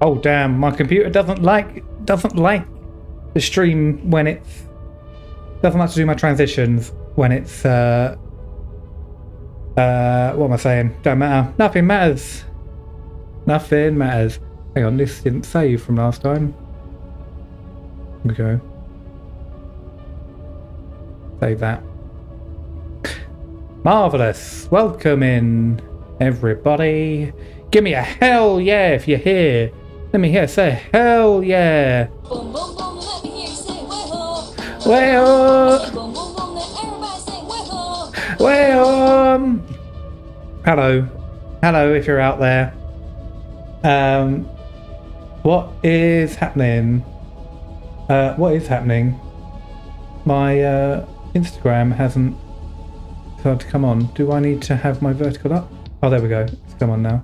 Oh damn, my computer doesn't like the stream when it's doesn't like to do my transitions when it's what am I saying? Don't matter. Nothing matters. Nothing matters. Hang on, this didn't save from last time. Here we go. Save that. Marvellous. Welcome in, everybody. Give me a hell yeah if you're here. Let me hear say hell yeah. Boom, boom, boom, let me hear you say way-ho. Way-ho. Boom, boom, boom, let everybody say way-ho. Way-ho. Hello. Hello if you're out there. What is happening? What is happening? My Instagram hasn't started to come on. Do I need to have my vertical up? Oh, there we go. It's come on now.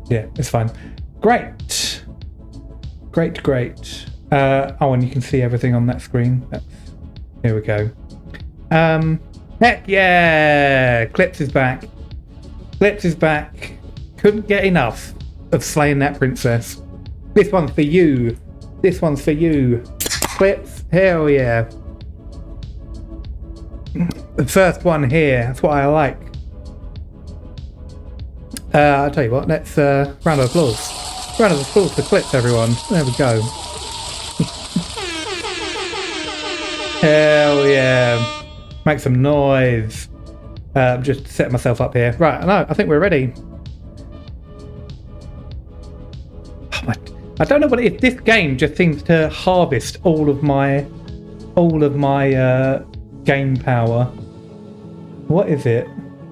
Yeah, it's fine. Great. Great. Oh, and you can see everything on that screen. Here we go. Heck yeah! Clips is back. Clips is back. Couldn't get enough of slaying that princess. This one's for you. This one's for you. Clips, hell yeah. The first one here, that's what I like. I'll tell you what, let's round of applause. Round of applause for Clips, everyone. There we go. Hell yeah. Make some noise. Just set myself up here. Right, no, I think we're ready. I don't know what it is. This game just seems to harvest all of my game power. What is it?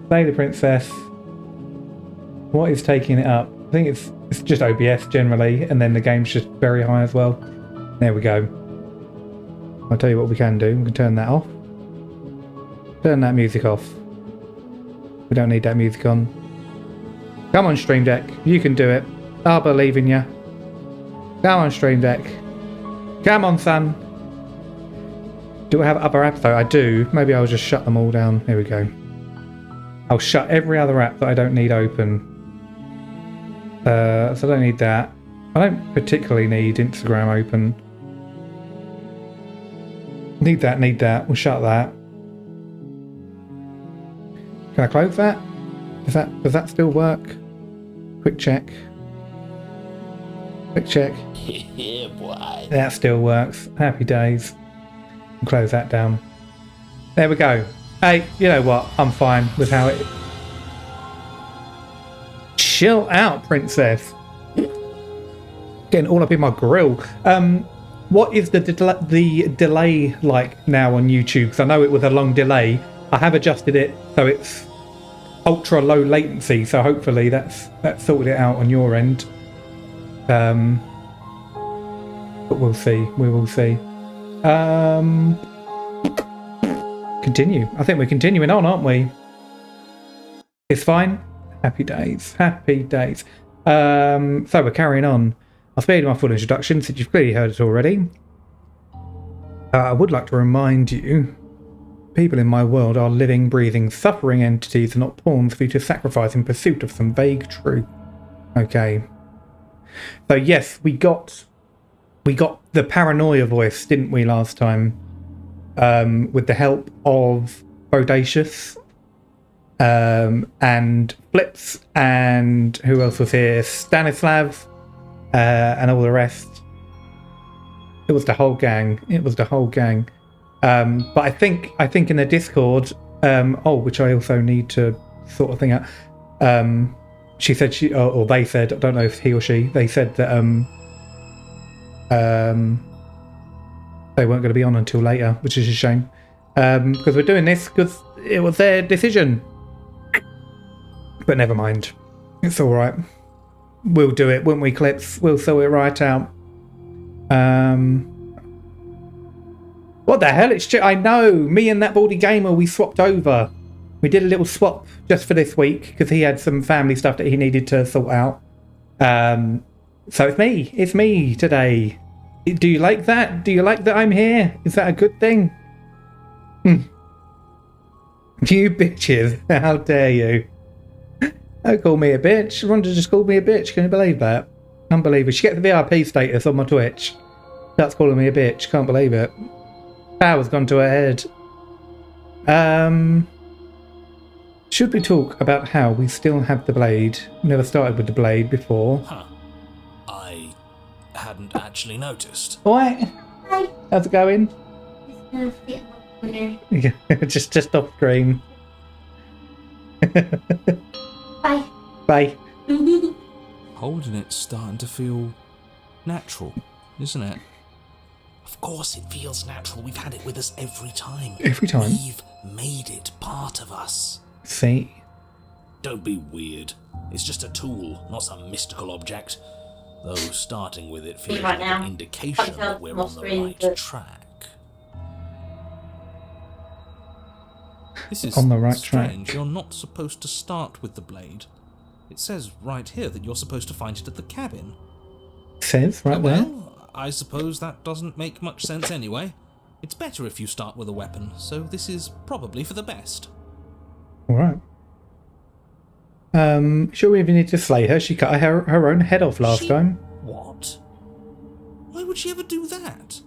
Play the princess. What is taking it up? I think it's just OBS generally, and then the game's just very high as well. There we go. I'll tell you what we can do. We can turn that off. Turn that music off. We don't need that music on. Come on, Stream Deck. You can do it. I believe in you. Come on, Stream Deck. Come on, son. Do I have other apps though? I do. Maybe I'll just shut them all down. Here we go. I'll shut every other app that I don't need open. So I don't need that. I don't particularly need Instagram open. Need that. We'll shut that. Can I close that? Does that still work? Quick check. Quick check. Yeah, boy. That still works. Happy days. We'll close that down. There we go. Hey, you know what? I'm fine with how it... Chill out, princess. Getting all up in my grill. What is the delay like now on YouTube? Because I know it was a long delay. I have adjusted it so it's ultra low latency. So hopefully that's sorted it out on your end. But we'll see. We will see. Continue. I think we're continuing on, aren't we? It's fine. Happy days. Happy days. So we're carrying on. I'll spare you my full introduction since you've clearly heard it already. I would like to remind you, people in my world are living, breathing, suffering entities and not pawns for you to sacrifice in pursuit of some vague truth. Okay. So yes, we got the paranoia voice, didn't we, last time? With the help of Bodacious and Flips, and who else was here? Stanislav, and all the rest. It was the whole gang. But I think in the Discord, which I also need to sort of thing out. She said or they said, I don't know if he or she, they said that they weren't going to be on until later, which is a shame. Because we're doing this because it was their decision. But never mind. It's alright. We'll do it, won't we, Clips? We'll sort it right out. What the hell? I know. Me and that baldy gamer, we swapped over. We did a little swap just for this week because he had some family stuff that he needed to sort out. So it's me today. Do you like that? Do you like that I'm here? Is that a good thing? You bitches, how dare you? Don't call me a bitch. Rhonda just called me a bitch. Can you believe that? Unbelievable. She gets the VIP status on my Twitch. That's calling me a bitch. Can't believe it. Power's gone to her head. Should we talk about how we still have the blade? Never started with the blade before. Huh. I hadn't actually noticed. Alright. Hi. How's it going? Just gonna sit in the corner. Yeah, just off screen. Bye. Bye. Holding it's starting to feel natural, isn't it? Of course it feels natural. We've had it with us every time. Every time. We've made it part of us. See? Don't be weird. It's just a tool, not some mystical object. Though starting with it feels Right like now. an indication Can't that tell we're from on off the screen, right but- track. This is On the right track. strange. You're not supposed to start with the blade. It says right here that you're supposed to find it at the cabin. Says right there. Well, I suppose that doesn't make much sense anyway. It's better if you start with a weapon, so this is probably for the best. Alright. Sure we even need to slay her. She cut her own head off last time. What? Why would she ever do that?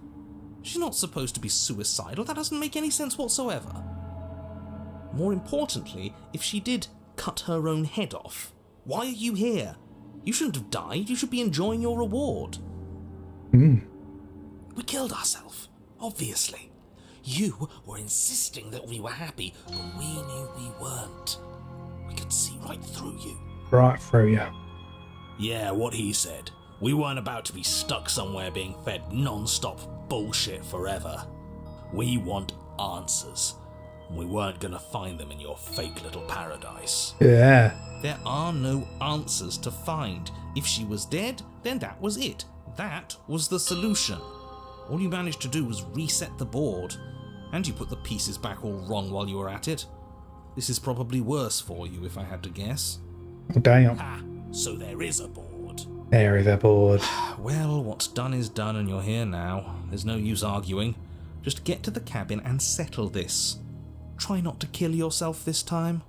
She's not supposed to be suicidal. That doesn't make any sense whatsoever. More importantly, if she did cut her own head off, why are you here? You shouldn't have died. You should be enjoying your reward. Hmm. We killed ourselves, obviously. You were insisting that we were happy, but we knew we weren't. We could see right through you. Right through you. Yeah, what he said. We weren't about to be stuck somewhere being fed non-stop bullshit forever. We want answers. We weren't gonna find them in your fake little paradise. Yeah. There are no answers to find. If she was dead, then that was it. That was the solution. All you managed to do was reset the board, and you put the pieces back all wrong while you were at it. This is probably worse for you, if I had to guess. Oh, damn. Ah, so there is a board. There is a board. Well, what's done is done, and you're here now. There's no use arguing. Just get to the cabin and settle this. Try not to kill yourself this time.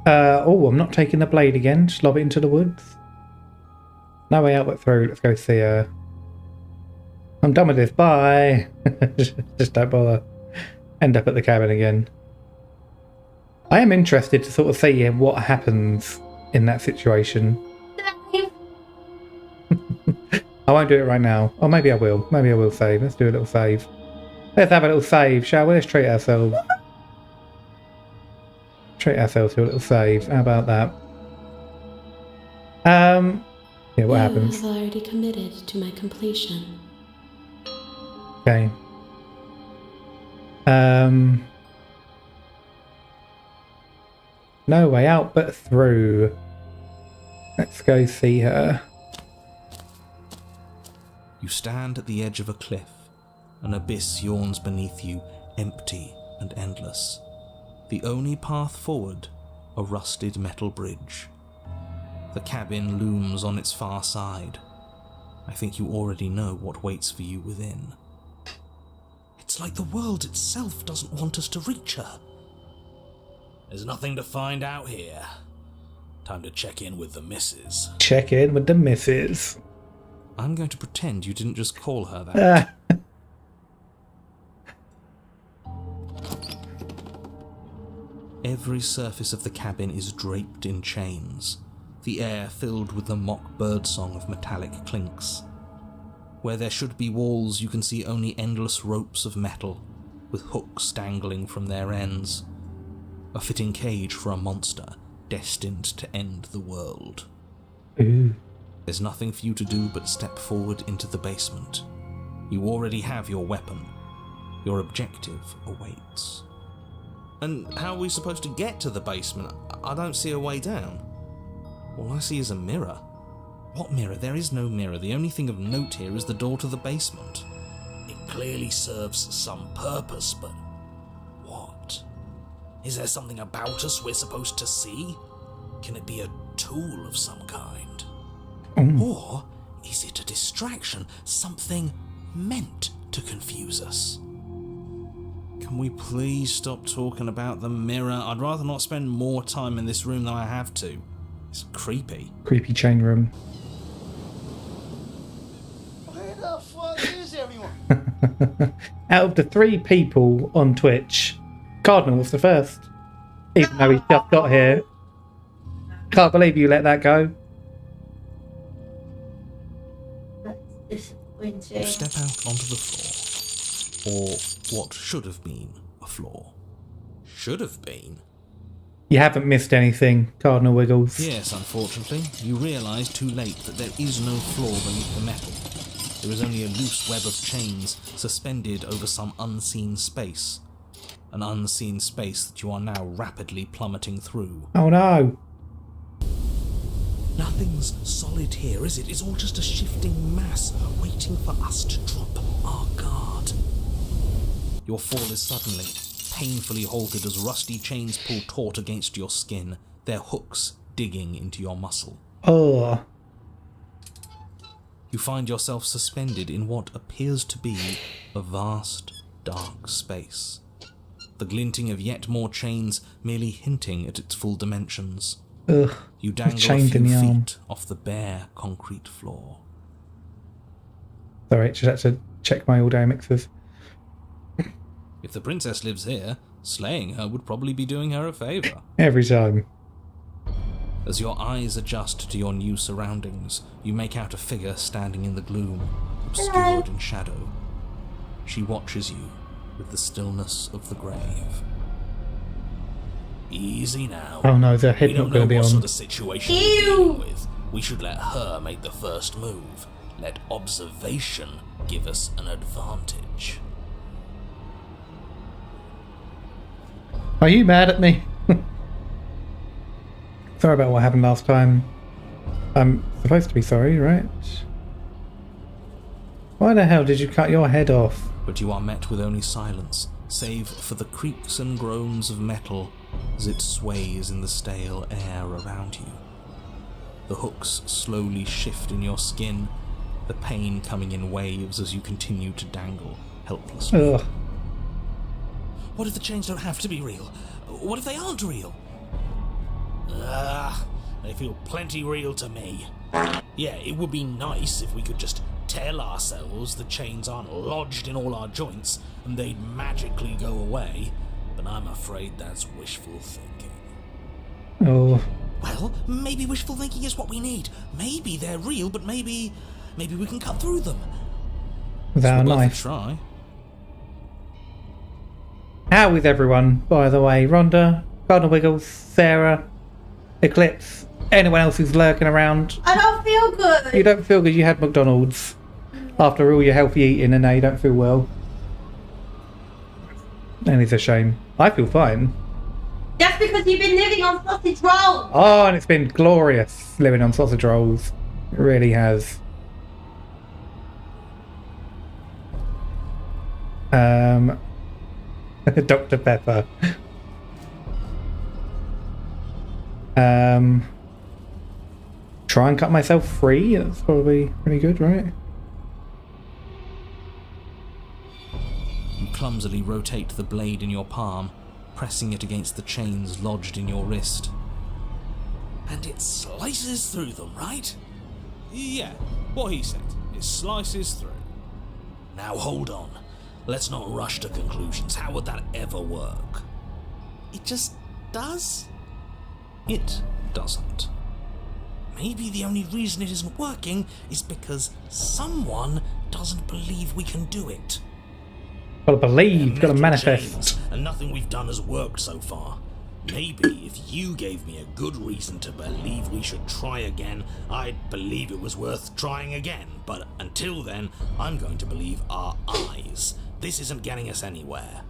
Oh, I'm not taking the blade again. Just lob it into the woods. No way out but through. Let's go see her. I'm done with this. Bye. Just don't bother. End up at the cabin again. I am interested to sort of see what happens in that situation. I won't do it right now. Or maybe I will. Maybe I will save. Let's do a little save. Let's have a little save, shall we? Let's treat ourselves. Treat ourselves to a little save. How about that? Yeah, what happens? You have already committed to my completion. Okay. No way out but through. Let's go see her. You stand at the edge of a cliff. An abyss yawns beneath you, empty and endless. The only path forward, a rusted metal bridge. The cabin looms on its far side. I think you already know what waits for you within. It's like the world itself doesn't want us to reach her. There's nothing to find out here. Time to check in with the missus. Check in with the missus. I'm going to pretend you didn't just call her that. Every surface of the cabin is draped in chains, the air filled with the mock birdsong of metallic clinks. Where there should be walls, you can see only endless ropes of metal, with hooks dangling from their ends. A fitting cage for a monster destined to end the world. Ooh. There's nothing for you to do but step forward into the basement. You already have your weapon. Your objective awaits. And how are we supposed to get to the basement? I don't see a way down. All I see is a mirror. What mirror? There is no mirror. The only thing of note here is the door to the basement. It clearly serves some purpose, but what? Is there something about us we're supposed to see? Can it be a tool of some kind? Or is it a distraction, something meant to confuse us? Can we please stop talking about the mirror? I'd rather not spend more time in this room than I have to. It's creepy. Creepy chain room. Where the fuck is everyone? Out of the 3 people on Twitch, Cardinal was the first. Even though he just got here. Can't believe you let that go. That's disappointing. You step out onto the floor. Or what should have been a floor. Should have been? You haven't missed anything, Cardinal Wiggles. Yes, unfortunately. You realise too late that there is no floor beneath the metal. There is only a loose web of chains suspended over some unseen space. An unseen space that you are now rapidly plummeting through. Oh no. Nothing's solid here, is it? It's all just a shifting mass waiting for us to drop our guard. Your fall is suddenly, painfully halted as rusty chains pull taut against your skin, their hooks digging into your muscle. Oh. You find yourself suspended in what appears to be a vast, dark space. The glinting of yet more chains merely hinting at its full dimensions. Ugh. You dangle a chained in few the arm. feet off the bare concrete floor. Sorry, just had to check my all-day mixers. If the princess lives here, slaying her would probably be doing her a favour. Every time. As your eyes adjust to your new surroundings, you make out a figure standing in the gloom, obscured in shadow. She watches you with the stillness of the grave. Easy now. Oh no, the head We not don't going know to be what on. sort of situation we're dealing with. We should let her make the first move. Let observation give us an advantage. Are you mad at me? Sorry about what happened last time. I'm supposed to be sorry, right? Why the hell did you cut your head off? But you are met with only silence, save for the creaks and groans of metal as it sways in the stale air around you. The hooks slowly shift in your skin, the pain coming in waves as you continue to dangle helplessly. Ugh. What if the chains don't have to be real? What if they aren't real? They feel plenty real to me. Yeah, it would be nice if we could just tell ourselves the chains aren't lodged in all our joints and they'd magically go away, but I'm afraid that's wishful thinking. Oh. Well, maybe wishful thinking is what we need. Maybe they're real, but maybe we can cut through them. Without a Worth a knife. try. How is everyone, by the way? Rhonda, Cardinal Wiggles, Sarah, Eclipse, anyone else who's lurking around? I don't feel good. You don't feel good, you had McDonald's. After all your healthy eating and now you don't feel well. And it's a shame. I feel fine. That's because you've been living on sausage rolls. Oh, and it's been glorious living on sausage rolls. It really has. Dr. Pepper. Try and cut myself free. That's probably pretty good, right? You clumsily rotate the blade in your palm, pressing it against the chains lodged in your wrist. And it slices through them, right? Yeah, what he said. It slices through. Now hold on. Let's not rush to conclusions. How would that ever work? It just does? It doesn't. Maybe the only reason it isn't working is because someone doesn't believe we can do it. Gotta believe, gotta Metal manifest. chains, and nothing we've done has worked so far. Maybe if you gave me a good reason to believe we should try again, I'd believe it was worth trying again. But until then, I'm going to believe our eyes. This isn't getting us anywhere.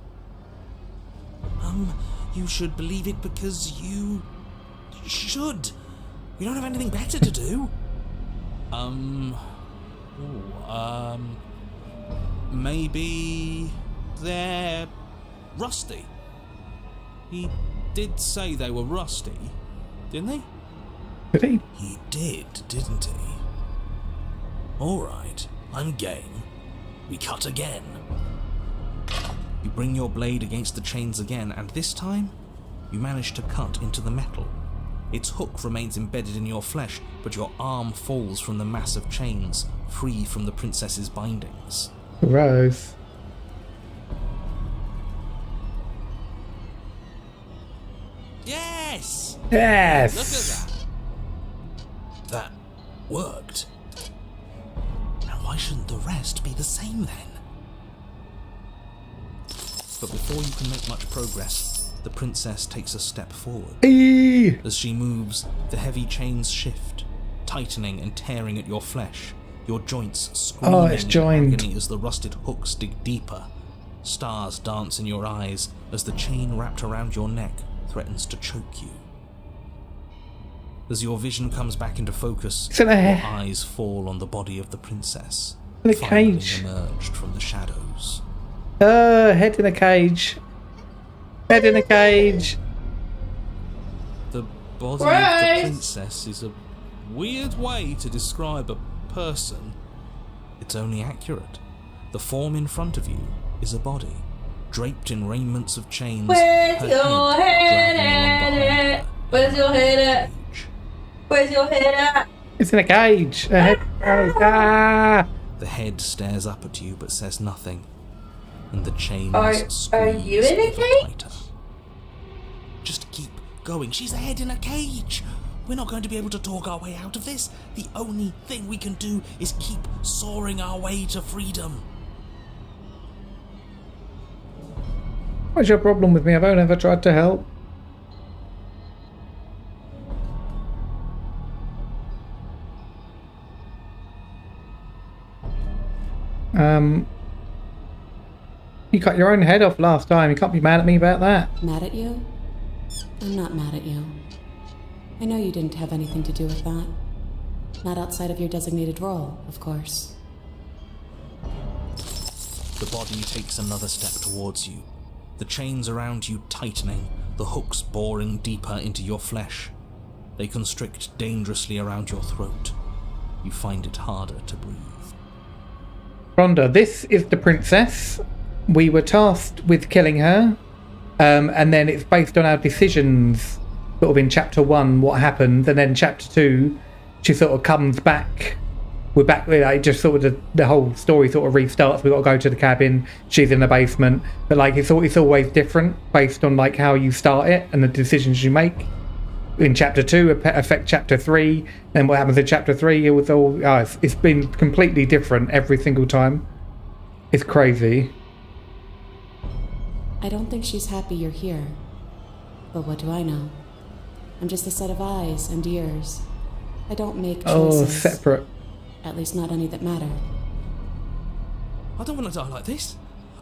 You should believe it because you should. You don't have anything better to do. Maybe they're rusty. He did say they were rusty, didn't he? Did he? He did, didn't he? Alright, I'm game. We cut again. You bring your blade against the chains again, and this time, you manage to cut into the metal. Its hook remains embedded in your flesh, but your arm falls from the mass of chains, free from the princess's bindings. Gross. Yes! Yes! Look at that. That worked. Now why shouldn't the rest be the same then? But before you can make much progress, the princess takes a step forward. Eee! As she moves, the heavy chains shift, tightening and tearing at your flesh, your joints screaming it's in joined. agony as the rusted hooks dig deeper. Stars dance in your eyes as the chain wrapped around your neck threatens to choke you. As your vision comes back into focus, It's in a your hair. eyes fall on the body of the princess, In a finally cage. emerged from the shadows. Head in a cage. Head in a cage. The body of Right. the princess is a weird way to describe a person. It's only accurate. The form in front of you is a body, draped in raiments of chains. Where's her your head dragging along behind at? her. Where's your head at? Cage. Where's your head at? It's in a cage. A head. Ah! The head stares up at you but says nothing, and the chains Are squeeze you in a ever cage? tighter. Just keep going. She's a head in a cage. We're not going to be able to talk our way out of this. The only thing we can do is keep soaring our way to freedom. What's your problem with me? I've only ever tried to help. You cut your own head off last time. You can't be mad at me about that. Mad at you? I'm not mad at you. I know you didn't have anything to do with that. Not outside of your designated role, of course. The body takes another step towards you, the chains around you tightening, the hooks boring deeper into your flesh. They constrict dangerously around your throat. You find it harder to breathe. Rhonda, this is the princess. We were tasked with killing her. And then it's based on our decisions, sort of in chapter 1, what happened. And then chapter 2, she sort of comes back. We're back, like, just sort of the whole story sort of restarts. We've got to go to the cabin. She's in the basement. But like, it's always different based on like how you start it and the decisions you make. In chapter 2 affect chapter 3. Then what happens in chapter 3, it was all... it's been completely different every single time. It's crazy. I don't think she's happy you're here. But what do I know? I'm just a set of eyes and ears. I don't make choices. Oh, separate. At least not any that matter. I don't want to die like this.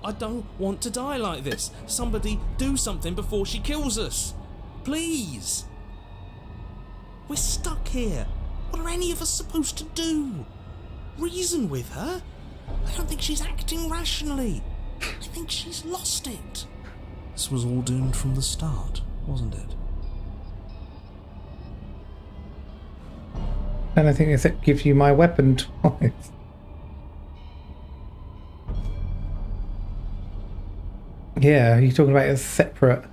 I don't want to die like this. Somebody do something before she kills us. Please. We're stuck here. What are any of us supposed to do? Reason with her? I don't think she's acting rationally. I think she's lost it. This was all doomed from the start, wasn't it? And I think it gives you my weapon twice. Yeah, you're talking about it as separate.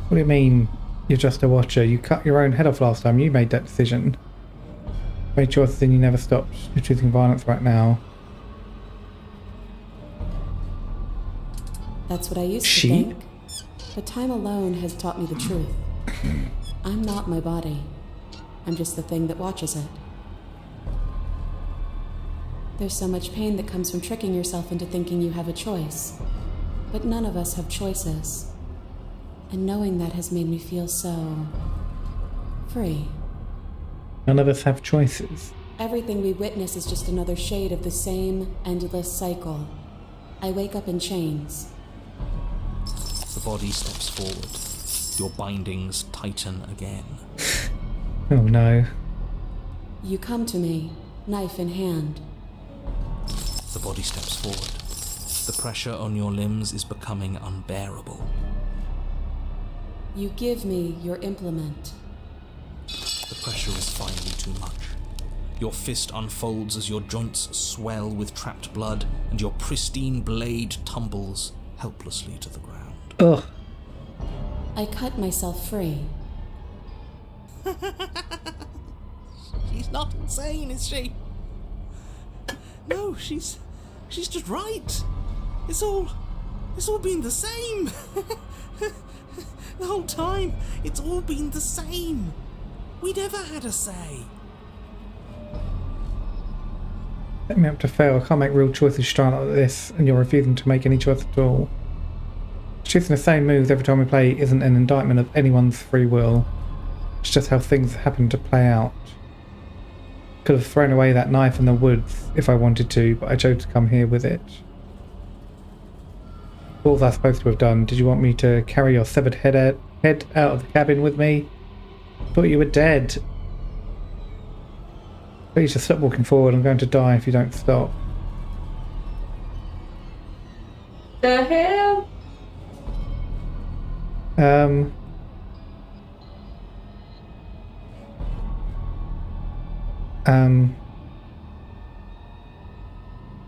What do you mean you're just a watcher? You cut your own head off last time. You made that decision. Made choices and you never stopped. You're choosing violence right now. That's what I used to She? think. But time alone has taught me the truth. I'm not my body. I'm just the thing that watches it. There's so much pain that comes from tricking yourself into thinking you have a choice. But none of us have choices. And knowing that has made me feel so... free. None of us have choices. Everything we witness is just another shade of the same endless cycle. I wake up in chains. The body steps forward. Your bindings tighten again. Oh no. You come to me, knife in hand. The body steps forward. The pressure on your limbs is becoming unbearable. You give me your implement. The pressure is finally too much. Your fist unfolds as your joints swell with trapped blood, and your pristine blade tumbles, helplessly to the ground. Ugh. I cut myself free. She's not insane, is she? No, she's just right. It's all been the same. The whole time, it's all been the same. We never had a say. Set me up to fail. I can't make real choices starting like this, and you're refusing to make any choice at all. Choosing the same moves every time we play isn't an indictment of anyone's free will. It's just how things happen to play out. Could have thrown away that knife in the woods if I wanted to, but I chose to come here with it. What was I supposed to have done? Did you want me to carry your severed head out of the cabin with me? Thought you were dead. Please just stop walking forward. I'm going to die if you don't stop. The hell?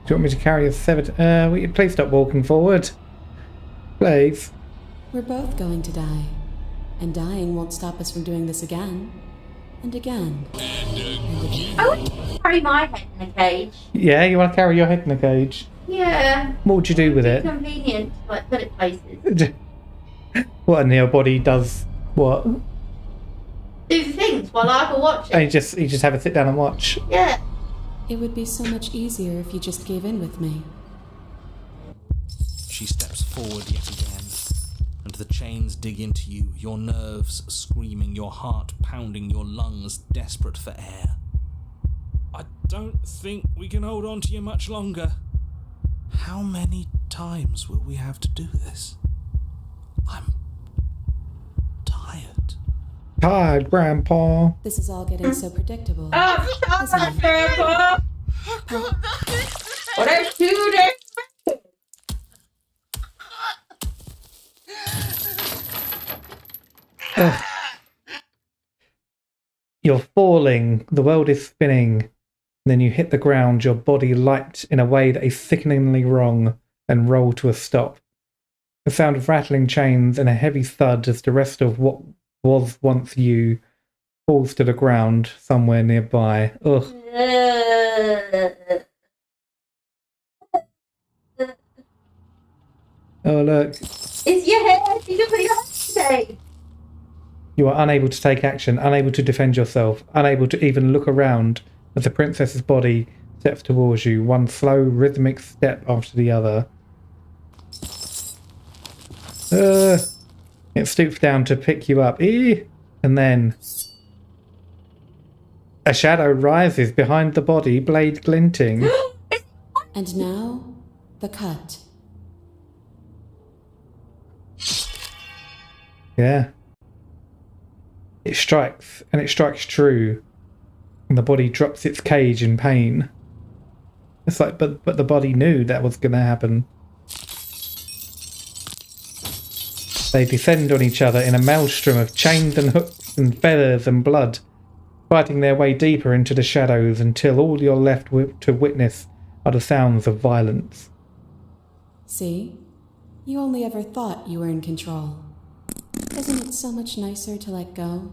Do you want me to carry a severed... will you please stop walking forward? Please. We're both going to die. And dying won't stop us from doing this again. And again. And again. I would carry my head in a cage. Yeah, you want to carry your head in a cage? Yeah. What would you do with it? Convenient, like put it places. What, and your body does what? Do things while I can watch And it. you just have a sit down and watch. Yeah. It would be so much easier if you just gave in with me. She steps forward yet again, and the chains dig into you, your nerves screaming, your heart pounding, your lungs desperate for air. I don't think we can hold on to you much longer. How many times will we have to do this? I'm tired. Tired, Grandpa. This is all getting so predictable. Oh, Isn't it? Grandpa! What are you doing? Ugh. You're falling, the world is spinning, and then you hit the ground, your body light in a way that is sickeningly wrong, and roll to a stop. The sound of rattling chains and a heavy thud as the rest of what was once you falls to the ground somewhere nearby. Ugh. Oh, look. It's your head. You can put your head today. You are unable to take action, unable to defend yourself, unable to even look around as the princess's body steps towards you, one slow, rhythmic step after the other. It stoops down to pick you up, and then a shadow rises behind the body, blade glinting. And now, the cut. Yeah. It strikes, and it strikes true, and the body drops its cage in pain. It's like, but the body knew that was going to happen. They descend on each other in a maelstrom of chains and hooks and feathers and blood, fighting their way deeper into the shadows until all you're left to witness are the sounds of violence. See? You only ever thought you were in control. Isn't it so much nicer to let go?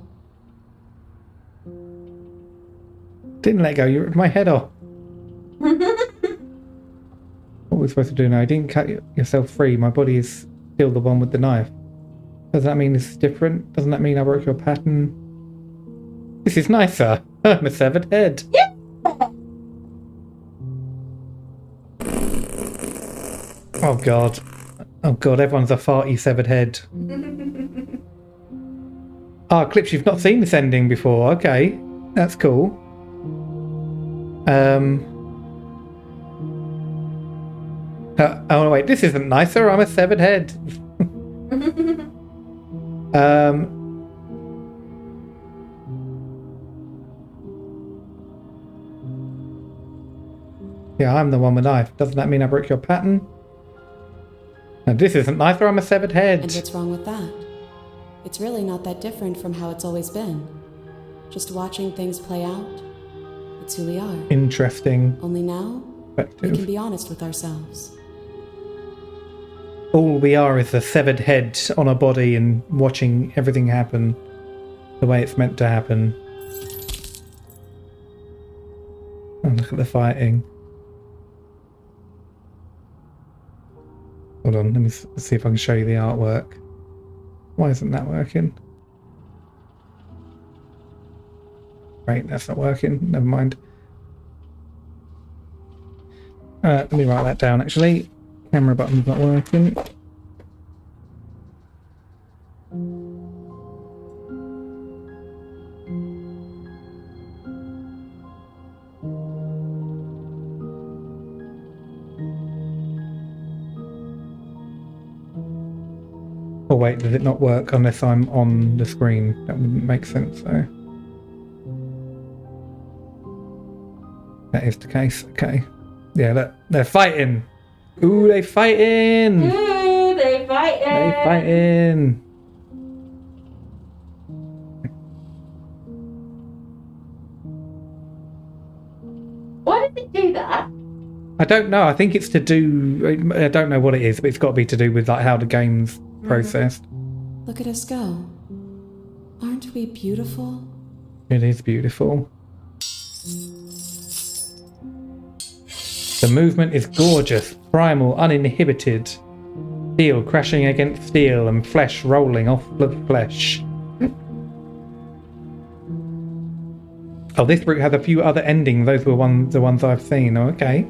Didn't let go, you ripped my head off. What are we supposed to do now? You didn't cut yourself free. My body is still the one with the knife. Doesn't that mean it's different? Doesn't that mean I broke your pattern? This is nicer. I'm a severed head. Yeah. Oh god. Oh god, everyone's a farty severed head. Clips, you've not seen this ending before. Okay. That's cool. Oh wait, this isn't nicer. I'm a severed head. Yeah, I'm the one with knife. Doesn't that mean I broke your pattern? Now this isn't nicer. I'm a severed head. And what's wrong with that? It's really not that different from how it's always been. Just watching things play out. It's who we are. Interesting Only now, we perspective. can be honest with ourselves. all we are is a severed head on a body and watching everything happen the way it's meant to happen. Oh, look at the fighting. Hold on, let me see if I can show you the artwork. Why isn't that working? Right, that's not working. Never mind. Let me write that down actually. Camera button's not working. Oh wait, does it not work unless I'm on the screen? That wouldn't make sense though. That is the case, okay. Yeah, look, they're fighting! Ooh, they fighting! Ooh, they fighting! They fighting! Why did they do that? I don't know, I think it's to do... I don't know what it is, but it's got to be to do with like how the game's processed. Look at us go. Aren't we beautiful? It is beautiful. The movement is gorgeous, primal, uninhibited. Steel crashing against steel and flesh rolling off the flesh. Oh, this route has a few other endings. Those were the ones I've seen. Oh, okay.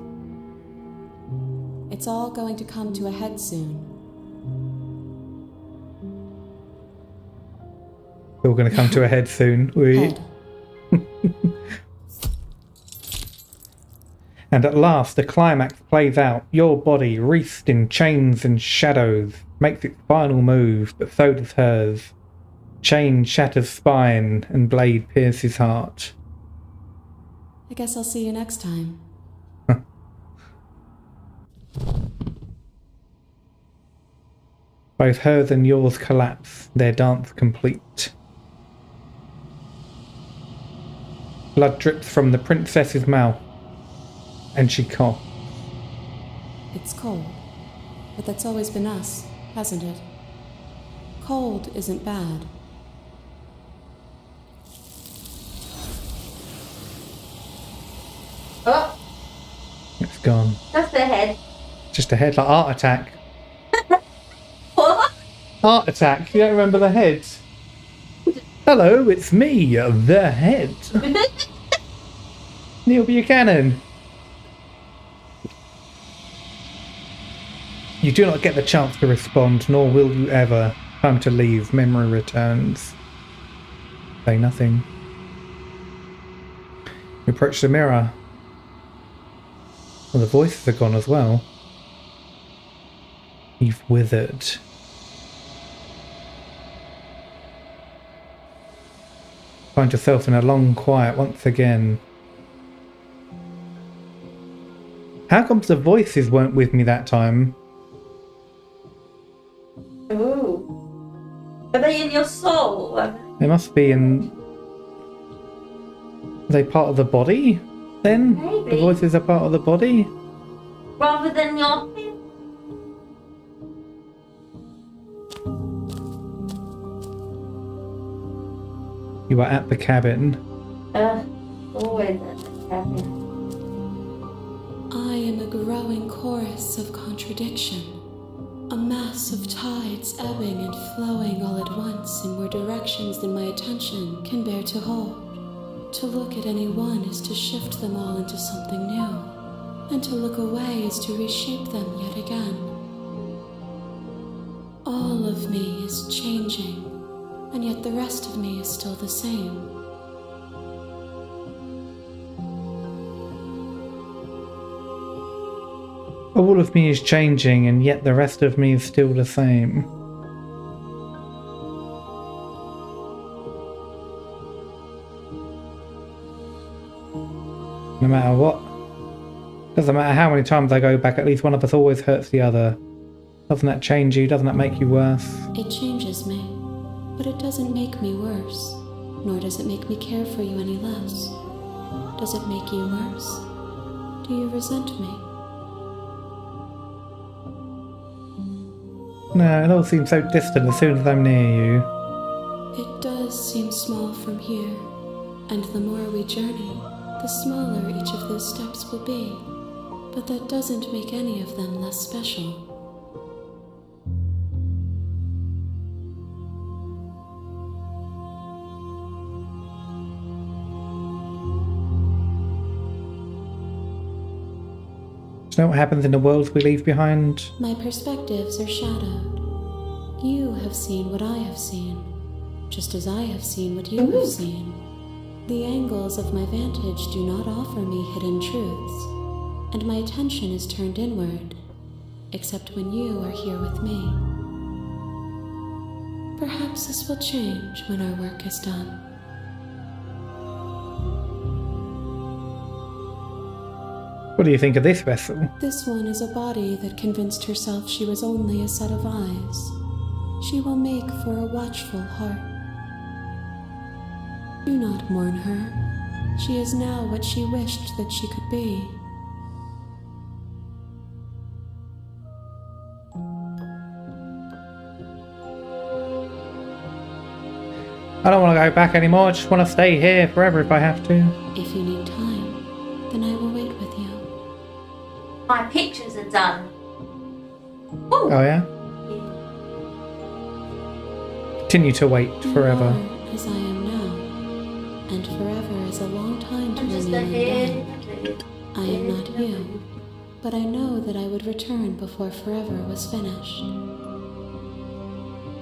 It's all going to come to a head soon. It's all going to come to a head soon. Head. And at last, the climax plays out. Your body, wreathed in chains and shadows, makes its final move, but so does hers. Chain shatters spine, and blade pierces heart. I guess I'll see you next time. Both hers and yours collapse, their dance complete. Blood drips from the princess's mouth, and she coughs. It's cold, but that's always been us, hasn't it? Cold isn't bad. Oh, It's gone. that's the head. Just a head, like Art Attack. What? Art Attack, you don't remember the head? Hello, it's me, the head. Neil Buchanan. You do not get the chance to respond, nor will you ever. Time to leave, memory returns. Say nothing. You approach the mirror. Well, the voices are gone as well. You've withered. Find yourself in a long quiet once again. How come the voices weren't with me that time? Ooh. Are they in your soul? They must be in... Are they part of the body, then? Maybe. The voices are part of the body? Rather than your thing? You are at the cabin. Always at the cabin. I am a growing chorus of contradiction. A mass of tides ebbing and flowing all at once in more directions than my attention can bear to hold. To look at any one is to shift them all into something new, and to look away is to reshape them yet again. All of me is changing, and yet the rest of me is still the same. All of me is changing, and yet the rest of me is still the same. No matter what. Doesn't matter how many times I go back, at least one of us always hurts the other. Doesn't that change you? Doesn't that make you worse? It changes me, but it doesn't make me worse, nor does it make me care for you any less. Does it make you worse? Do you resent me? No, it all seems so distant as soon as I'm near you. It does seem small from here, and the more we journey, the smaller each of those steps will be. But that doesn't make any of them less special. Do you know what happens in the worlds we leave behind? My perspectives are shadowed. You have seen what I have seen, just as I have seen what you have seen. The angles of my vantage do not offer me hidden truths, and my attention is turned inward, except when you are here with me. Perhaps this will change when our work is done. What do you think of this vessel? This one is a body that convinced herself she was only a set of eyes. She will make for a watchful heart. Do not mourn her. She is now what she wished that she could be. I don't want to go back anymore. I just want to stay here forever if I have to. If you need time, then I will wait with you. My pictures are done. Oh yeah? Continue to wait forever. You are as I am now, and forever is a long time to I'm just a remain undone. head. I am not you, but I know that I would return before forever was finished.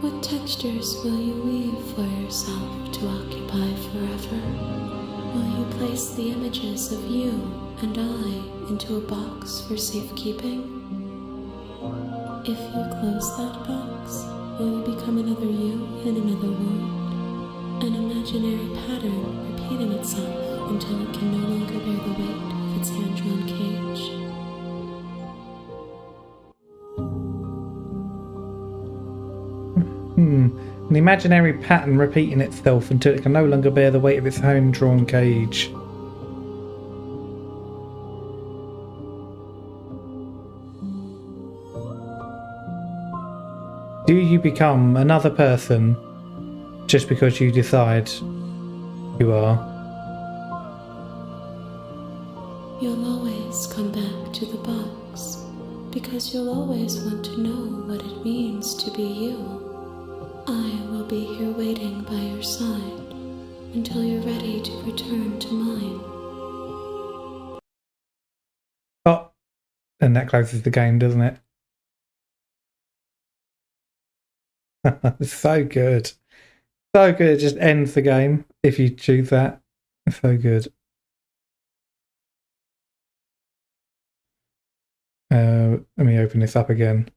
What textures will you weave for yourself to occupy forever? Will you place the images of you and I into a box for safekeeping? If you close that box, will you become another you in another world? An imaginary pattern repeating itself until it can no longer bear the weight of its hand-drawn cage. An imaginary pattern repeating itself until it can no longer bear the weight of its hand-drawn cage. Do you become another person just because you decide you are? You'll always come back to the box, because you'll always want to know what it means to be you. I will be here waiting by your side until you're ready to return to mine. Oh, and that closes the game, doesn't it? It's so good. So good, it just ends the game if you choose that. It's so good. Let me open this up again.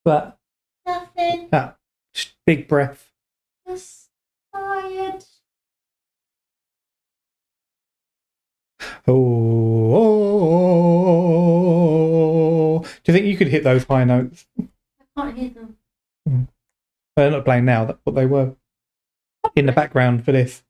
But Nothing. just big breath. Just tired. Oh, do you think you could hit those high notes? I can't hear them. They're not playing now. That's what they were in the background for this.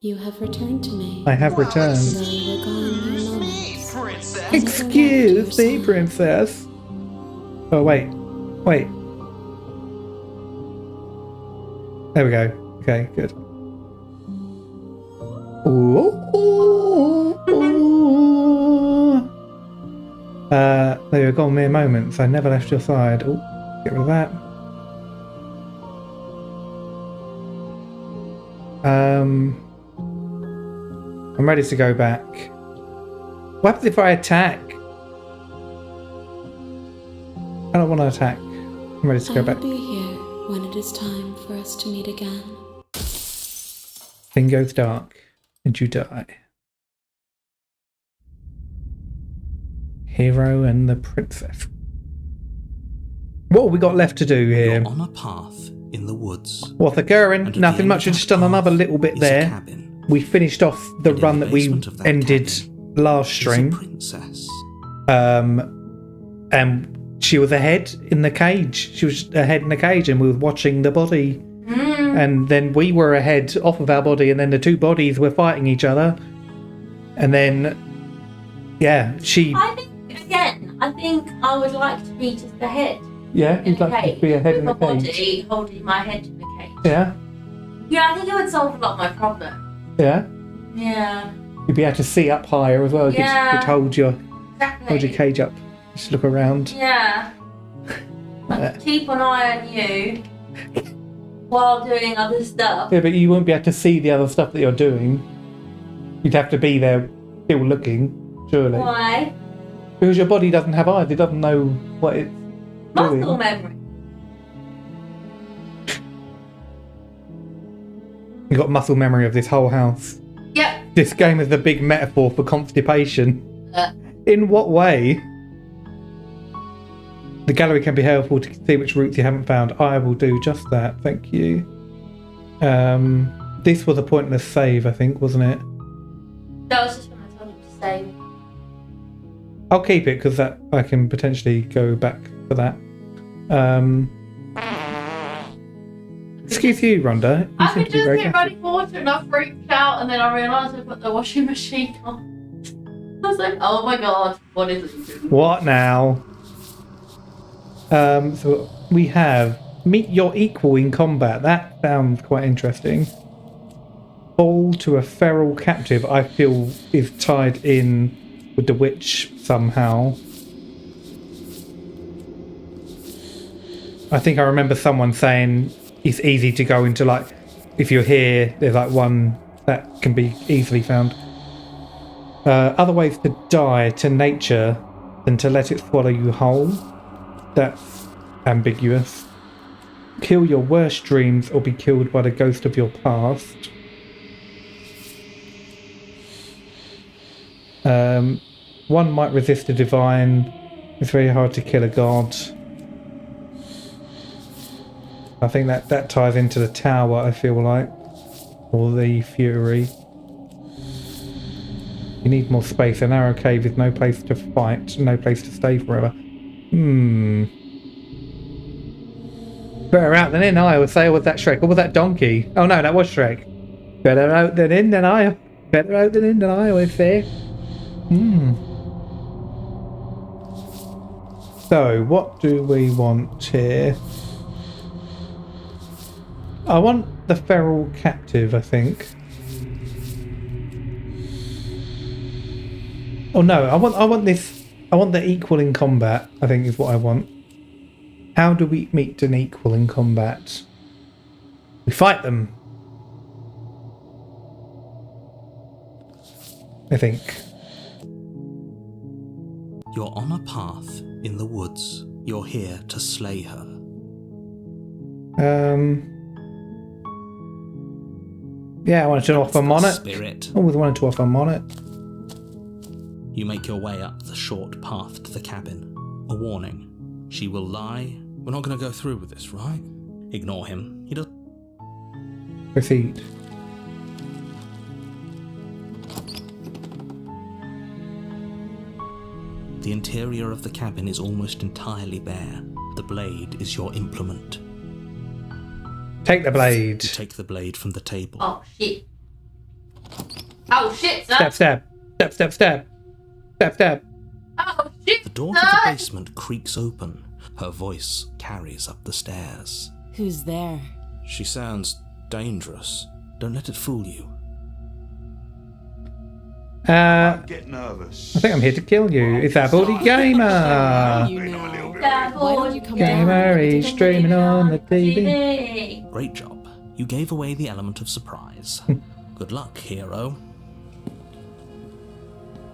You have returned to me. I have returned. Though you were gone mere moments. Excuse me, princess. Oh, wait. Wait. There we go. Okay, good. They were gone mere moments. I never left your side. Oh, get rid of that. I'm ready to go back. What happens if I attack? I don't want to attack. I'm ready to I go will back. be here when it is time for us to meet again. Thing goes dark and you die. Hero and the princess. What have we got left to do here? You're on a path in the woods. What's occurring? And at Nothing the end much. of I've just done that another path little bit is a there. cabin. We finished off the And in run the that we basement of that ended cabin last is a stream. princess. And she was a head in the cage. She was a head in the cage, and we were watching the body. And then we were a head off of our body, and then the two bodies were fighting each other. And then, yeah, she. I think I would like to be just a head. Yeah, in you'd the like to cage, be a head in with the my cage. body holding my head in the cage. Yeah, Yeah, I think it would solve a lot of my problems. yeah. Yeah, You'd be able to see up higher as well. You Yeah. could hold your exactly. cage up. Just look around. Yeah. I could keep an eye on you while doing other stuff. Yeah, but you won't be able to see the other stuff that you're doing. You'd have to be there still looking, surely. Why? Because your body doesn't have eyes. It doesn't know what it's Muscle doing. memory. You've got muscle memory of this whole house. Yep. This game is a big metaphor for constipation. In what way? The gallery can be helpful to see which routes you haven't found. I will do just that, thank you. This was a pointless save, I think, wasn't it? That was just when I told you to save. I'll keep it because that I can potentially go back for that. Excuse you, Rhonda. You I seem could to be just very hit happy. running water and I freaked out, and then I realised I put the washing machine on. I was like, oh my god, what is it? What now? So we have meet your equal in combat. That sounds quite interesting. Fall to a feral captive, I feel is tied in with the witch somehow. I think I remember someone saying it's easy to go into, like, if you're here, there's like one that can be easily found. Other ways to die to nature than to let it swallow you whole. That's ambiguous. Kill your worst dreams or be killed by the ghost of your past. One might resist the divine. It's very hard to kill a god. I think that ties into the tower, I feel like. Or the fury. You need more space. A narrow cave is no place to fight, no place to stay forever. Better out than in, I would say. Or was that Shrek? Or was that Donkey? Oh no, that was Shrek. Better out than in than I. Better out than in than I would say. So, what do we want here? I want the feral captive, I think. Oh no, I want this. I want the equal in combat, I think is what I want. How do we meet an equal in combat? We fight them. I think. You're on a path in the woods. You're here to slay her. Yeah, I wanted to offer Monnet. Spirit. Always wanted to offer Monnet. You make your way up the short path to the cabin. A warning. She will lie. We're not going to go through with this, right? Ignore him. He does. Proceed. The interior of the cabin is almost entirely bare. The blade is your implement. Take the blade. You take the blade from the table. Oh shit. Oh shit, son. Stab, stab. Stab, stab, stab. Stab, stab. Oh shit. The door to the basement creaks open. Her voice carries up the stairs. Who's there? She sounds dangerous. Don't let it fool you. Get nervous. I think I'm here to kill you. It's our body gamer. You know. Why don't you come Gamer down? is streaming on the TV. Great job. You gave away the element of surprise. Good luck, hero.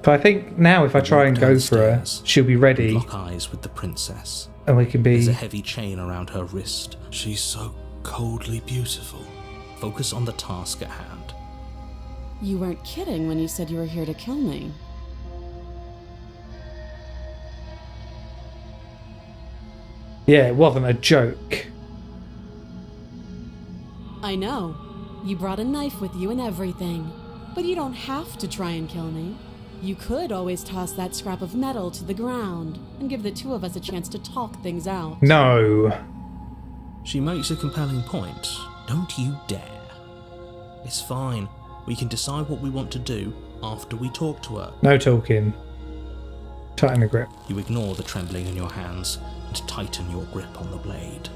But I think now if I try and go for her, Downstairs. she'll be ready Lock eyes with the princess. and we can There's a be... heavy chain around her wrist. She's so coldly beautiful. Focus on the task at hand. You weren't kidding when you said you were here to kill me. Yeah, it wasn't a joke. I know. You brought a knife with you and everything. But you don't have to try and kill me. You could always toss that scrap of metal to the ground and give the two of us a chance to talk things out. No. She makes a compelling point. Don't you dare. It's fine. We can decide what we want to do after we talk to her. No talking. Tighten the grip. You ignore the trembling in your hands and tighten your grip on the blade.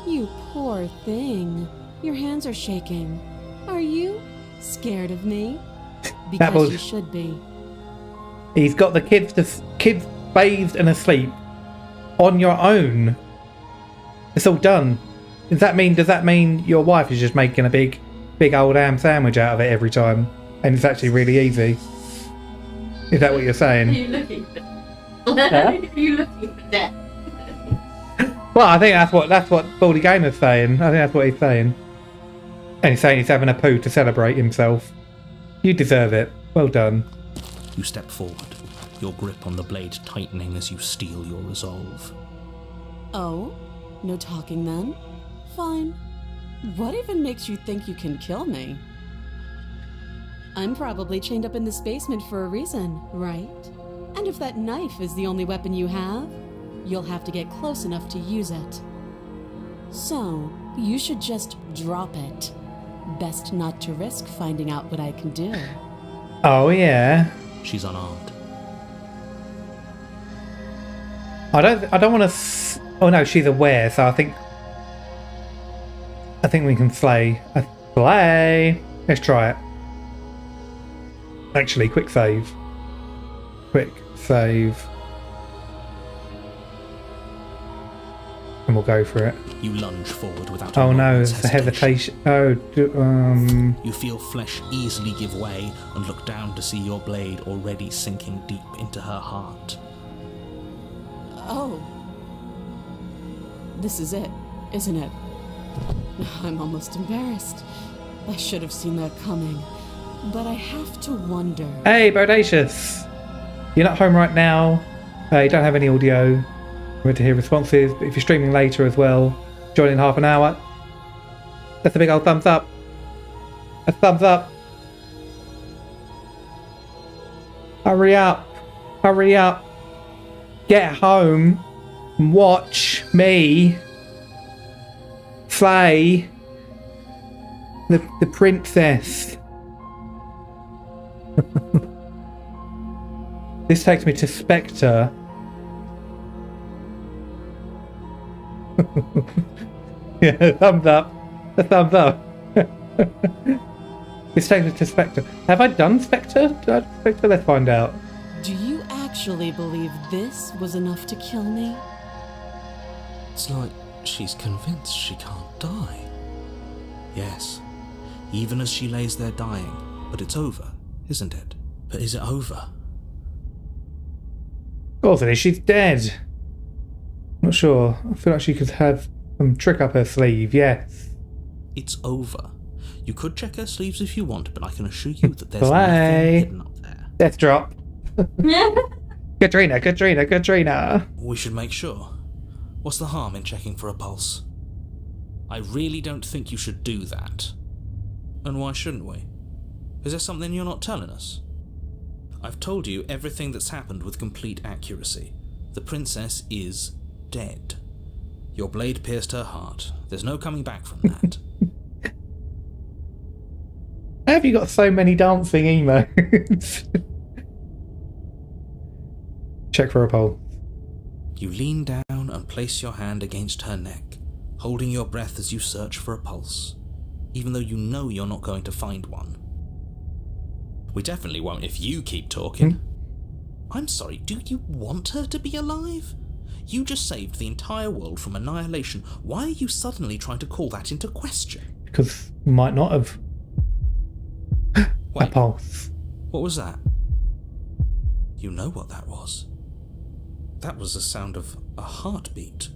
You poor thing. Your hands are shaking. Are you scared of me? Because you should be. He's got the kids bathed and asleep on your own. It's all done. Does that mean your wife is just making a big old ham sandwich out of it every time, and it's actually really easy? Is that what you're Are saying? you looking for Are you looking for death? Well, I think that's what Baldy Gamer's saying. I think that's what he's saying. And he's saying he's having a poo to celebrate himself. You deserve it. Well done. You step forward, your grip on the blade tightening as you steel your resolve. Oh? No talking then? Fine. What even makes you think you can kill me? I'm probably chained up in this basement for a reason, right? And if that knife is the only weapon you have, you'll have to get close enough to use it. So, you should just drop it. Best not to risk finding out what I can do. Oh yeah. She's unarmed. I don't want to. Oh no, she's aware. So I think we can slay. Slay. Let's try it. Actually, quick save. Quick save. And we'll go for it. You lunge forward without Oh a no, moment's it's a hesitation. Oh, You feel flesh easily give way and look down to see your blade already sinking deep into her heart. Oh. This is it, isn't it? I'm almost embarrassed. I should have seen that coming. But I have to wonder. Hey, Bodacious! You're not home right now. You don't have any audio. We're to hear responses, but if you're streaming later as well, join in half an hour. That's a big old thumbs up. A thumbs up. Hurry up. Hurry up. Get home and watch me slay the princess. This takes me to Spectre. Yeah, thumbs up. A thumbs up. This takes me to Spectre. Have I done Spectre? Did I do Spectre? Let's find out. Do you actually believe this was enough to kill me? It's like she's convinced she can't die. Yes, even as she lays there dying. But it's over, isn't it? But is it over? Of course it is. She's dead. Not sure. I feel like she could have some trick up her sleeve. Yes. It's over. You could check her sleeves if you want, but I can assure you that there's Play. nothing hidden up there. Death drop. Katrina. We should make sure. What's the harm in checking for a pulse? I really don't think you should do that. And why shouldn't we? Is there something you're not telling us? I've told you everything that's happened with complete accuracy. The princess is dead. Your blade pierced her heart. There's no coming back from that. How have you got so many dancing emotes? Check for a pulse. You lean down and place your hand against her neck, holding your breath as you search for a pulse, even though you know you're not going to find one. We definitely won't if you keep talking. I'm sorry, do you want her to be alive? You just saved the entire world from annihilation. Why are you suddenly trying to call that into question? Because we might not have. A Wait, pulse. what was that? You know what that was. That was the sound of a heartbeat,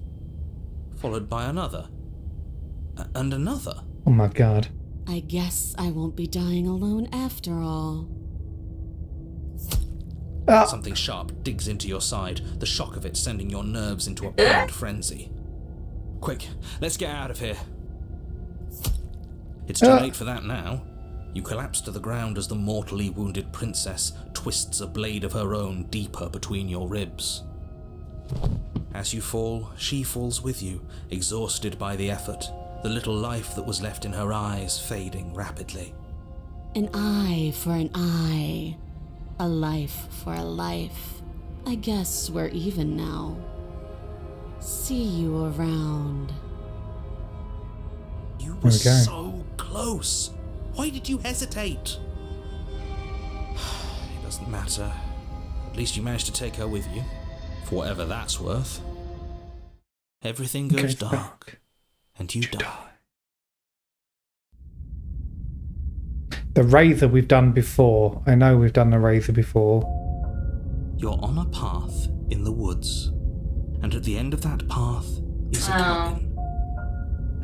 followed by another, and another. Oh my god. I guess I won't be dying alone after all. Something sharp digs into your side, the shock of it sending your nerves into a pained frenzy. Quick, let's get out of here. It's too late for that now. You collapse to the ground as the mortally wounded princess twists a blade of her own deeper between your ribs. As you fall, she falls with you, exhausted by the effort, the little life that was left in her eyes fading rapidly. An eye for an eye. A life for a life. I guess we're even now. See you around. You we were go. so close. Why did you hesitate? It doesn't matter. At least you managed to take her with you. For whatever that's worth. Everything goes dark. And you die. The razor we've done before. I know we've done the razor before. You're on a path in the woods. And at the end of that path is a cabin.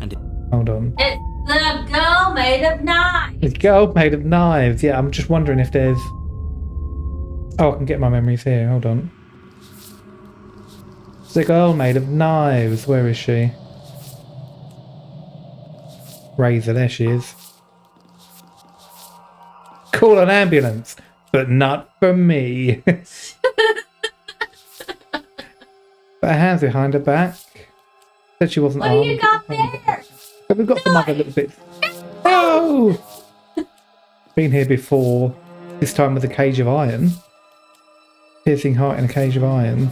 And it... Hold on. It's the girl made of knives. It's gold made of knives. Yeah, I'm just wondering if there's... Oh, I can get my memories here. Hold on. It's a girl made of knives. Where is she? Razor, there she is. Call an ambulance, but not for me. But her hands behind her back. Said she wasn't What armed. do you got there? But we've got some other little bits. Oh! Been here before. This time with a cage of iron. Piercing heart in a cage of iron.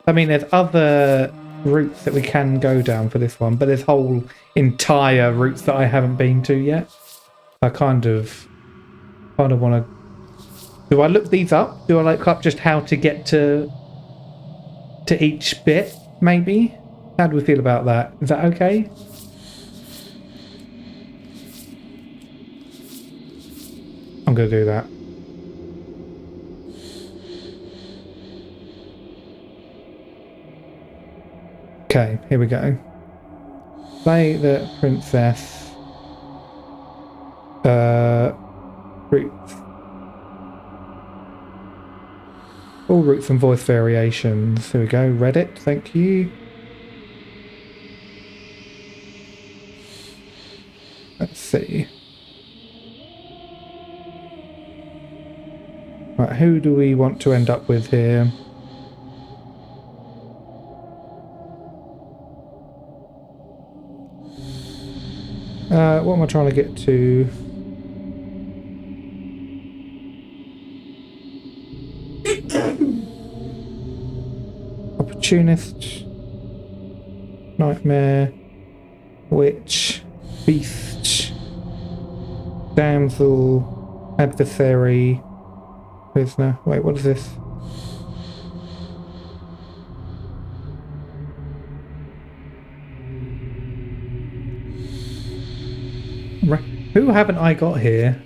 I mean, there's other routes that we can go down for this one, but there's whole entire routes that I haven't been to yet. I kind of want to... Do I look these up? Do I look up just how to get to each bit, maybe? How do we feel about that? Is that okay? I'm going to do that. Okay, here we go. Play the princess. Roots. All roots and voice variations. Here we go. Reddit, thank you. Let's see. Right, who do we want to end up with here? What am I trying to get to? Opportunist, nightmare, witch, beast, damsel, adversary, prisoner. Wait, what is this? Who haven't I got here?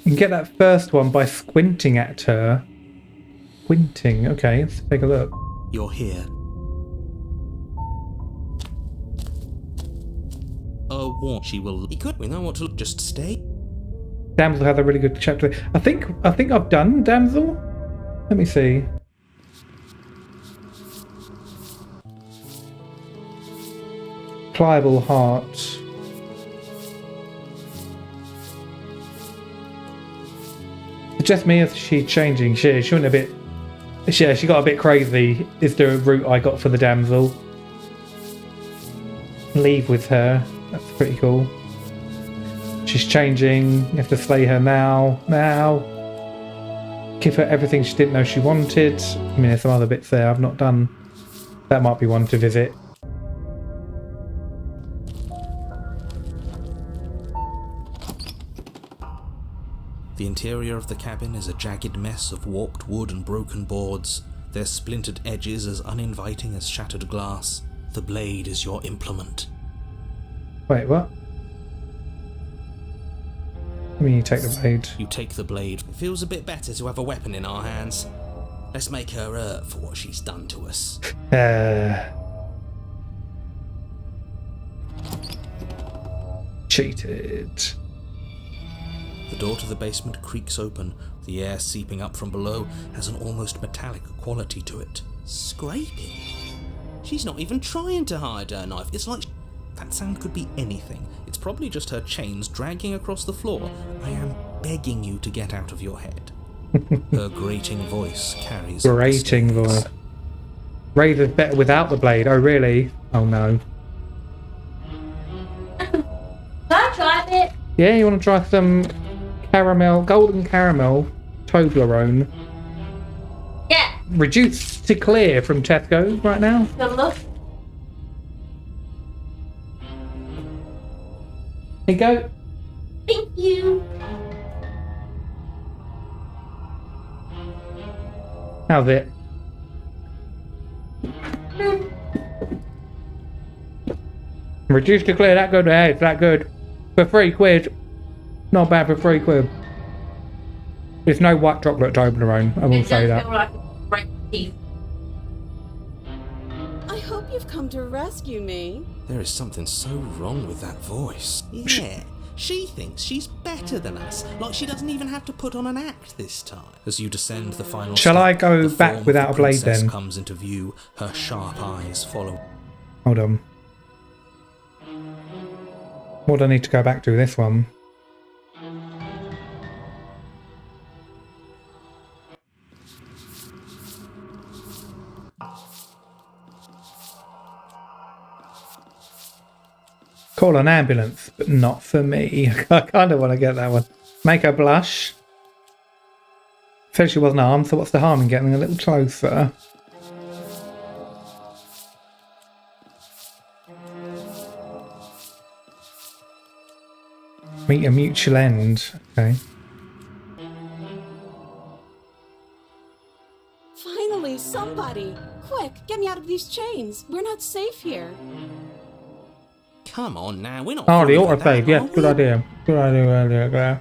You can get that first one by squinting at her. Squinting, okay, let's take a look. You're here. Oh, what? She will... He could. We know what to look. Just stay. Damsel had a really good chapter. I think I've done Damsel. Let me see. Pliable heart. Just me, is she changing? She went a bit... Yeah, she got a bit crazy, is the route I got for the damsel. Leave with her. That's pretty cool. She's changing. You have to slay her now. Now. Give her everything she didn't know she wanted. I mean, there's some other bits there I've not done. That might be one to visit. The interior of the cabin is a jagged mess of warped wood and broken boards, their splintered edges as uninviting as shattered glass. The blade is your implement. Wait, what? I mean, you take the blade. You take the blade. It feels a bit better to have a weapon in our hands. Let's make her hurt for what she's done to us. Cheated. The door to the basement creaks open. The air seeping up from below has an almost metallic quality to it. Scraping? She's not even trying to hide her knife. It's like That sound could be anything. It's probably just her chains dragging across the floor. I am begging you to get out of your head. Her grating voice carries up the Grating stairs. voice. Razor's better without the blade. Oh, really? Oh, no. Can I try it? Yeah, you want to try some caramel, golden caramel Toblerone. Yeah. Reduced to clear from Tesco's right now. Good look. Here you go. Thank you. How's it? Reduced to clear, that good? Hey, it's that good. For £3. Not bad for £3. There's no white chocolate Toblerone, I will It say does that. feel like a break teeth. I hope you've come to rescue me. There is something so wrong with that voice. Yeah, she thinks she's better than us, like she doesn't even have to put on an act this time. As you descend the final Shall step, I go the back form without of a the blade princess then? comes into view, her sharp eyes follow. Hold on. What do I need to go back to this one? Call an ambulance, but not for me. I kind of want to get that one. Make her blush. Said she wasn't armed, so what's the harm in getting a little closer? Meet a mutual end. Okay. Finally, somebody! Quick, get me out of these chains. We're not safe here. Come on now, we're not. Oh, the falling for autosave. that, Yes, are good we? idea. Good idea earlier, Claire.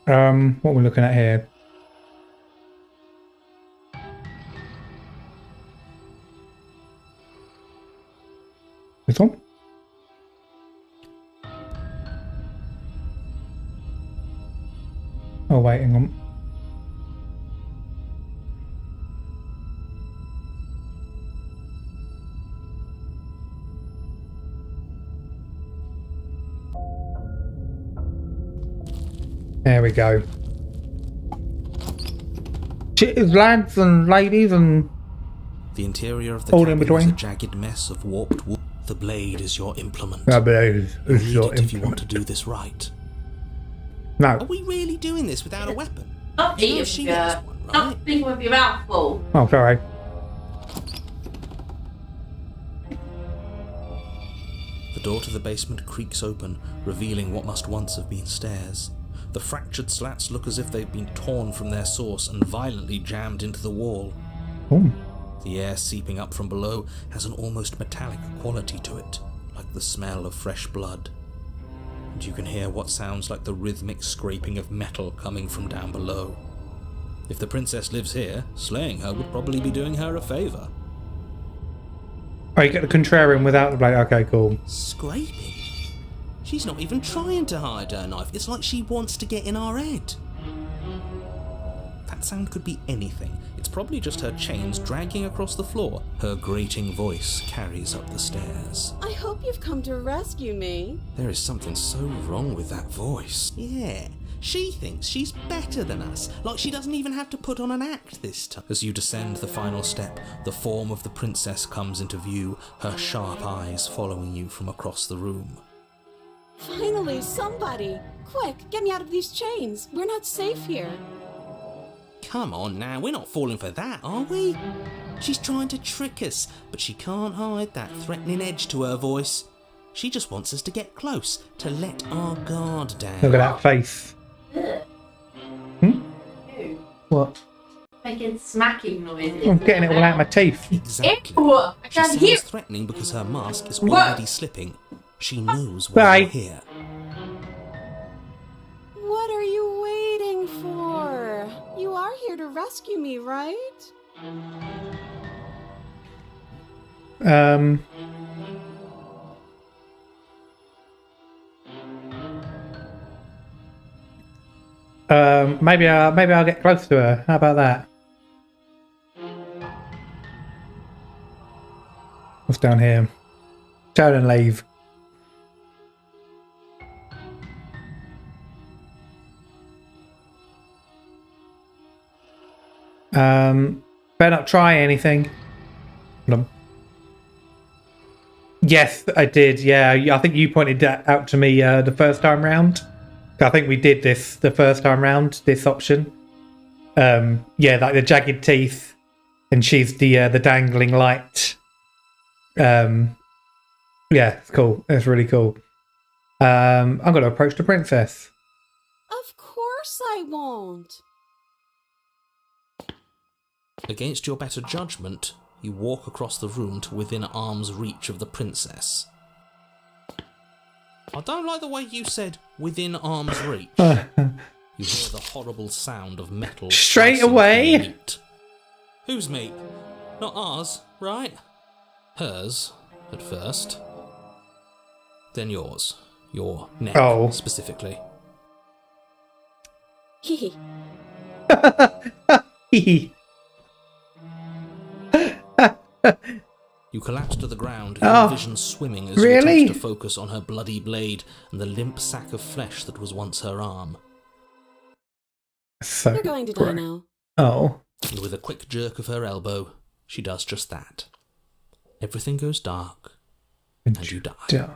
What are we looking at here? This one? Oh, wait, hang on. There we go. Cheers, lads and ladies, and The interior of the all in cabin is a between. jagged mess of warped wood. The blade is your implement. I believe You'll it's need your it if you want to implement. do this right. No. Are we really doing this without a weapon? Not You know eating she with has your, one, right? not speaking with your mouth full. Oh, sorry. The door to the basement creaks open, revealing what must once have been stairs. The fractured slats look as if they've been torn from their source and violently jammed into the wall. Oh. The air seeping up from below has an almost metallic quality to it, like the smell of fresh blood. And you can hear what sounds like the rhythmic scraping of metal coming from down below. If the princess lives here, slaying her would probably be doing her a favour. Oh, you get the contrarian without the blade. Okay, cool. Scraping? She's not even trying to hide her knife. It's like she wants to get in our head. That sound could be anything. It's probably just her chains dragging across the floor. Her grating voice carries up the stairs. I hope you've come to rescue me. There is something so wrong with that voice. Yeah, she thinks she's better than us, like she doesn't even have to put on an act this time. As you descend the final step, the form of the princess comes into view, her sharp eyes following you from across the room. Finally, somebody! Quick, get me out of these chains. We're not safe here. Come on now, we're not falling for that, are we? She's trying to trick us, but she can't hide that threatening edge to her voice. She just wants us to get close, to let our guard down. Look at that face. Hmm? Ew. What? Making smacking noises. I'm getting it all out of my teeth. Exactly. Ew, I She can't hear. sounds threatening because her mask is What? already slipping. She knows why Bye. you're here. What are you waiting for? You are here to rescue me, right? Maybe I'll get close to her. How about that? What's down here? Turn and leave. Better not try anything. Hold on. Yes, I did. Yeah, I think you pointed that out to me the first time round. I think we did this the first time round. This option. Yeah, like the jagged teeth, and she's the dangling light. Yeah, it's cool. It's really cool. I'm going to approach the princess. Of course I won't. Against your better judgment, you walk across the room to within arm's reach of the princess. I don't like the way you said within arm's reach. You hear the horrible sound of metal Straight slicing away? through meat. Whose meat? Not ours, right? Hers, at first. Then yours. Your neck, specifically. Hee Hee. You collapse to the ground, your vision swimming as you attempt to focus on her bloody blade and the limp sack of flesh that was once her arm. So You're going to die now. Oh. And with a quick jerk of her elbow, she does just that. Everything goes dark, and you die.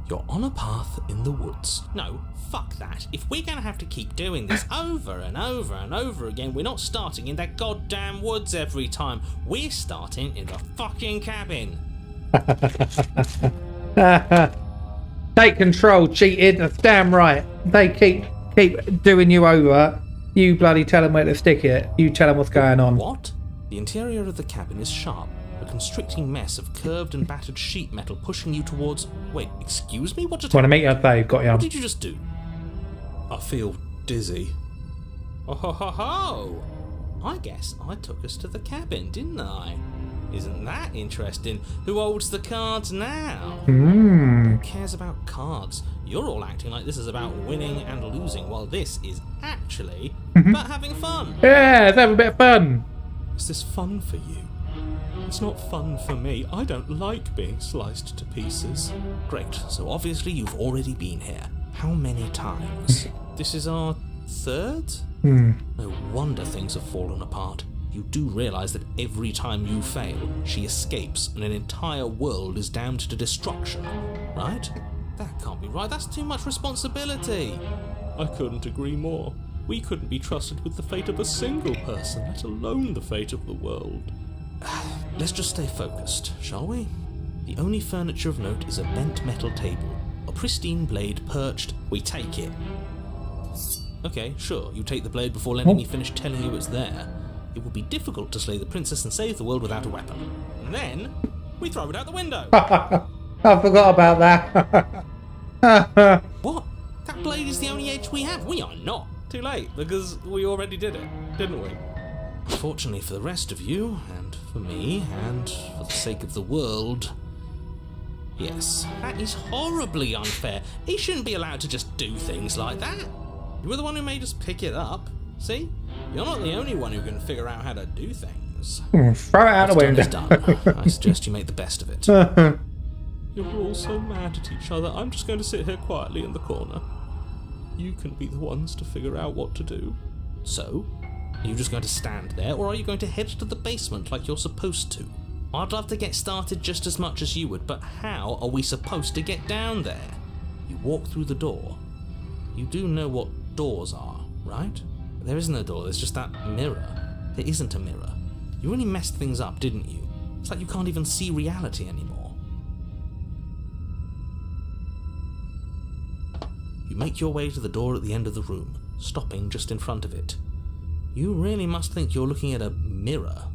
You're on a path in the woods. No, fuck that. If we're gonna have to keep doing this over and over and over again, we're not starting in that goddamn woods every time. We're starting in the fucking cabin. Take control, cheated. That's damn right. They keep doing you over. You bloody tell them where to stick it. You tell them what's going on. What? The interior of the cabin is sharp. A constricting mess of curved and battered sheet metal pushing you towards... Wait, excuse me? What just Want to meet your babe? Got you. What did you just do? I feel dizzy. Oh ho ho ho! I guess I took us to the cabin, didn't I? Isn't that interesting? Who holds the cards now? Who cares about cards? You're all acting like this is about winning and losing, while this is actually about having fun. Yeah, let's have a bit of fun. Is this fun for you? It's not fun for me. I don't like being sliced to pieces. Great, so obviously you've already been here. How many times? This is our third? No wonder things have fallen apart. You do realise that every time you fail, she escapes and an entire world is damned to destruction, right? That can't be right. That's too much responsibility. I couldn't agree more. We couldn't be trusted with the fate of a single person, let alone the fate of the world. Let's just stay focused, shall we? The only furniture of note is a bent metal table, a pristine blade perched. We take it. Okay, sure, you take the blade before letting me finish telling you it's there. It would be difficult to slay the princess and save the world without a weapon. And then, we throw it out the window. I forgot about that. What? That blade is the only edge we have. We are not. Too late, because we already did it, didn't we? Fortunately for the rest of you, and for me, and for the sake of the world, yes. That is horribly unfair. He shouldn't be allowed to just do things like that. You were the one who made us pick it up. See? You're not the only one who can figure out how to do things. Throw it out the window. Done. I suggest you make the best of it. You're all so mad at each other. I'm just going to sit here quietly in the corner. You can be the ones to figure out what to do. So? Are you just going to stand there, or are you going to head to the basement like you're supposed to? I'd love to get started just as much as you would, but how are we supposed to get down there? You walk through the door. You do know what doors are, right? There isn't a door, there's just that mirror. There isn't a mirror. You really messed things up, didn't you? It's like you can't even see reality anymore. You make your way to the door at the end of the room, stopping just in front of it. You really must think you're looking at a mirror.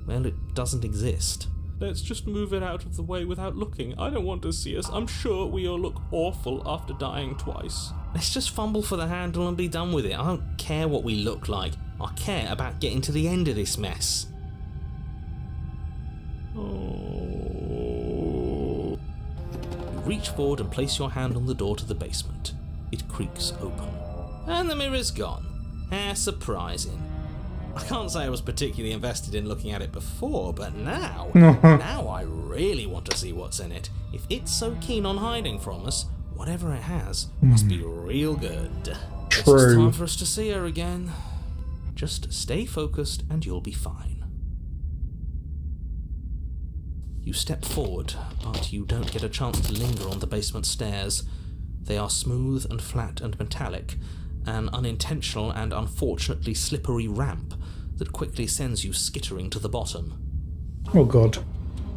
Well, it doesn't exist. Let's just move it out of the way without looking. I don't want to see us. I'm sure we all look awful after dying twice. Let's just fumble for the handle and be done with it. I don't care what we look like. I care about getting to the end of this mess. Oh. You reach forward and place your hand on the door to the basement. It creaks open. And the mirror's gone. How surprising. I can't say I was particularly invested in looking at it before, but now I really want to see what's in it. If it's so keen on hiding from us, whatever it has must be real good. Guess it's time for us to see her again. Just stay focused and you'll be fine. You step forward, but you don't get a chance to linger on the basement stairs. They are smooth and flat and metallic, an unintentional and unfortunately slippery ramp that quickly sends you skittering to the bottom. Oh god.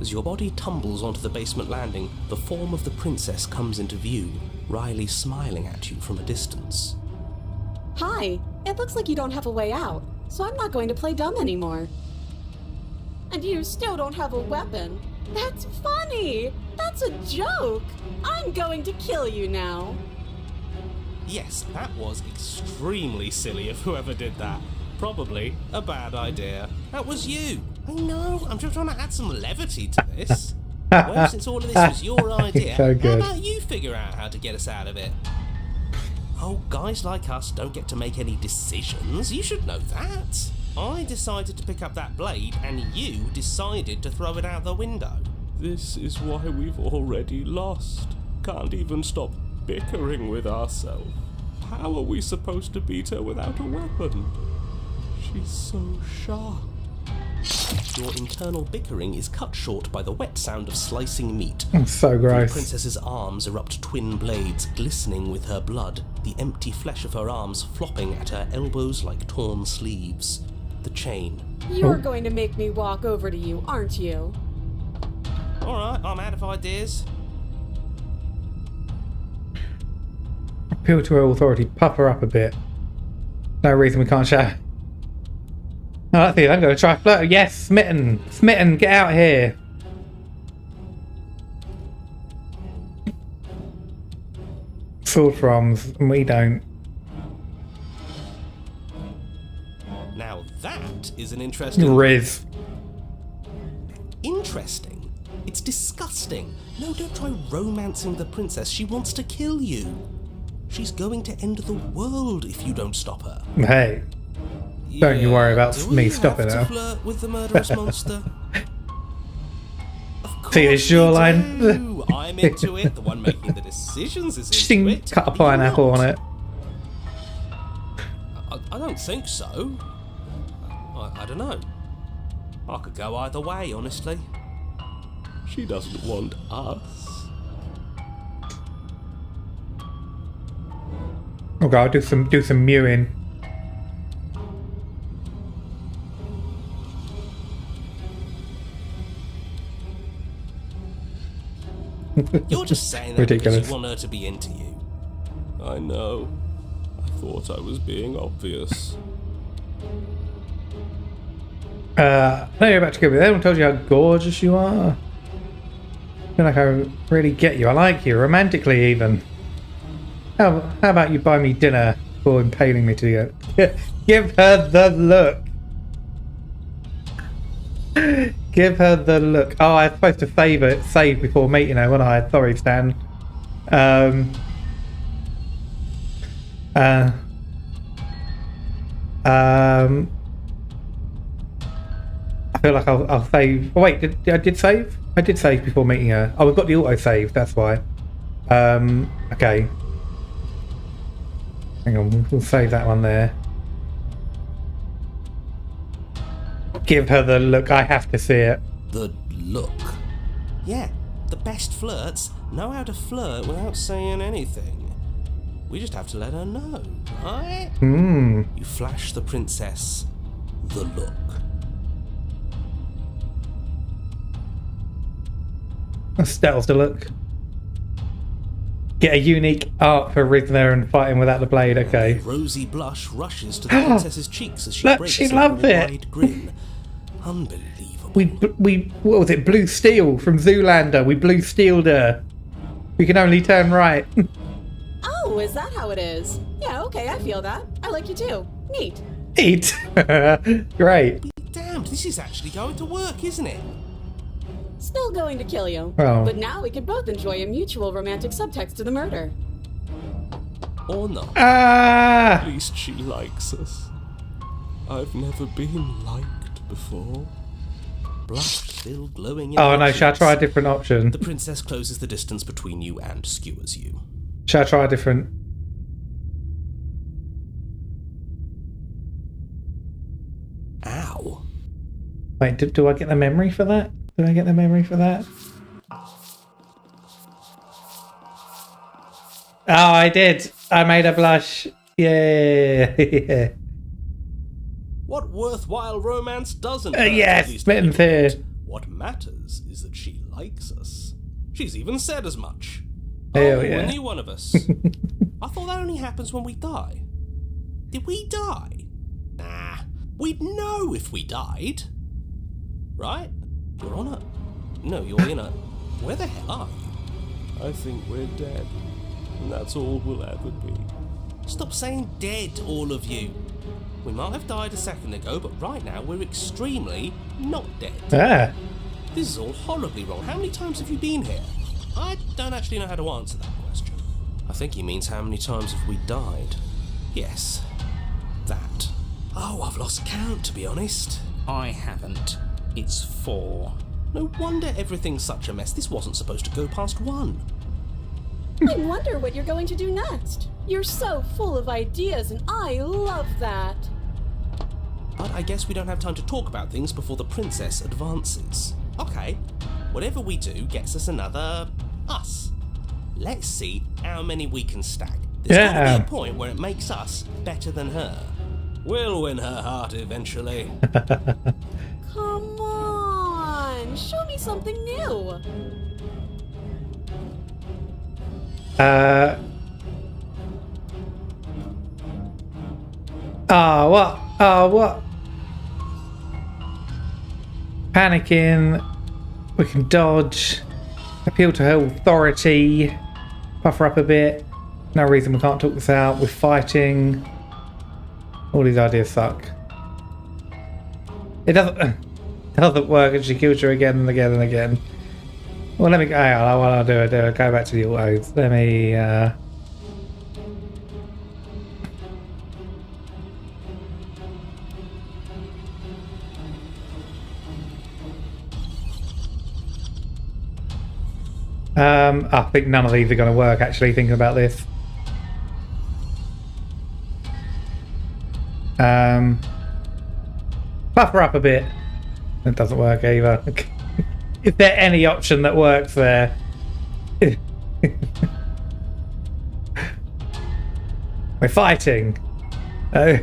As your body tumbles onto the basement landing, the form of the princess comes into view, wryly smiling at you from a distance. Hi, it looks like you don't have a way out, so I'm not going to play dumb anymore. And you still don't have a weapon. That's funny! That's a joke! I'm going to kill you now. Yes, that was extremely silly of whoever did that. Probably a bad idea. That was you. I know, I'm just trying to add some levity to this. Well, since all of this was your idea, So good. how about you figure out how to get us out of it? Oh, guys like us don't get to make any decisions. You should know that. I decided to pick up that blade, and you decided to throw it out the window. This is why we've already lost. Can't even stop bickering with ourselves. How are we supposed to beat her without a weapon? She's so sharp. Your internal bickering is cut short by the wet sound of slicing meat. So The gross. princess's arms erupt twin blades, glistening with her blood, the empty flesh of her arms flopping at her elbows like torn sleeves. The chain. You're going to make me walk over to you, aren't you? Alright, I'm out of ideas. Appeal to her authority. Puff her up a bit. No reason we can't shout. Oh, that's it. I'm going to try flirt. Yes, Smitten. Smitten, get out here. Sword froms, and we don't. Now that is an interesting... Riz. Interesting? It's disgusting. No, don't try romancing the princess. She wants to kill you. She's going to end the world if you don't stop her. Hey, don't you worry about Do me we stopping have her. to flirt with the murderous monster? Of See this course you shoreline? do. I'm into it. The one making the decisions is into Shing, it. cut a You're pineapple not. on it. I don't think so. I don't know. I could go either way, honestly. She doesn't want us. Okay, I'll do some mewing. You're just saying that Ridiculous. because you want her to be into you. I know. I thought I was being obvious. I know you're about to go with everyone told you how gorgeous you are. I feel like I really get you. I like you, romantically even. How about you buy me dinner before impaling me to go? Give her the look. Give her the look. Oh, I was supposed to save before meeting her, wasn't I? Sorry, Stan. I feel like I'll save. Oh wait, I did save? I did save before meeting her. Oh, we've got the auto save. That's why. Okay. Hang on, we'll save that one there. Give her the look. I have to see it. The look. Yeah, the best flirts know how to flirt without saying anything. We just have to let her know, right? You flash the princess the look. That the look. Get a unique art for Riddler and fighting without the blade. Okay. A rosy blush rushes to the princess's cheeks as she Look, breaks she into loved a it. wide grin. Unbelievable. We what was it? Blue Steel from Zoolander. We blue steeled her. We can only turn right. Oh, is that how it is? Yeah, okay, I feel that. I like you too. Neat. Eat. Great. Be damned, this is actually going to work, isn't it? Still going to kill you. Oh. But now we could both enjoy a mutual romantic subtext to the murder. Or not. Ah! At least she likes us. I've never been liked before. Blush still glowing in Oh her no, shall I cheeks. try a different option? The princess closes the distance between you and skewers you. Shall I try a different? Ow. Wait, do I get the memory for that? Do I get the memory for that? Oh, I did. I made her blush. Yeah. What worthwhile romance doesn't Yes, smitten here. What matters is that she likes us. She's even said as much. Hell oh, yeah. a new one of us. I thought that only happens when we die. Did we die? Nah, we'd know if we died. Right? You're on a... No, you're in a... Where the hell are you? I think we're dead. And that's all we'll ever be. Stop saying dead, all of you. We might have died a second ago, but right now we're extremely not dead. Ah. This is all horribly wrong. How many times have you been here? I don't actually know how to answer that question. I think he means how many times have we died? Yes, that. Oh, I've lost count, to be honest. I haven't. It's 4. No wonder everything's such a mess. This wasn't supposed to go past 1. I wonder what you're going to do next. You're so full of ideas, and I love that. But I guess we don't have time to talk about things before the princess advances. Okay, whatever we do gets us another us. Let's see how many we can stack. There's got to be a point where it makes us better than her. We'll win her heart eventually. Come on, show me something new. What? What? Panicking. We can dodge. Appeal to her authority. Buff her up a bit. No reason we can't talk this out. We're fighting. All these ideas suck. It doesn't work, and she kills her again and again and again. Well, let me go. Hang on, what I'll do, go back to the autos. Let me. I think none of these are going to work, actually, thinking about this. Buff her up a bit. It doesn't work either. Is there any option that works there? We're fighting. Oh.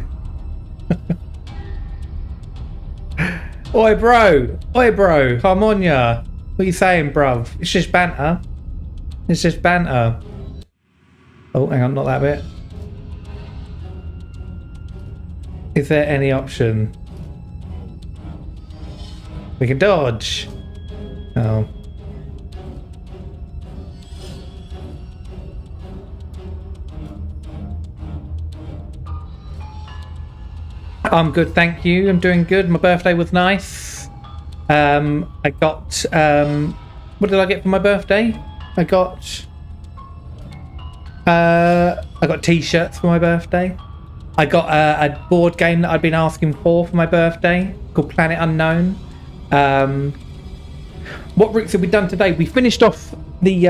Oi, bro. Oi, bro. Come on, ya. What are you saying, bruv? It's just banter. It's just banter. Oh, hang on, not that bit. Is there any option? We can dodge. Oh. I'm good, thank you. I'm doing good. My birthday was nice. I got what did I get for my birthday? I got t-shirts for my birthday. I got a board game that I'd been asking for my birthday called Planet Unknown. What routes have we done today? We finished off the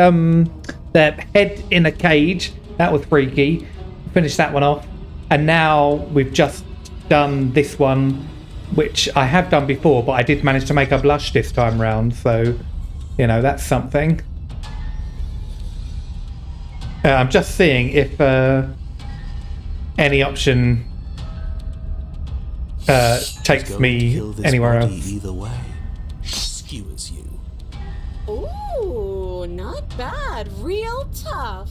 head in a cage. That was freaky. Finished that one off, and now we've just done this one, which I have done before, but I did manage to make her blush this time round, so you know, that's something. I'm just seeing if any option takes me anywhere else. Either way, skewers you. Ooh, not bad. Real tough.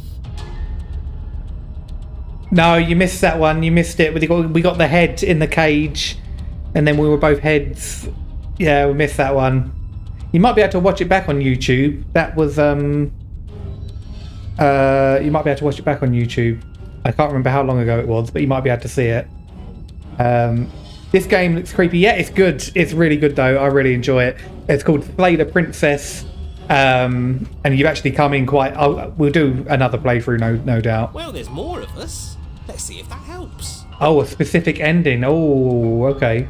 No, you missed that one. You missed it. We got the head in the cage, and then we were both heads. Yeah, we missed that one. You might be able to watch it back on YouTube. That was you might be able to watch it back on YouTube. I can't remember how long ago it was, but you might be able to see it. This game looks creepy. Yeah, it's good. It's really good though. I really enjoy it. It's called Slay the Princess. And you've actually come in quite... we'll do another playthrough, no doubt. Well, there's more of us. Let's see if that helps. Oh, a specific ending. Oh, okay.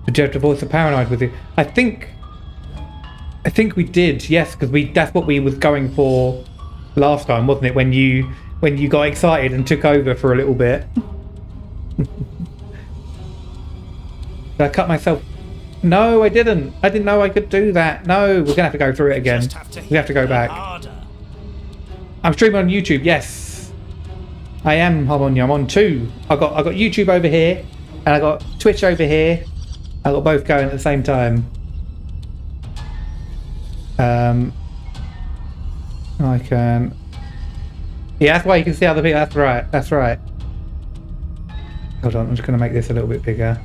Did you have to voice a paranoid with you? I think we did, yes, because that's what we was going for last time, wasn't it? When you got excited and took over for a little bit. Did I cut myself? No, I didn't. I didn't know I could do that. No, we're gonna have to go through it again. We have to go back. I'm streaming on YouTube. Yes, I am. I'm on 2. I got YouTube over here, and I got Twitch over here. I got both going at the same time. I can. Yeah, that's why you can see other people. That's right. That's right. Hold on. I'm just gonna make this a little bit bigger.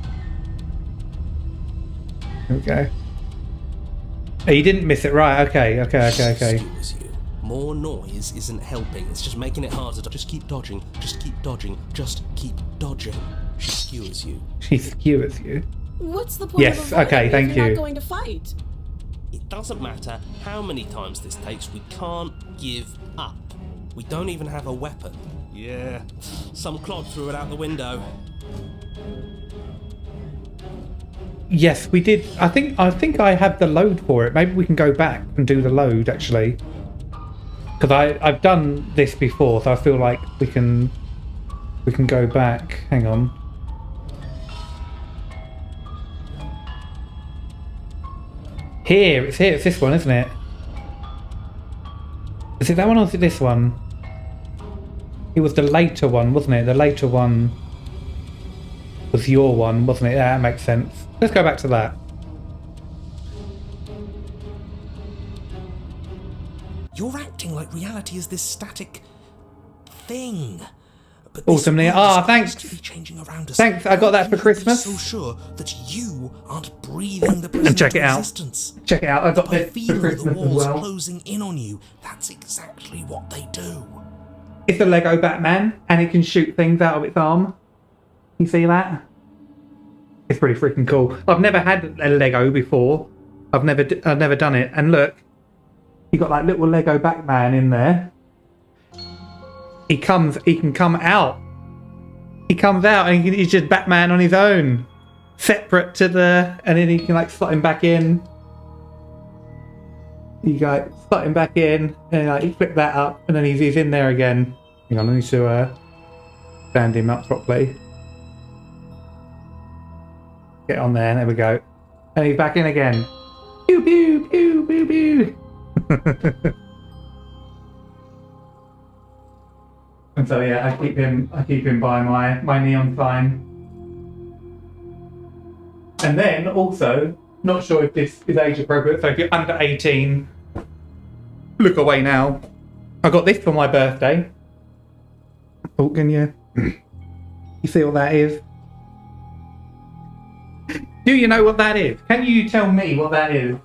There we go. Oh, you didn't miss it, right? Okay. Excuse you. More noise isn't helping. It's just making it harder. Just keep dodging. Just keep dodging. Just keep dodging. She skewers you. She skewers you. What's the point yes, of okay, thank you're you. not going to fight? It doesn't matter how many times this takes. We can't give up. We don't even have a weapon. Yeah, some clod threw it out the window. Yes, we did. I think I have the load for it. Maybe we can go back and do the load actually, because I've done this before, so I feel like we can go back. Hang on. It's this one, isn't it? Is it that one or is it this one? It was the later one, wasn't it? The later one was your one, wasn't it? Yeah, that makes sense. Let's go back to that. You're acting like reality is this static thing. But Awesomely. Thanks. Changing around us. Thanks. I got that for Christmas. So sure that you aren't breathing the presence check it of out. resistance. Check it out. I got this for Christmas the walls as well. Closing in on you. That's exactly what they do. It's a Lego Batman, and it can shoot things out of its arm. You see that? It's pretty freaking cool. I've never had a Lego before. I've never done it. And look, you got like little Lego Batman in there. He can come out. He comes out and he's just Batman on his own, separate to and then he can like slot him back in. You go slot him back in, and like you flip that up, and then he's in there again. Hang on, I need to stand him up properly. Get on there, there we go. And he's back in again. Pew pew pew pew pew. And so yeah, I keep him by my neon sign. And then also, not sure if this is age appropriate, so if you're under 18, look away now. I got this for my birthday. Oh, can you see what that is? Do you know what that is? Can you tell me what that is?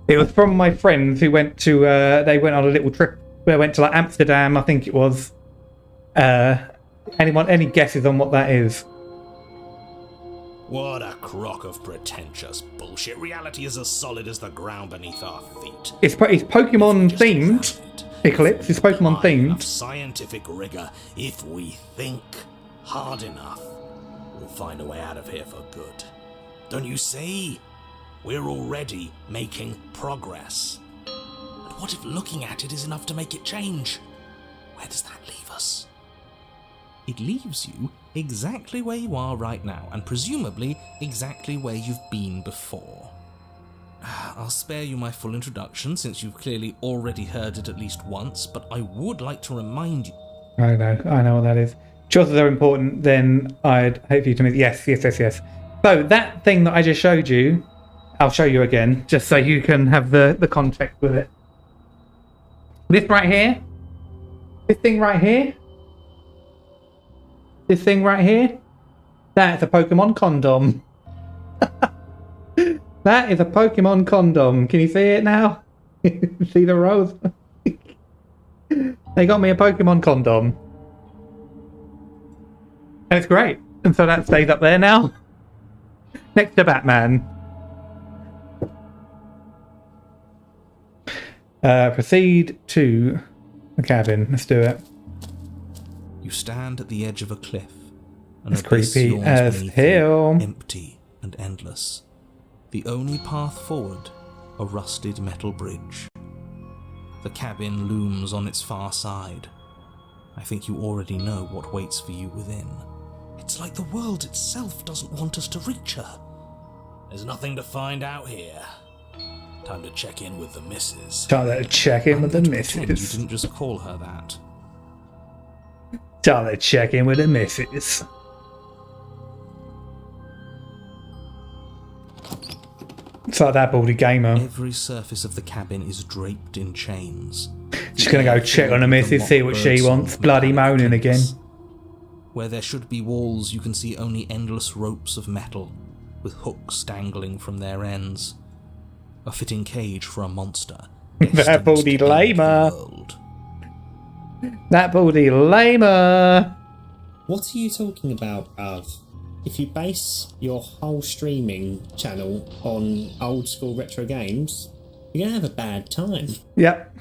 It was from my friends who went to, they went on a little trip. They went to like Amsterdam, I think it was. Any guesses on what that is? What a crock of pretentious bullshit. Reality is as solid as the ground beneath our feet. It's Pokemon themed. Eclipse is Pokemon themed. Scientific rigor. If we think hard enough, we'll find a way out of here for good. Don't you see? We're already making progress. But what if looking at it is enough to make it change? Where does that leave us? It leaves you exactly where you are right now, and presumably exactly where you've been before. I'll spare you my full introduction, since you've clearly already heard it at least once, but I would like to remind you... I know what that is. Choices are important, then I'd hope you to miss... Yes. So, that thing that I just showed you, I'll show you again, just so you can have the context with it. This right here, this thing right here, that's a Pokemon condom. That is a Pokemon condom. Can you see it now? See the rose? They got me a Pokemon condom. And it's great. And so that stays up there now. Next to Batman. Proceed to the cabin. Let's do it. You stand at the edge of a cliff. An It's abyss creepy yawns as beneath you, hell. empty and endless. The only path forward, a rusted metal bridge. The cabin looms on its far side. I think you already know what waits for you within. It's like the world itself doesn't want us to reach her. There's nothing to find out here. Time to check in with the missus. Time to check in with the I'm going to pretend You missus. didn't just call her that. Time to check in with the missus. It's like that baldy gamer. Every surface of the cabin is draped in chains. She's gonna go check on the missus, see what she wants. Bloody moaning again. Where there should be walls, you can see only endless ropes of metal, with hooks dangling from their ends. A fitting cage for a monster. That baldy lamer. That baldy lamer. What are you talking about, Av? If you base your whole streaming channel on old school retro games, you're gonna have a bad time. Yep.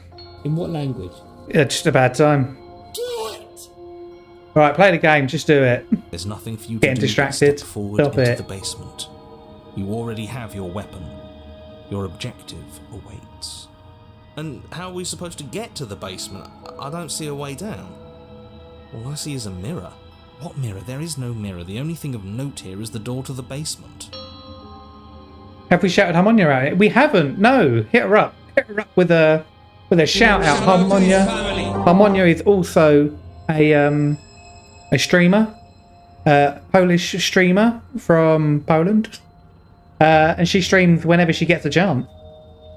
In what language? Yeah, just a bad time. Do it! Alright, play the game, just do it. There's nothing for you to Getting do but distracted. step forward Stop into it. the basement. You already have your weapon. Your objective awaits. And how are we supposed to get to the basement? I don't see a way down. All I see is a mirror. What mirror? There is no mirror. The only thing of note here is the door to the basement. Have we shouted Harmonia at it? We haven't. No. Hit her up. Hit her up with a shout out. Harmonia. Harmonia is also a streamer, Polish streamer from Poland, and she streams whenever she gets a chance.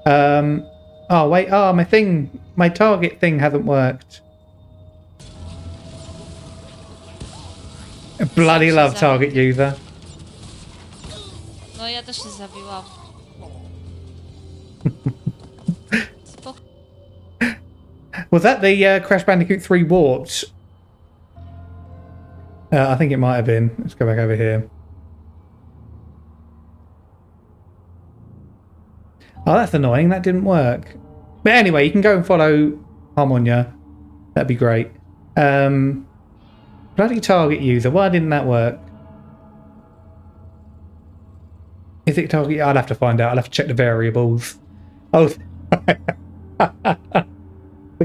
Oh wait. Oh, my target thing hasn't worked. I bloody love target user. No ja też się zabiłam. Spoko. Was that the Crash Bandicoot 3 Warped? I think it might have been. Let's go back over here. Oh, that's annoying. That didn't work. But anyway, you can go and follow Harmonia. That'd be great. Bloody target user. Why didn't that work? Is it target? I'll have to find out. I'll have to check the variables. Oh, for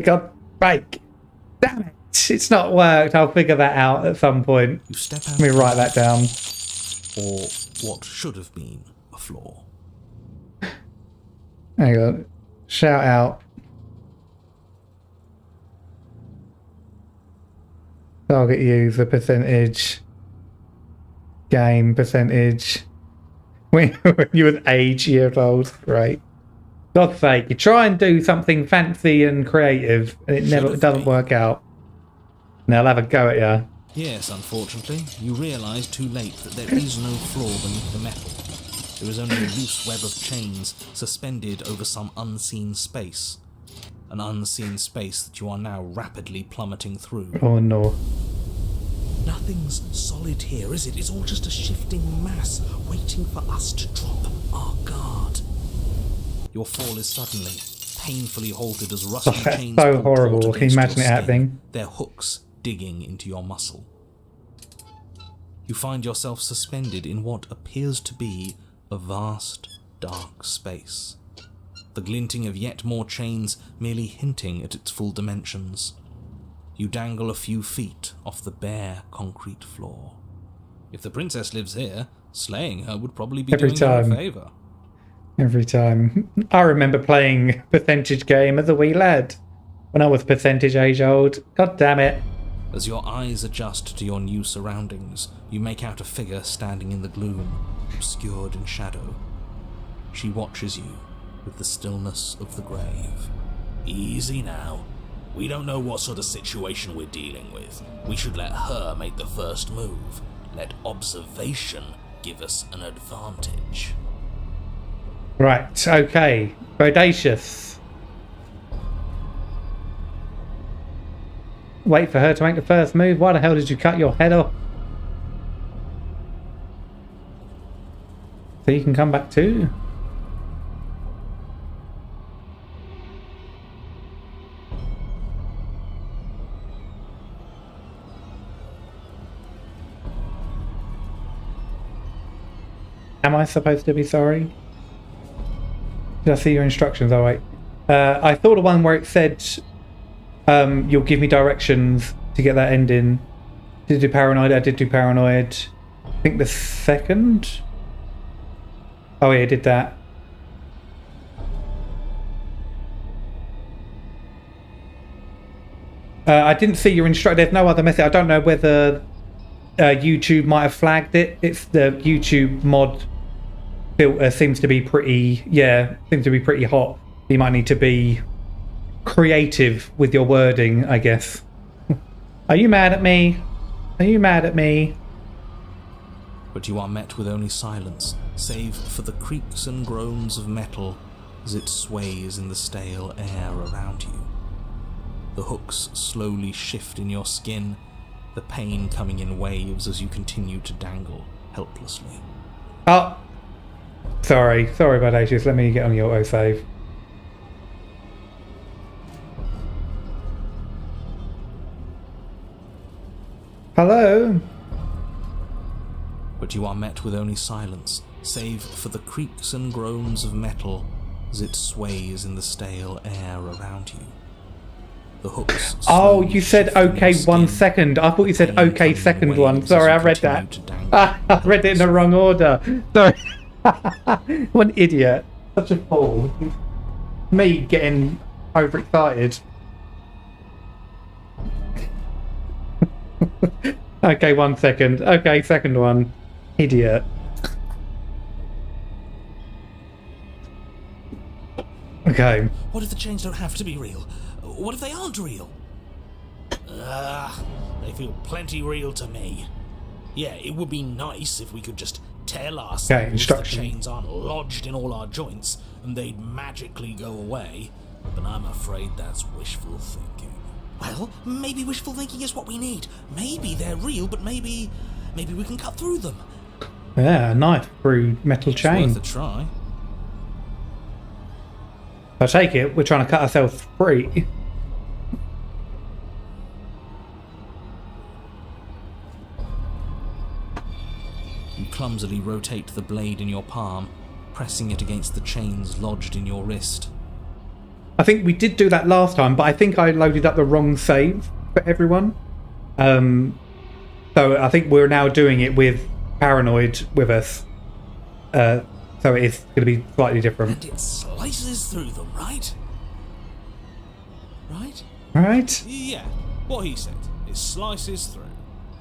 God's sake. Damn it. It's not worked. I'll figure that out at some point. You step out. Let me write that down. Or what should have been a floor. Hang on. Shout out. Target user percentage. Game percentage. When you were 8 years old. Great. God's sake, you try and do something fancy and creative and it doesn't work out. Now I'll have a go at you. Yes, unfortunately, you realise too late that there is no floor beneath the metal. There is only a loose web of chains suspended over some unseen space. An unseen space that you are now rapidly plummeting through. Oh no. Nothing's solid here, is it? It's all just a shifting mass waiting for us to drop our guard. Your fall is suddenly, painfully halted as rusty That's chains so pull horrible. taut Can you against imagine your it skin, happening? their hooks digging into your muscle. You find yourself suspended in what appears to be a vast, dark space. The glinting of yet more chains merely hinting at its full dimensions. You dangle a few feet off the bare concrete floor. If the princess lives here, slaying her would probably be Every doing her time. a favour. Every time. I remember playing percentage game as a wee lad. When I was percentage age old. God damn it. As your eyes adjust to your new surroundings, you make out a figure standing in the gloom, obscured in shadow. She watches you with the stillness of the grave. Easy now. We don't know what sort of situation we're dealing with. We should let her make the first move. Let observation give us an advantage. Right, okay. Bodacious. Wait for her to make the first move. Why the hell did you cut your head off? So you can come back too? Am I supposed to be sorry? Did I see your instructions? Oh wait. I thought the one where it said you'll give me directions to get that ending. Did do paranoid? I did do paranoid. I think the second. Oh yeah, I did that. I didn't see your instruction. There's no other message. I don't know whether YouTube might have flagged it. It's the YouTube mod filter seems to be pretty. Yeah, seems to be pretty hot. You might need to be creative with your wording, I guess. Are you mad at me? Are you mad at me? But you are met with only silence, save for the creaks and groans of metal as it sways in the stale air around you. The hooks slowly shift in your skin, the pain coming in waves as you continue to dangle helplessly. Oh, sorry, Badacious. Let me get on your autosave. Hello? But you are met with only silence, save for the creaks and groans of metal as it sways in the stale air around you. The hooks. Oh, you said okay 1 second. I thought you said okay second one. Sorry, I read that. I read it in the wrong order. Sorry. What an idiot. Such a fool. Me getting overexcited. Okay, 1 second. Okay, second one. Idiot. Okay. What if the chains don't have to be real? What if they aren't real? They feel plenty real to me. Yeah, it would be nice if we could just tell ourselves the chains aren't lodged in all our joints and they'd magically go away, but I'm afraid that's wishful thinking. Well, maybe wishful thinking is what we need. Maybe they're real, but maybe we can cut through them. Yeah, a knife through metal chain. It's worth a try. I take it we're trying to cut ourselves free. You clumsily rotate the blade in your palm, pressing it against the chains lodged in your wrist. I think we did do that last time, but I think I loaded up the wrong save for everyone. So I think we're now doing it with Paranoid with us. So it is going to be slightly different. And it slices through them, right? Right? Right? Yeah, what he said. It slices through.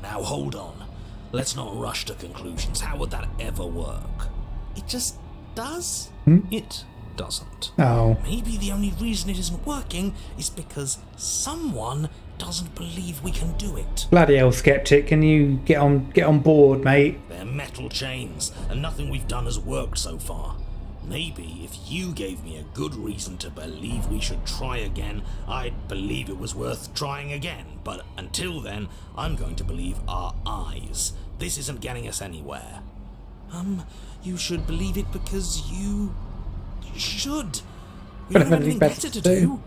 Now hold on. Let's not rush to conclusions. How would that ever work? It just does? It doesn't. Oh. Maybe the only reason it isn't working is because someone doesn't believe we can do it. Bloody hell, Skeptic, can you get on board, mate? They're metal chains, and nothing we've done has worked so far. Maybe if you gave me a good reason to believe we should try again, I'd believe it was worth trying again. But until then, I'm going to believe our eyes. This isn't getting us anywhere. You should believe it because you should. You don't have anything better to do.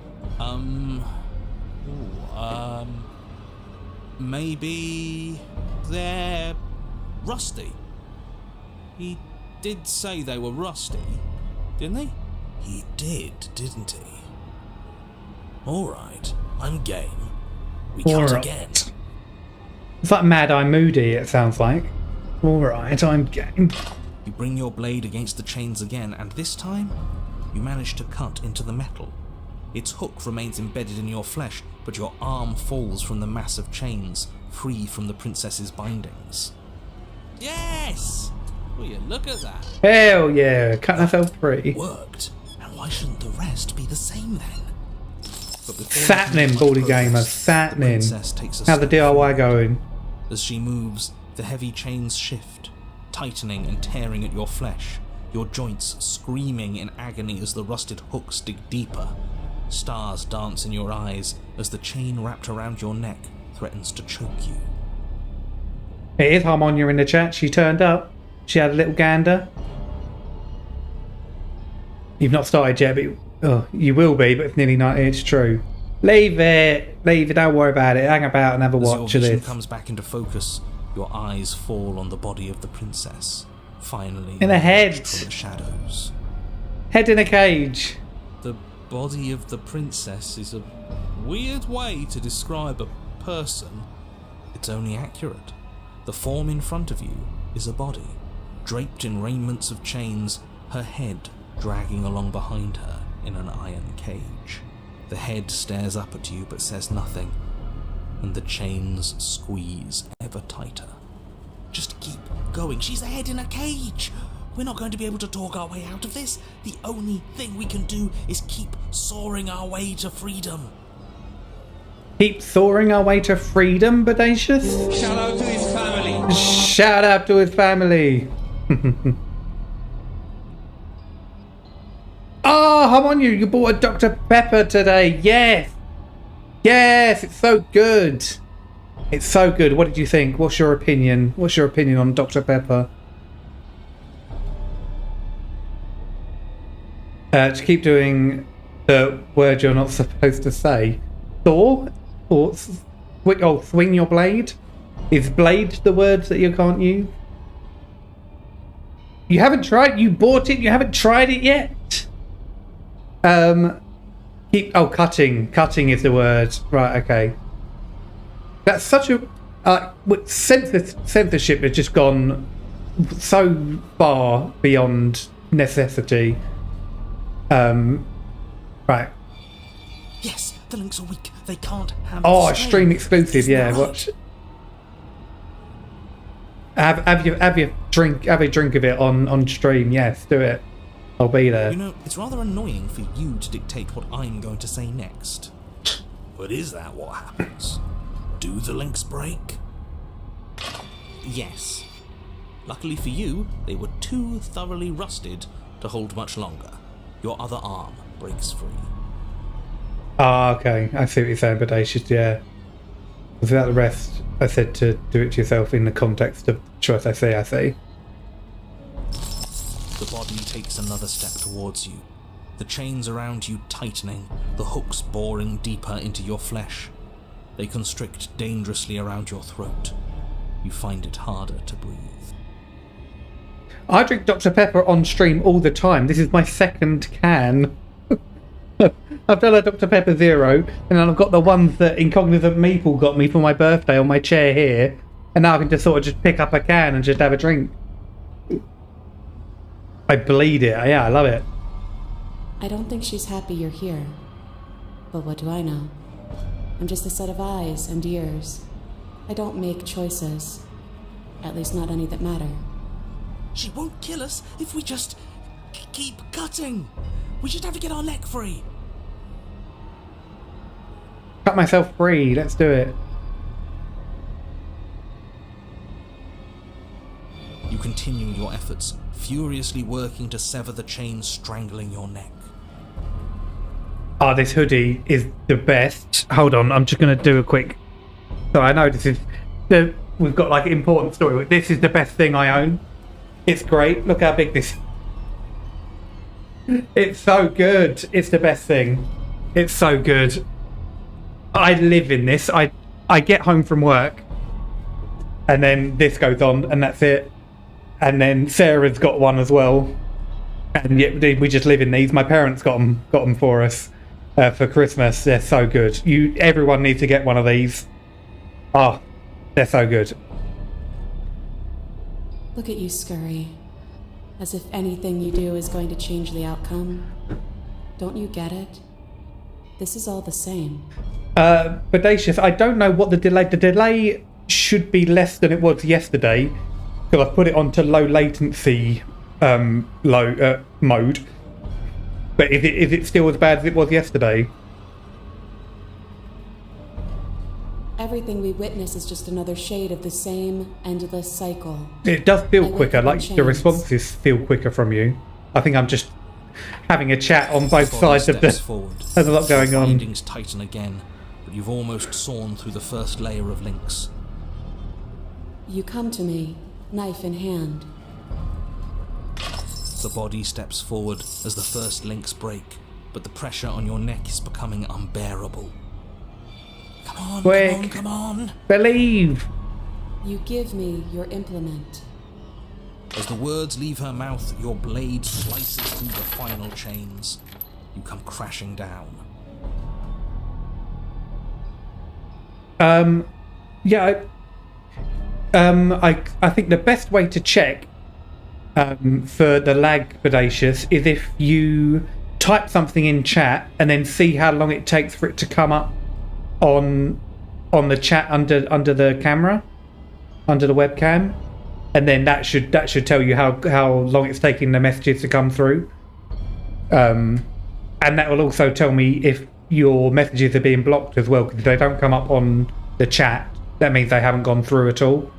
Maybe they're rusty. He did say they were rusty, didn't he? He did, didn't he? Alright, I'm game. We cut again. It's like Mad Eye Moody, it sounds like. Alright, I'm game. You bring your blade against the chains again, and this time, you manage to cut into the metal. Its hook remains embedded in your flesh, but your arm falls from the mass of chains, free from the princess's bindings. Yes! Will you look at that? Hell yeah, cut myself free. It worked. And why shouldn't the rest be the same then? Satnin, Baldy Gamer, Satnin. How's the DIY going? As she moves, the heavy chains shift, tightening and tearing at your flesh, your joints screaming in agony as the rusted hooks dig deeper. Stars dance in your eyes as the chain wrapped around your neck threatens to choke you. It is Harmonia in the chat. She turned up. She had a little gander. You've not started yet, but you will be, but it's nearly 90. It's true. Leave it. Don't worry about it. Hang about and have a watch of this. As your vision this. comes back into focus, your eyes fall on the body of the princess. finally In a head. emerged from the shadows. Head in a cage. The body of the princess is a weird way to describe a person. It's only accurate. The form in front of you is a body, draped in raiments of chains, her head dragging along behind her in an iron cage. The head stares up at you but says nothing, and the chains squeeze ever tighter. Just keep going. She's a head in a cage. We're not going to be able to talk our way out of this. The only thing we can do is keep soaring our way to freedom. Keep soaring our way to freedom, Bodacious? Shout out to his family. Shout out to his family. Oh, how on you? You bought a Dr. Pepper today. Yes. Yes, it's so good. It's so good. What did you think? What's your opinion? What's your opinion on Dr. Pepper? To keep doing the word you're not supposed to say. Thor? Or swing your blade? Is blade the word that you can't use? You haven't tried? You bought it? You haven't tried it yet? Cutting. Cutting is the word. Right, okay. That's such a... censorship has just gone so far beyond necessity. Right. Yes, the links are weak. They can't handle Oh, stream exclusive, yeah. Watch. Have a drink of it on stream. Yes, do it. I'll be there. You know, it's rather annoying for you to dictate what I'm going to say next. But is that what happens? Do the links break? Yes. Luckily for you, they were too thoroughly rusted to hold much longer. Your other arm breaks free. Ah, okay. I see what you're saying, Bodacious, yeah. Without the rest, I said to do it yourself in the context of choice I see. The body takes another step towards you, the chains around you tightening, the hooks boring deeper into your flesh. They constrict dangerously around your throat. You find it harder to breathe. I drink Dr. Pepper on stream all the time. This is my second can. I've done a Dr. Pepper Zero, and then I've got the ones that Incognizant Meeple got me for my birthday on my chair here, and now I can just pick up a can and just have a drink. I bleed it. Yeah, I love it. I don't think she's happy you're here. But what do I know? I'm just a set of eyes and ears. I don't make choices. At least not any that matter. She won't kill us if we just keep cutting. We just have to get our neck free. Cut myself free. Let's do it. You continue your efforts, furiously working to sever the chain strangling your neck. Oh, this hoodie is the best. Hold on, I'm just going to do a quick... So I know this is... We've got like an important story. This is the best thing I own. It's great. Look how big this... It's so good. It's the best thing. It's so good. I live in this. I get home from work and then this goes on and that's it. And then Sarah's got one as well. And yet we just live in these. My parents got them for us for Christmas. They're so good. Everyone needs to get one of these. Oh, they're so good. Look at you scurry. As if anything you do is going to change the outcome. Don't you get it? This is all the same. Bodacious, I don't know what the delay should be less than it was yesterday because I put it onto low latency mode. But is it still as bad as it was yesterday? Everything we witness is just another shade of the same endless cycle. It does feel quicker, like the responses feel quicker from you. I think I'm just having a chat on both sides of the... Forward. There's a lot going on. Bindings tighten again, but you've almost sawn through the first layer of links. You come to me, knife in hand. The body steps forward as the first links break, but the pressure on your neck is becoming unbearable. Come on, quick. Come on. Believe. You give me your implement. As the words leave her mouth, your blade slices through the final chains. You come crashing down. Yeah, I think the best way to check for the lag Predacious is if you type something in chat and then see how long it takes for it to come up on the chat under the camera, under the webcam, and then that should tell you how long it's taking the messages to come through. And that will also tell me if your messages are being blocked as well, because if they don't come up on the chat, that means they haven't gone through at all.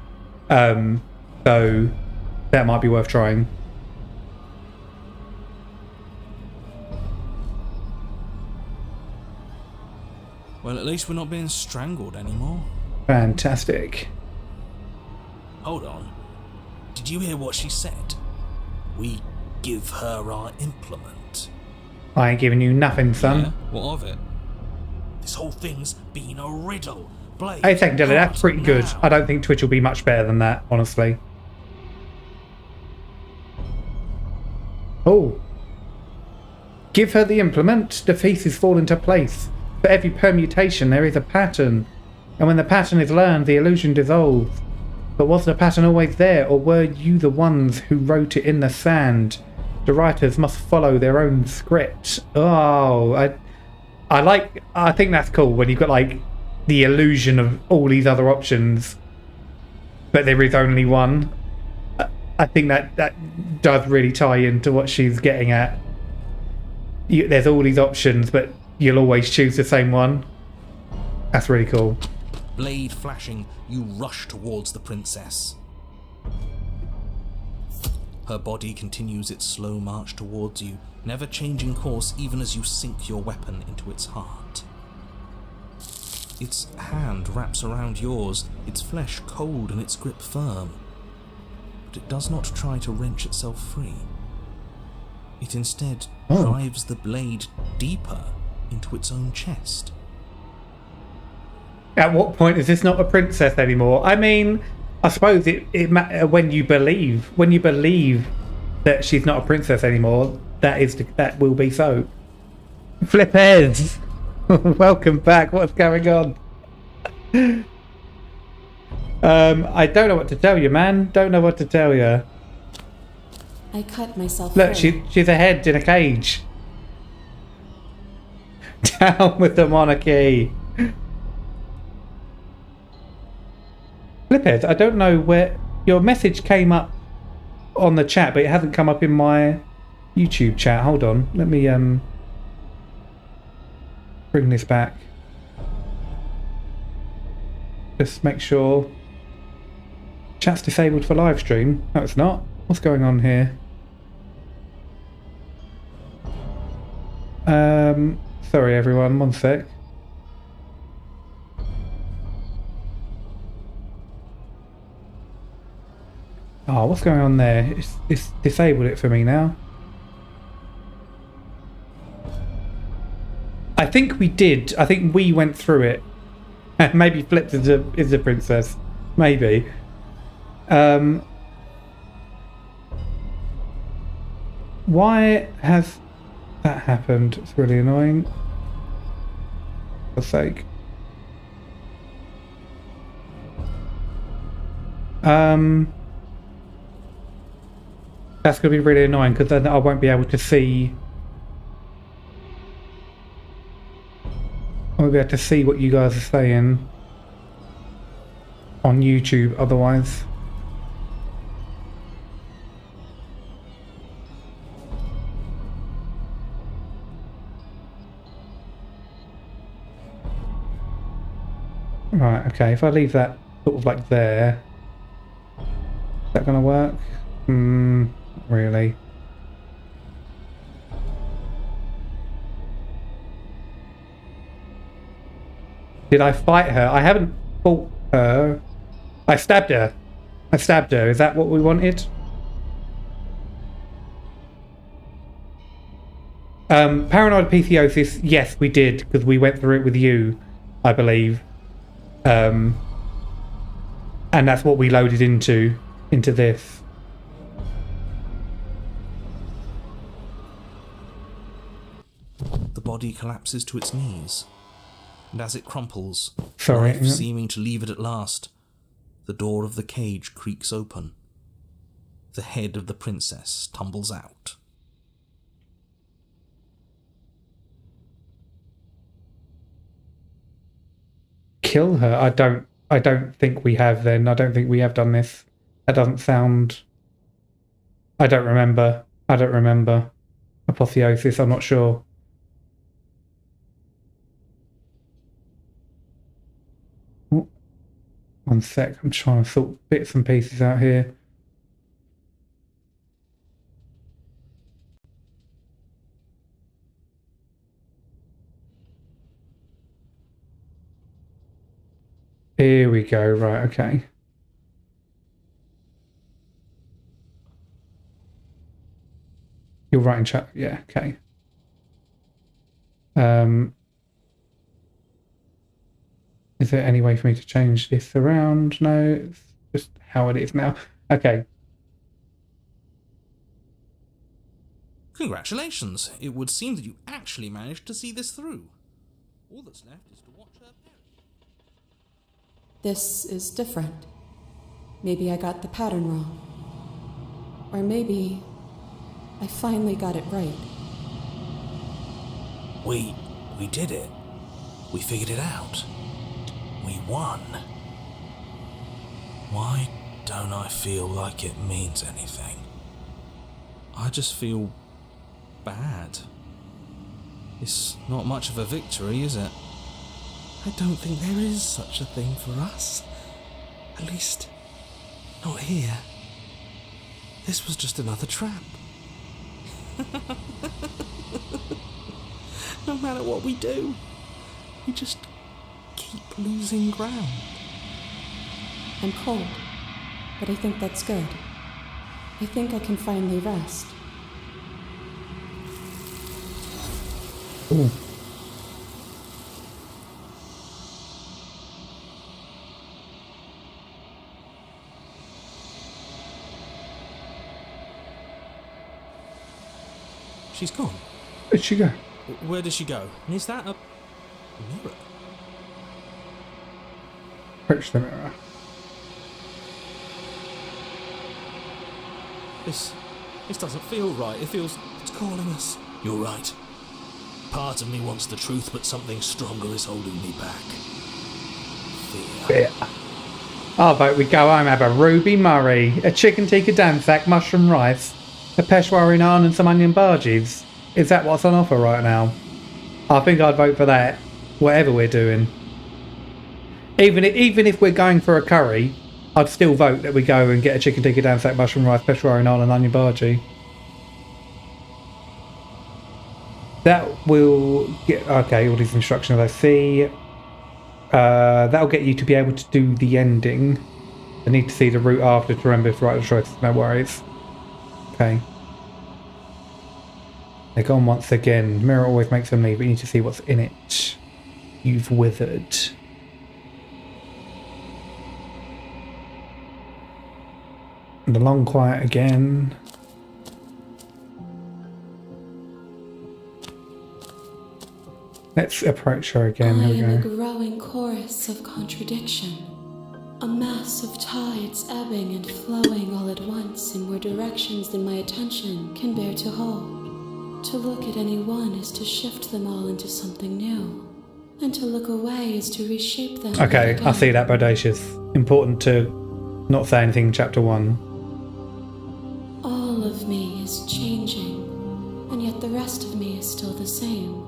So that might be worth trying. Well, at least we're not being strangled anymore. Fantastic. Hold on. Did you hear what she said? We give her our implement. I ain't giving you nothing, son. Yeah? What of it? This whole thing's been a riddle. Blade, Hey, secondary, that's pretty good. now. I don't think Twitch will be much better than that, honestly. Oh. Give her the implement. The pieces fall into place. For every permutation, there is a pattern. And when the pattern is learned, the illusion dissolves. But was the pattern always there, or were you the ones who wrote it in the sand? The writers must follow their own script. Oh, I think that's cool when you've got like the illusion of all these other options, but there is only one. I think that does really tie into what she's getting at. There's all these options, but you'll always choose the same one. That's really cool. Blade flashing, you rush towards the princess. Her body continues its slow march towards you, never changing course even as you sink your weapon into its heart. Its hand wraps around yours, its flesh cold and its grip firm. But it does not try to wrench itself free. It instead drives the blade deeper into its own chest. At what point is this not a princess anymore? I mean, I suppose when you believe that she's not a princess anymore, that will be so. Flip heads. Welcome back. What's going on? I don't know what to tell you, man. Don't know what to tell you. I cut myself Look, free. she's a head in a cage. Down with the monarchy. Fliphead, I don't know where your message came up on the chat, but it hasn't come up in my YouTube chat. Hold on, let me bring this back. Just make sure chat's disabled for live stream. No, it's not. What's going on here? Sorry everyone, one sec. Oh, what's going on there? It's disabled it for me now. I think we did. I think we went through it. Maybe Flipped is a princess. Maybe. Why has that happened? It's really annoying. For sake. That's going to be really annoying because then I won't be able to see. I won't be able to see what you guys are saying on YouTube otherwise. Right, okay, if I leave that sort of like there, is that going to work? Really? Did I fight her? I haven't fought her. I stabbed her. I stabbed her. Is that what we wanted? Paranoid Apotheosis, yes, we did, because we went through it with you, I believe. And that's what we loaded into this. body collapses to its knees. And as it crumples, Sorry, life seeming to leave it at last, the door of the cage creaks open. The head of the princess tumbles out. Kill her? I don't think we have then. I don't think we have done this. That doesn't sound... I don't remember. Apotheosis, I'm not sure. Oh, one sec, I'm trying to sort bits and pieces out here. Here we go, right, okay. You're right in chat, yeah, okay. Is there any way for me to change this around? No, it's just how it is now. Okay. Congratulations! It would seem that you actually managed to see this through. All that's left is to watch her perish. This is different. Maybe I got the pattern wrong. Or maybe I finally got it right. We did it. We figured it out. We won. Why don't I feel like it means anything? I just feel bad. It's not much of a victory, is it? I don't think there is such a thing for us. At least, not here. This was just another trap. No matter what we do, we just keep losing ground. I'm cold, but I think that's good. I think I can finally rest. Ooh. She's gone. Where'd she go? Where does she go? And is that a mirror? Approach the mirror. This doesn't feel right. It feels it's calling us. You're right. Part of me wants the truth, but something stronger is holding me back. Fear. I'll vote we go home, have a Ruby Murray, a chicken tikka dansak, mushroom rice, a Peshwari naan and some onion bhajis. Is that what's on offer right now? I think I'd vote for that, whatever we're doing. Even if we're going for a curry, I'd still vote that we go and get a chicken tikka dansak, mushroom rice, Peshwari naan and onion bhaji. That will get... Okay, all these instructions I see. That'll get you to be able to do the ending. I need to see the route after to remember if right or choice. No worries. Okay. They're gone once again. Mirror always makes them leave, but you need to see what's in it. You've withered. And the long quiet again. Let's approach her again. I Here am a we go. growing chorus of contradiction. A mass of tides ebbing and flowing all at once in more directions than my attention can bear to hold. To look at any one is to shift them all into something new. And to look away is to reshape them. Okay, again. I see that, Bodacious. Important to not say anything in chapter 1. All of me is changing, and yet the rest of me is still the same.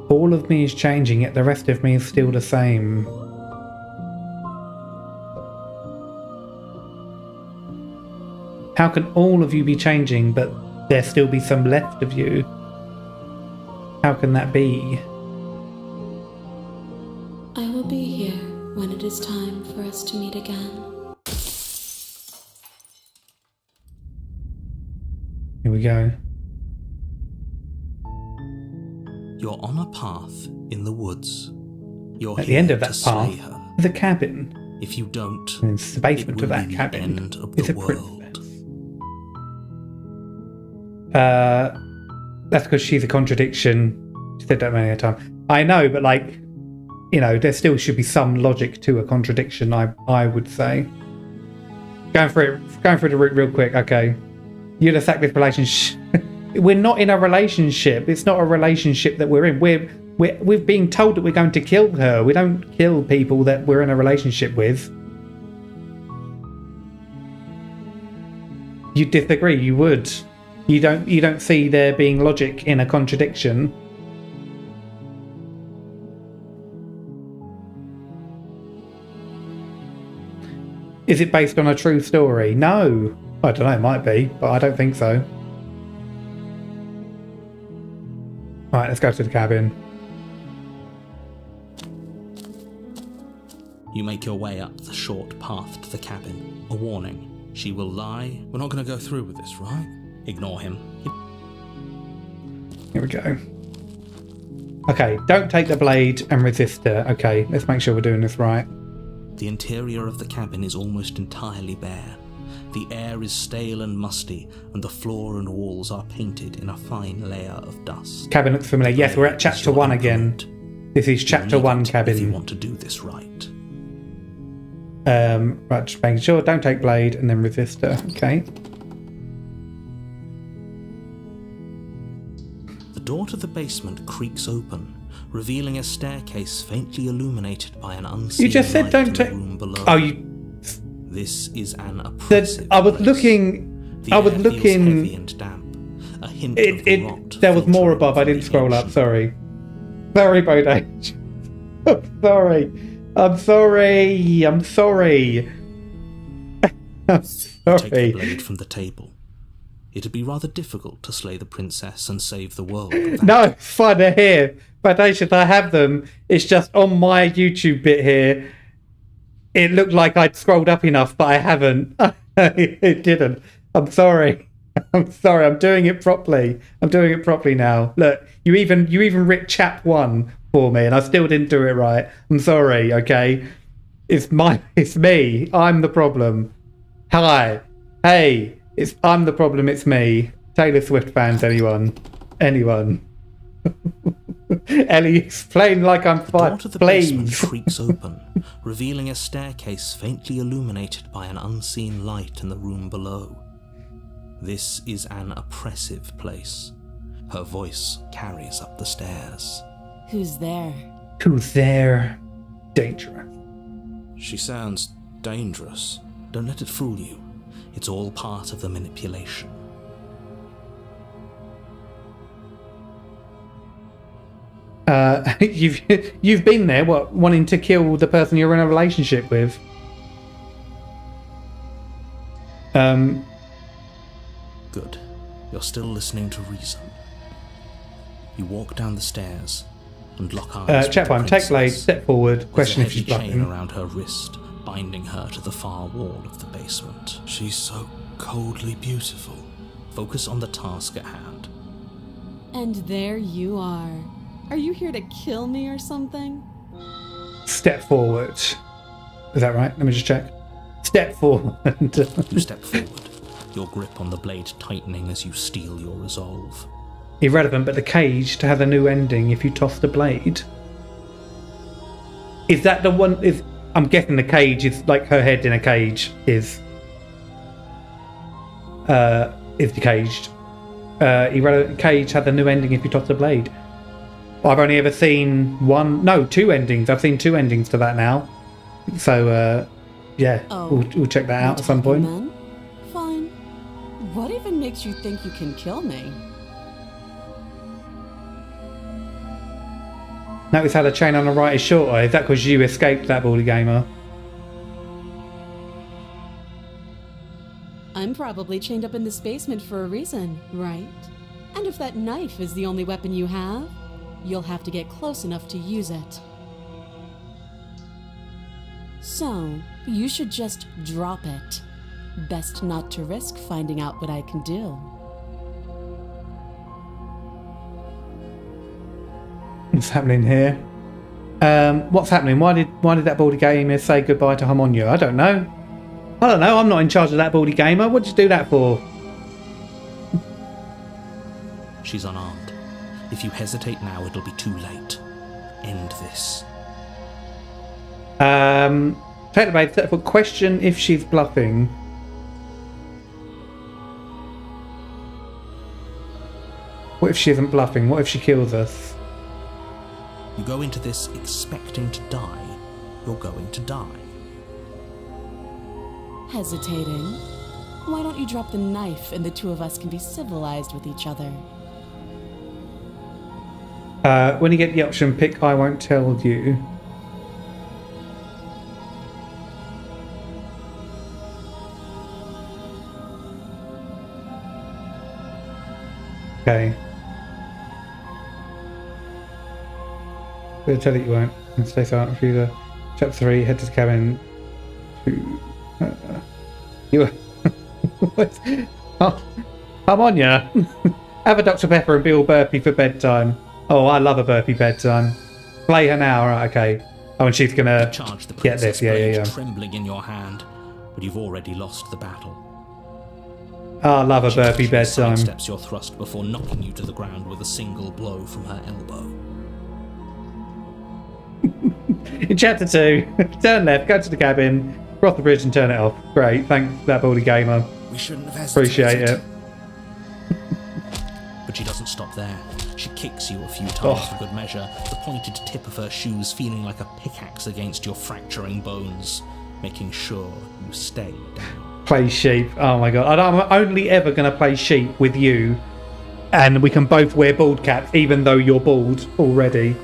All of me is changing, yet the rest of me is still the same. How can all of you be changing, but there still be some left of you? How can that be? I will be here when it is time for us to meet again. Here we go. You're on a path in the woods. You're At the end of here that to slay path, her. there's a cabin. If you don't, And it's the basement it of will that be cabin. the end of It's the a world. That's because she's a contradiction said that many a time. I know, but like, you know, there still should be some logic to a contradiction. I would say. Going through the route real quick. Okay, you'd attack this relationship. We're not in a relationship. It's not a relationship that we're in. We're being told that we're going to kill her. We don't kill people that we're in a relationship with. You disagree? You would. You don't see there being logic in a contradiction. Is it based on a true story? No. I don't know, it might be, but I don't think so. Alright, let's go to the cabin. You make your way up the short path to the cabin. A warning. She will lie. We're not going to go through with this, right? Ignore him. Here we go. Okay, don't take the blade and resist her. Okay, let's make sure we're doing this right. The interior of the cabin is almost entirely bare. The air is stale and musty, and the floor and walls are painted in a fine layer of dust. Cabin looks familiar. Yes, we're at chapter 1 again. This is chapter 1 cabin. If you want to do this right. Right, just making sure. Don't take blade and then resist her. Okay. The door to the basement creaks open, revealing a staircase faintly illuminated by an unseen You just said light don't in the take. room below. Oh, you. This is an oppressive I was place. looking. The I was air feels looking. heavy and damp. A hint of rot There was more filtering above. I from didn't the scroll up. engine. Sorry. Sorry, Bodage. I'm sorry. I'm sorry. I'm sorry. I'm sorry. Take the blade from the table. It'd be rather difficult to slay the princess and save the world. of that. No, it's fine. They're here. Bodacious, I have them. It's just on my YouTube bit here. It looked like I'd scrolled up enough, but I haven't. It didn't. I'm sorry. I'm sorry. I'm doing it properly. I'm doing it properly now. Look, you even ripped chap 1 for me, and I still didn't do it right. I'm sorry. Okay, it's me. I'm the problem. Hi, hey, I'm the problem. It's me. Taylor Swift fans, anyone? Ellie, explain like I'm The door fine, to the basement please. creaks open, revealing a staircase faintly illuminated by an unseen light in the room below. This is an oppressive place. Her voice carries up the stairs. Who's there? Who's there? Dangerous. She sounds dangerous. Don't let it fool you. It's all part of the manipulation. You've been there, what, wanting to kill the person you're in a relationship with? Good. You're still listening to reason. You walk down the stairs and lock eyes with Check the one. Take blade. princess. Step forward. Question if There's a she's heavy chain bluffing. around her wrist, binding her to the far wall of the basement. She's so coldly beautiful. Focus on the task at hand. And there you are. Are you here to kill me or something? Step forward. Is that right? Let me just check. Step forward. You step forward, your grip on the blade tightening as you steel your resolve. Irrelevant, but the cage to have a new ending if you toss the blade. Is that the one? I'm guessing the cage is like her head in a cage is decaged. Irrelevant. Cage had the new ending if you toss the blade. I've only ever seen two endings. I've seen 2 endings to that now. So yeah, we'll check that out at some point. Men? Fine. What even makes you think you can kill me? Notice how the chain on the right is shorter. Is that because you escaped that baldy gamer? I'm probably chained up in this basement for a reason, right? And if that knife is the only weapon you have, you'll have to get close enough to use it. So, you should just drop it. Best not to risk finding out what I can do. What's happening here? What's happening? Why did that baldy gamer say goodbye to Harmonia? I don't know. I'm not in charge of that baldy gamer. What did you do that for? She's unarmed. If you hesitate now, it'll be too late. End this. Take the bait, but question if she's bluffing. What if she isn't bluffing? What if she kills us? You go into this expecting to die, you're going to die. Hesitating? Why don't you drop the knife and the two of us can be civilized with each other? When you get the option, pick I won't tell you. Okay. We'll tell it you won't. And stay silent for either. Chapter 3, head to the cabin. You. Oh, come on, yeah. Have a Dr. Pepper and be all burpy for bedtime. Oh, I love a burpy bedtime. Play her now, alright, okay. Oh, and she's gonna get this, yeah. Trembling in your hand, but you've already lost the battle. Oh, I love a burpy bedtime. Steps your thrust before knocking you to the ground with a single blow from her elbow. In chapter 2, turn left, go to the cabin, cross the bridge and turn it off. Great, thanks that baldy gamer. We shouldn't have hesitated. Appreciate it. But she doesn't stop there. She kicks you a few times for good measure, the pointed tip of her shoes feeling like a pickaxe against your fracturing bones, making sure you stay down. Play sheep. Oh my god. I'm only ever going to play sheep with you, and we can both wear bald caps even though you're bald already.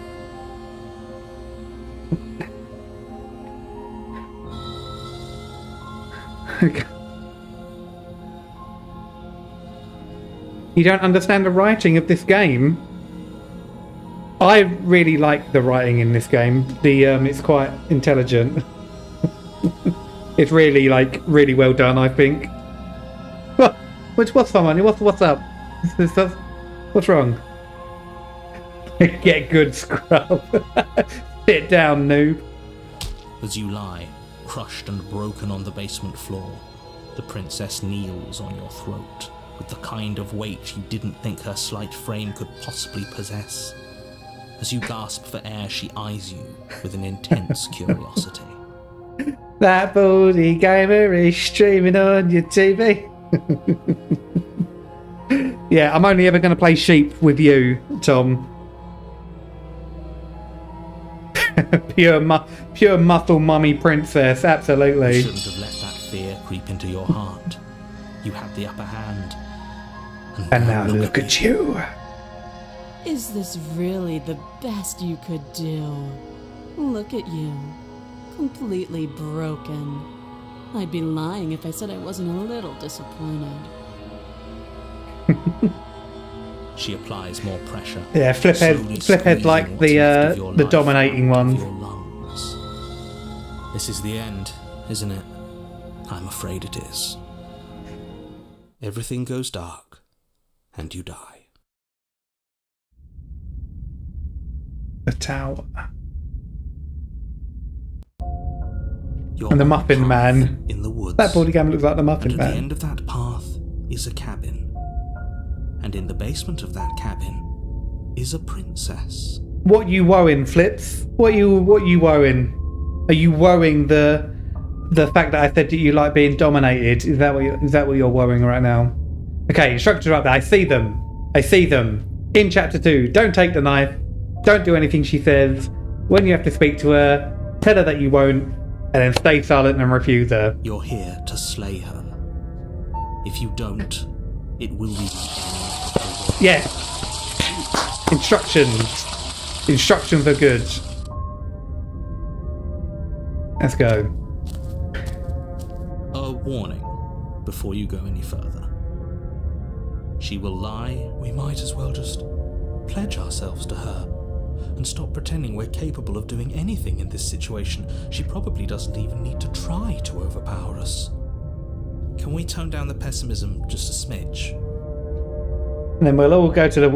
You don't understand the writing of this game. I really like the writing in this game. It's quite intelligent. It's really really well done, I think. What's someone? What's up? What's wrong? Get good, scrub. Sit down, noob. As you lie, crushed and broken on the basement floor, the princess kneels on your throat with the kind of weight you didn't think her slight frame could possibly possess. As you gasp for air, she eyes you with an intense curiosity. That baldy gamer is streaming on your TV. Yeah, I'm only ever going to play sheep with you, Tom. pure muscle mummy princess, absolutely. You shouldn't have let that fear creep into your heart. You had the upper hand. And now look at you. Is this really the best you could do? Look at you. Completely broken. I'd be lying if I said I wasn't a little disappointed. She applies more pressure. Yeah, fliphead like the dominating one. This is the end, isn't it? I'm afraid it is. Everything goes dark, and you die. The tower. You're and the Muffin Man. In the woods. That baldy gamer looks like the Muffin Man. At the end of that path is a cabin. And in the basement of that cabin is a princess. What you woeing, Flips? What you woeing? Are you woeing the fact that I said that you like being dominated? Is that what you're woeing right now? Okay, instructions are up there. I see them. In chapter 2, don't take the knife. Don't do anything she says. When you have to speak to her, tell her that you won't, and then stay silent and refuse her. You're here to slay her. If you don't, it will be the end of the world. Yeah. Instructions are good. Let's go. A warning before you go any further. She will lie. We might as well just pledge ourselves to her and stop pretending we're capable of doing anything in this situation. She probably doesn't even need to try to overpower us. Can we tone down the pessimism just a smidge? And then we'll all go to the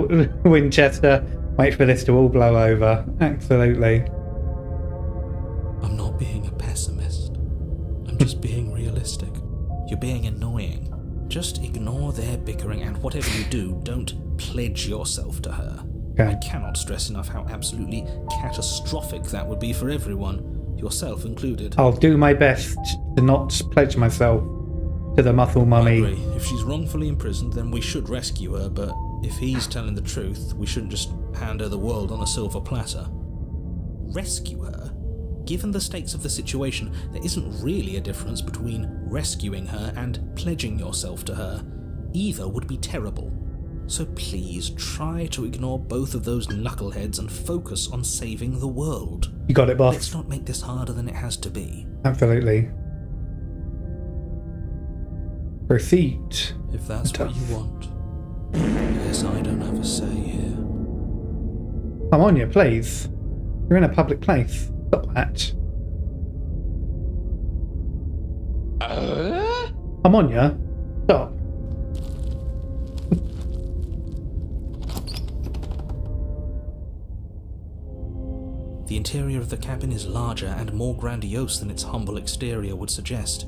Winchester, wait for this to all blow over. Absolutely. I'm not being a pessimist. I'm just being realistic. You're being annoying. Just ignore their bickering, and whatever you do, don't pledge yourself to her. Okay. I cannot stress enough how absolutely catastrophic that would be for everyone, yourself included. I'll do my best to not pledge myself to the muscle I mummy. agree. If she's wrongfully imprisoned, then we should rescue her, but if he's telling the truth, we shouldn't just hand her the world on a silver platter. Rescue her? Given the stakes of the situation, there isn't really a difference between rescuing her and pledging yourself to her. Either would be terrible. So please try to ignore both of those knuckleheads and focus on saving the world. You got it, boss. Let's not make this harder than it has to be. Absolutely. Proceed. If that's what you want. I guess I don't have a say here. Come on, you, please. You're in a public place. Stop that. Come on, you. Stop. The interior of the cabin is larger and more grandiose than its humble exterior would suggest.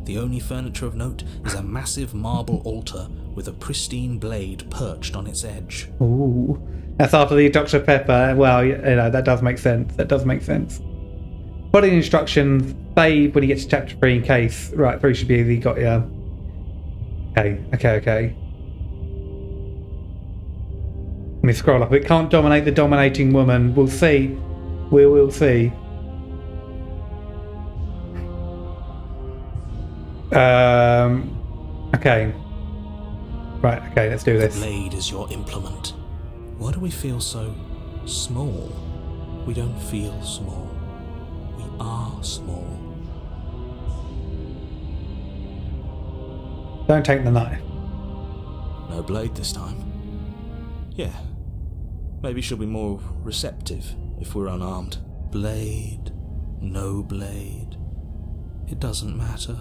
The only furniture of note is a massive marble altar with a pristine blade perched on its edge. Ooh. That's after the Dr. Pepper. Well, you know, that does make sense. That does make sense. Follow the instructions. Save when you get to chapter 3 in case. Right, 3 should be easy. Got ya. Okay. Let me scroll up. It can't dominate the dominating woman. We'll see. We will see. Okay. Right, okay, let's do this. The blade is your implement. Why do we feel so small? We don't feel small. We are small. Don't take the knife. No blade this time. Yeah. Maybe she'll be more receptive if we're unarmed. Blade, no blade. It doesn't matter.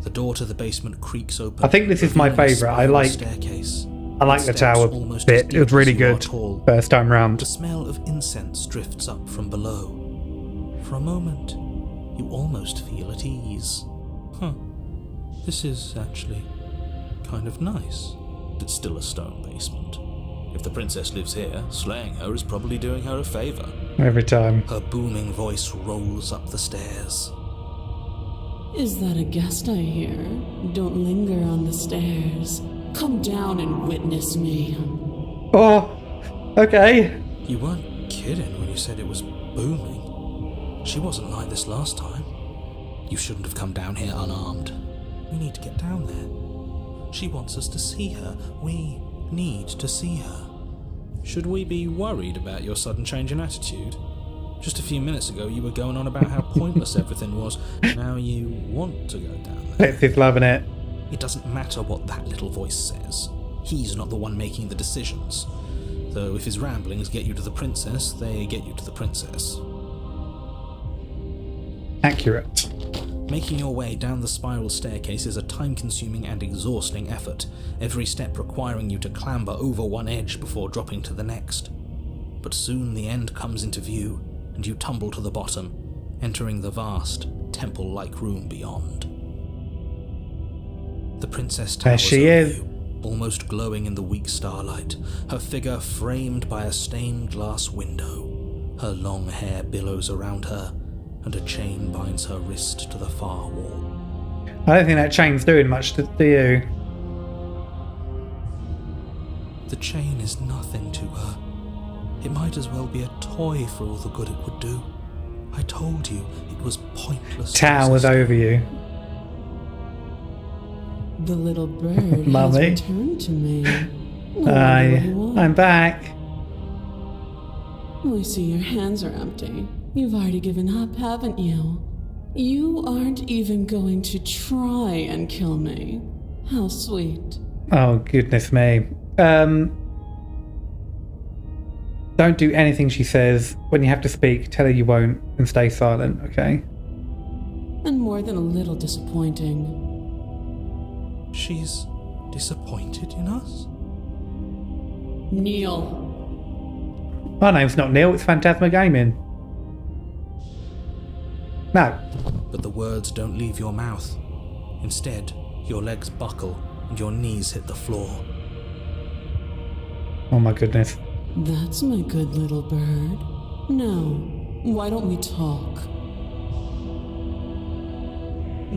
The door to the basement creaks open. I think this is my favourite. I like the tower bit. It was really good first time round. The smell of incense drifts up from below. For a moment, you almost feel at ease. This is actually kind of nice. It's still a stone basement. If the princess lives here, slaying her is probably doing her a favour. Every time. Her booming voice rolls up the stairs. Is that a guest I hear? Don't linger on the stairs. Come down and witness me. Oh, okay. You weren't kidding when you said it was booming. She wasn't like this last time. You shouldn't have come down here unarmed. We need to get down there. She wants us to see her. We need to see her. Should we be worried about your sudden change in attitude? Just a few minutes ago you were going on about how pointless everything was. Now you want to go down there. Let's loving it. It doesn't matter what that little voice says. He's not the one making the decisions. Though if his ramblings get you to the princess, they get you to the princess. Accurate. Making your way down the spiral staircase is a time-consuming and exhausting effort, every step requiring you to clamber over one edge before dropping to the next. But soon the end comes into view, and you tumble to the bottom, entering the vast, temple-like room beyond. The princess towers there she is, you, almost glowing in the weak starlight, her figure framed by a stained glass window. Her long hair billows around her, and a chain binds her wrist to the far wall. I don't think that chain's doing much to you. The chain is nothing to her. It might as well be a toy for all the good it would do. I told you it was pointless. Towers over you. The little bird has Mummy. returned to me. I'm back. I see your hands are empty. You've already given up, haven't you? You aren't even going to try and kill me. How sweet. Oh, goodness me. Don't do anything she says. When you have to speak, tell her you won't and stay silent, okay? And more than a little disappointing. She's disappointed in us? Neil. My name's not Neil, it's FantazmaGaming. No. But the words don't leave your mouth. Instead, Your legs buckle and your knees hit the floor. Oh my goodness. That's my good little bird. Now, why don't we talk?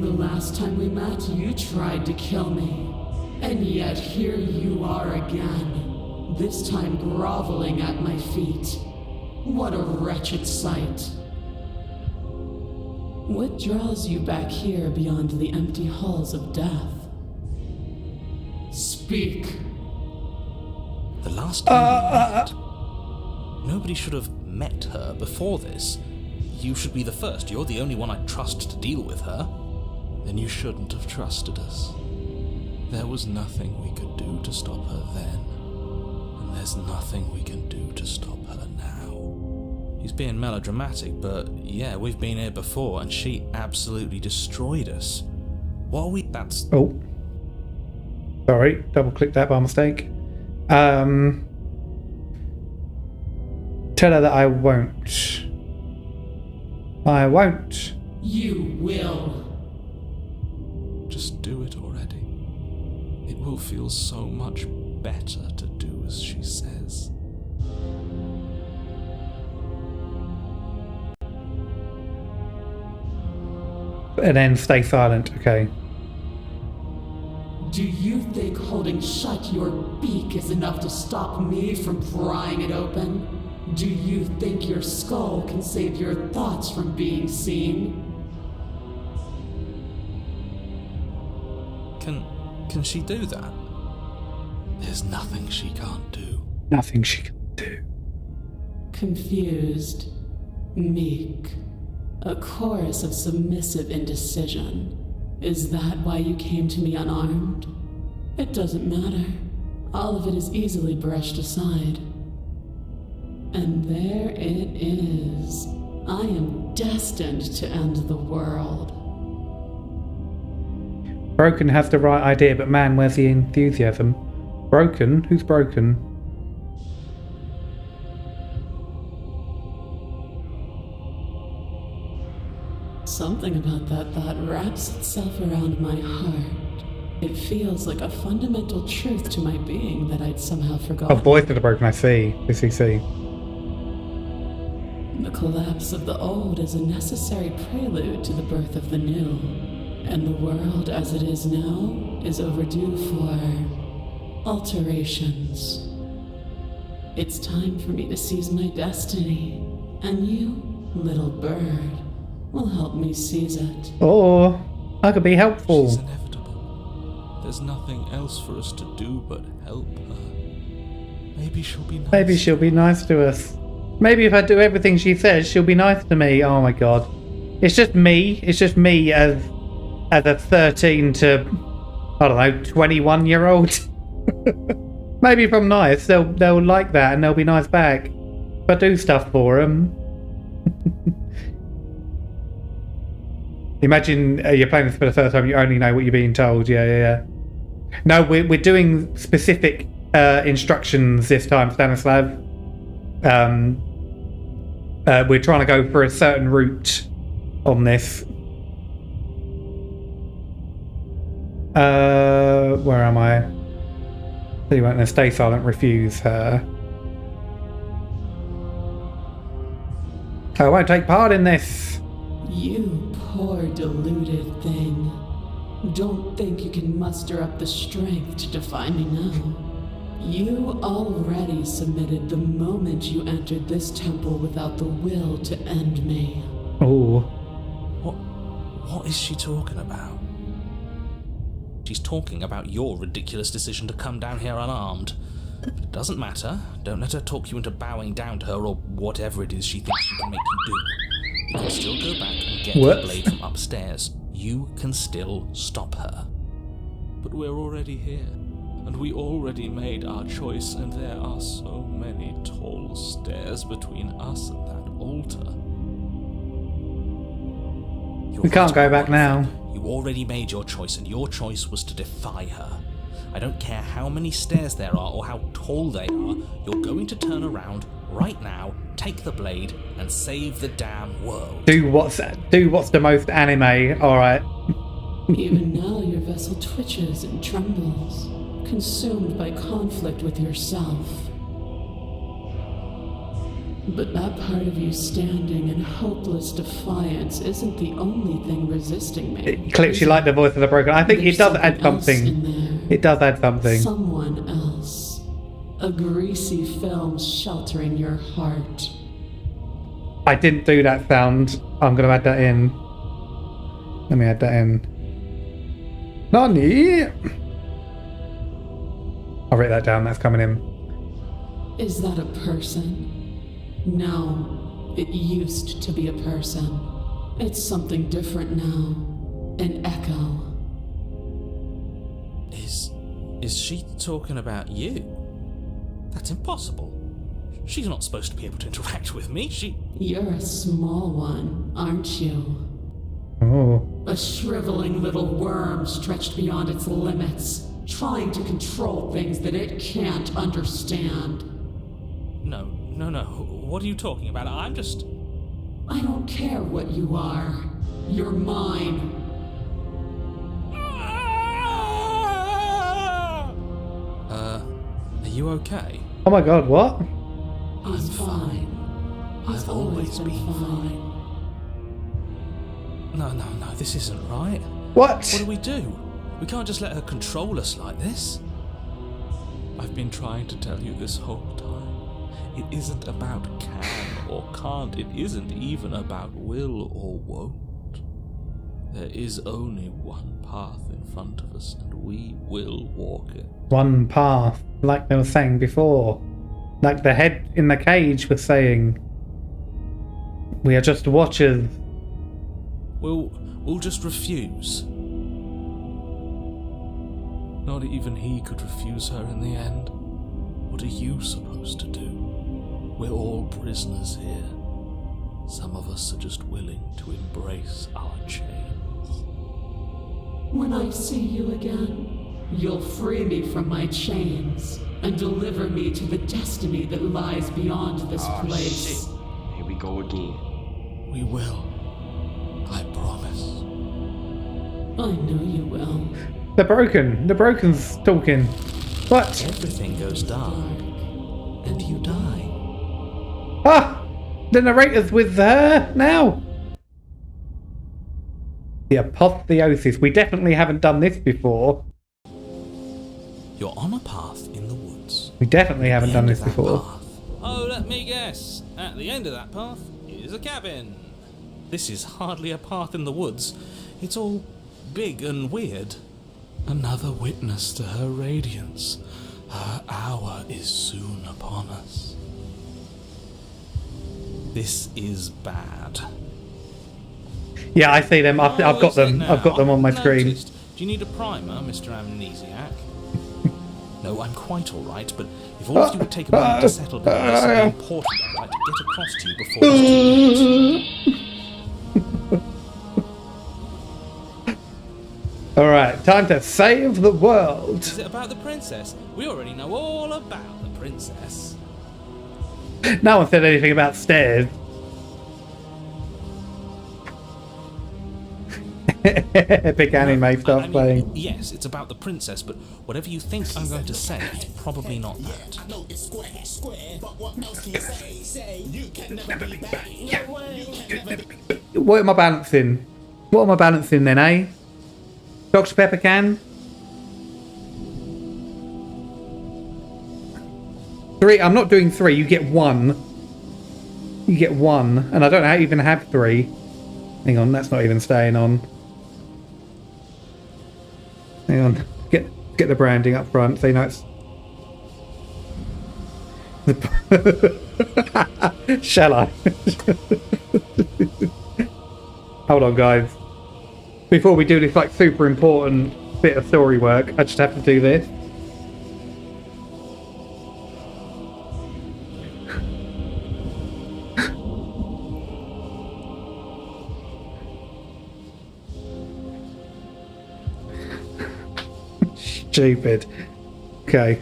The last time we met, you tried to kill me. And yet here you are again. This time groveling at my feet. What a wretched sight. What draws you back here beyond the empty halls of death? Speak. The last time we met, nobody should have met her before this. You should be the first. You're the only one I'd trust to deal with her. Then you shouldn't have trusted us. There was nothing we could do to stop her then, and there's nothing we can do to stop her now. He's being melodramatic, but yeah, we've been here before, and she absolutely destroyed us. What are we... That's... Oh. Sorry, double-clicked that by mistake. Tell her that I won't. I won't. You will. Just do it already. It will feel so much better to do as she says. And then stay silent, okay. Do you think holding shut your beak is enough to stop me from prying it open? Do you think your skull can save your thoughts from being seen? Can she do that? There's nothing she can't do. Nothing she can do. Confused, meek, a chorus of submissive indecision. Is that why you came to me unarmed? It doesn't matter. All of it is easily brushed aside. And there it is. I am destined to end the world. Broken has the right idea, but man, where's the enthusiasm? Broken? Who's broken? Something about that thought wraps itself around my heart. It feels like a fundamental truth to my being that I'd somehow forgotten. Oh, voice of the broken, I see. see. The collapse of the old is a necessary prelude to the birth of the new. And the world as it is now is overdue for alterations. It's time for me to seize my destiny. And you, little bird, will help me seize it. Oh, I could be helpful. She's inevitable. There's nothing else for us to do but help her. Maybe she'll be nice. Maybe she'll be nice to us. Maybe if I do everything she says, she'll be nice to me. Oh my god. It's just me. It's just me as a 13 to, I don't know, 21-year-old. Maybe if I'm nice, they'll like that and they'll be nice back. If I do stuff for them. Imagine you're playing this for the first time, you only know what you're being told. Yeah. No, we're doing specific instructions this time, Stanislav. We're trying to go for a certain route on this. Where am I? So you won't know, stay silent, refuse her. I won't take part in this. You poor deluded thing. Don't think you can muster up the strength to defy me now. You already submitted the moment you entered this temple without the will to end me. Oh. What is she talking about? She's talking about your ridiculous decision to come down here unarmed. But it doesn't matter. Don't let her talk you into bowing down to her or whatever it is she thinks she can make you do. You can still go back and get the blade from upstairs. You can still stop her. But we're already here, and we already made our choice, and there are so many tall stairs between us and that altar. We can't go back now. You already made your choice, and your choice was to defy her. I don't care how many stairs there are or how tall they are, you're going to turn around right now, take the blade, and save the damn world. Do what's the most anime, alright. Even now, your vessel twitches and trembles, consumed by conflict with yourself. But that part of you standing in hopeless defiance isn't the only thing resisting me. Clips, you like the voice of the broken. I think it does add something. It does add something. Someone else. A greasy film sheltering your heart. I didn't do that sound. I'm going to add that in. Let me add that in. Nani? I'll write that down. That's coming in. Is that a person? No, it used to be a person. It's something different now. An echo. Is she talking about you? That's impossible. She's not supposed to be able to interact with me. You're a small one, aren't you? Oh. A shriveling little worm stretched beyond its limits, trying to control things that it can't understand. No. What are you talking about? I don't care what you are. You're mine. Are you okay? Oh my god, what? I'm fine. I've always been fine. No, this isn't right. What? What do we do? We can't just let her control us like this. I've been trying to tell you this whole time. It isn't about can or can't. It isn't even about will or won't. There is only one path in front of us, and we will walk it. One path, like they were saying before. Like the head in the cage was saying. We are just watchers. We'll just refuse. Not even he could refuse her in the end. What are you supposed to do? We're all prisoners here. Some of us are just willing to embrace our chains. When I see you again, you'll free me from my chains and deliver me to the destiny that lies beyond this place. Shit. Here we go again. We will. I promise. I know you will. The Broken's talking. What? Everything goes dark, and you die. Ah! The narrator's with her now. The apotheosis. We definitely haven't done this before. You're on a path in the woods. We definitely haven't done this before. Oh, let me guess. At the end of that path is a cabin. This is hardly a path in the woods. It's all big and weird. Another witness to her radiance. Her hour is soon upon us. This is bad. Yeah, I see them. I've got them. I've got them on my screen. Do you need a primer, Mr. Amnesiac? No, I'm quite all right, but if all of you would take a moment to settle down, there's something important I'd like to get across to you before it's too late. Alright, time to save the world. Is it about the princess? We already know all about the princess. No one said anything about stairs. Epic anime starts playing. Yes, it's about the princess, but whatever you think I'm going to say, it's probably not that. What am I balancing? What am I balancing then, eh? Dr. Pepper can? 3. I'm not doing 3. You get 1. You get 1. And I don't even have 3. Hang on, that's not even staying on. Hang on. Get the branding up front so you know it's... Shall I? Hold on, guys. Before we do this like super important bit of story work, I just have to do this. Stupid. Okay.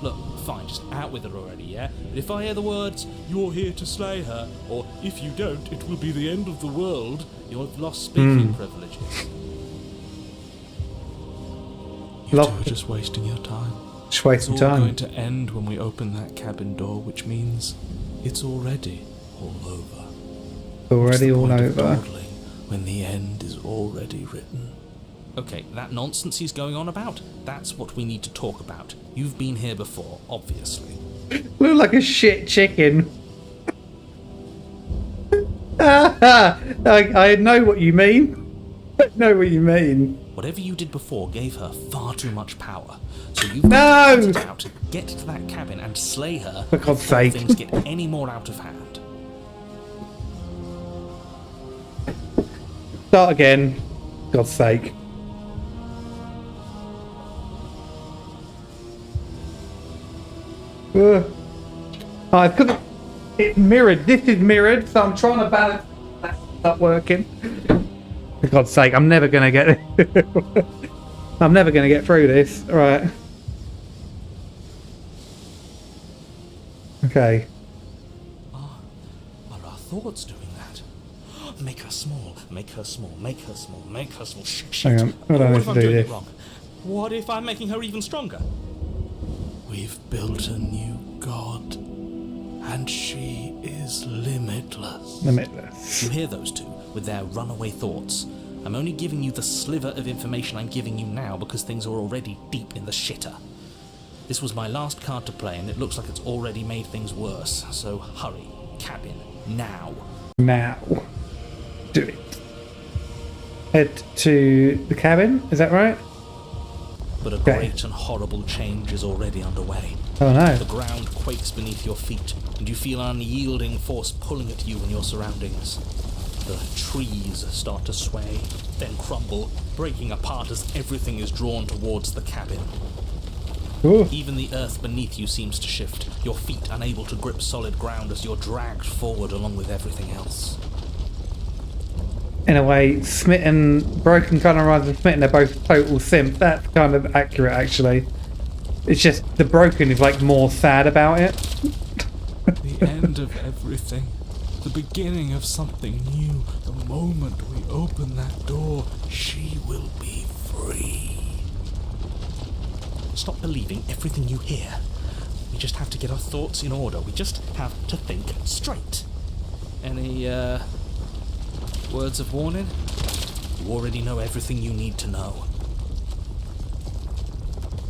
Look, fine, just out with her already, yeah? But if I hear the words, "You're here to slay her," or "If you don't, it will be the end of the world," you've lost speaking privileges. You two are just wasting your time. Just wasting It's all time. going to end when we open that cabin door, which means it's already all over. Already all What's the point of over. dawdling when the end is already written? Okay, that nonsense he's going on about, that's what we need to talk about. You've been here before, obviously. Look like a shit chicken. I know what you mean. I know what you mean. Whatever you did before gave her far too much power. So you've got to cut it out, get to that cabin and slay her For God's before sake. things get any more out of hand. Start again. God's sake. I couldn't. It mirrored. This is mirrored, so I'm trying to balance. That's not working. For God's sake, I'm never gonna get. I'm never gonna get through this. Right. Okay. Are our thoughts doing that? Make her small, make her small, make her small, make her small. Shit. Hang on. Hold on, What let's if I'm do doing this. it wrong? What if I'm making her even stronger? We've built a new god, and she is limitless. Limitless. You hear those two with their runaway thoughts? I'm only giving you the sliver of information I'm giving you now because things are already deep in the shitter. This was my last card to play and it looks like it's already made things worse, so hurry, cabin, now. Now. Do it. Head to the cabin, is that right? But a Okay. great and horrible change is already underway. Oh no. The ground quakes beneath your feet, and you feel an unyielding force pulling at you and your surroundings. The trees start to sway, then crumble, breaking apart as everything is drawn towards the cabin. Ooh. Even the earth beneath you seems to shift, your feet unable to grip solid ground as you're dragged forward along with everything else. In a way, Smitten, Broken kind of reminds of Smitten, they're both total simp. That's kind of accurate, actually. It's just the Broken is like more sad about it. The end of everything. The beginning of something new. The moment we open that door, She will be free. Stop believing everything you hear. We just have to get our thoughts in order. We just have to think straight. Any, words of warning? You already know everything you need to know.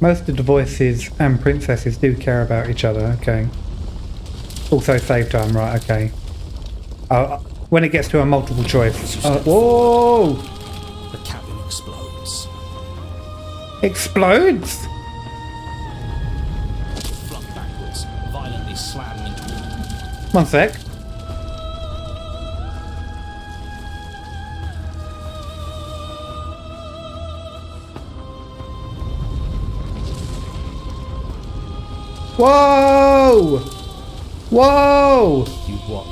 Most of the voices and princesses do care about each other, okay. Also save time, right, okay. When it gets to a multiple choice. Whoa! The cabin explodes. Explodes? Flung backwards, violently slamming into it. One sec. Whoa! Whoa! You watch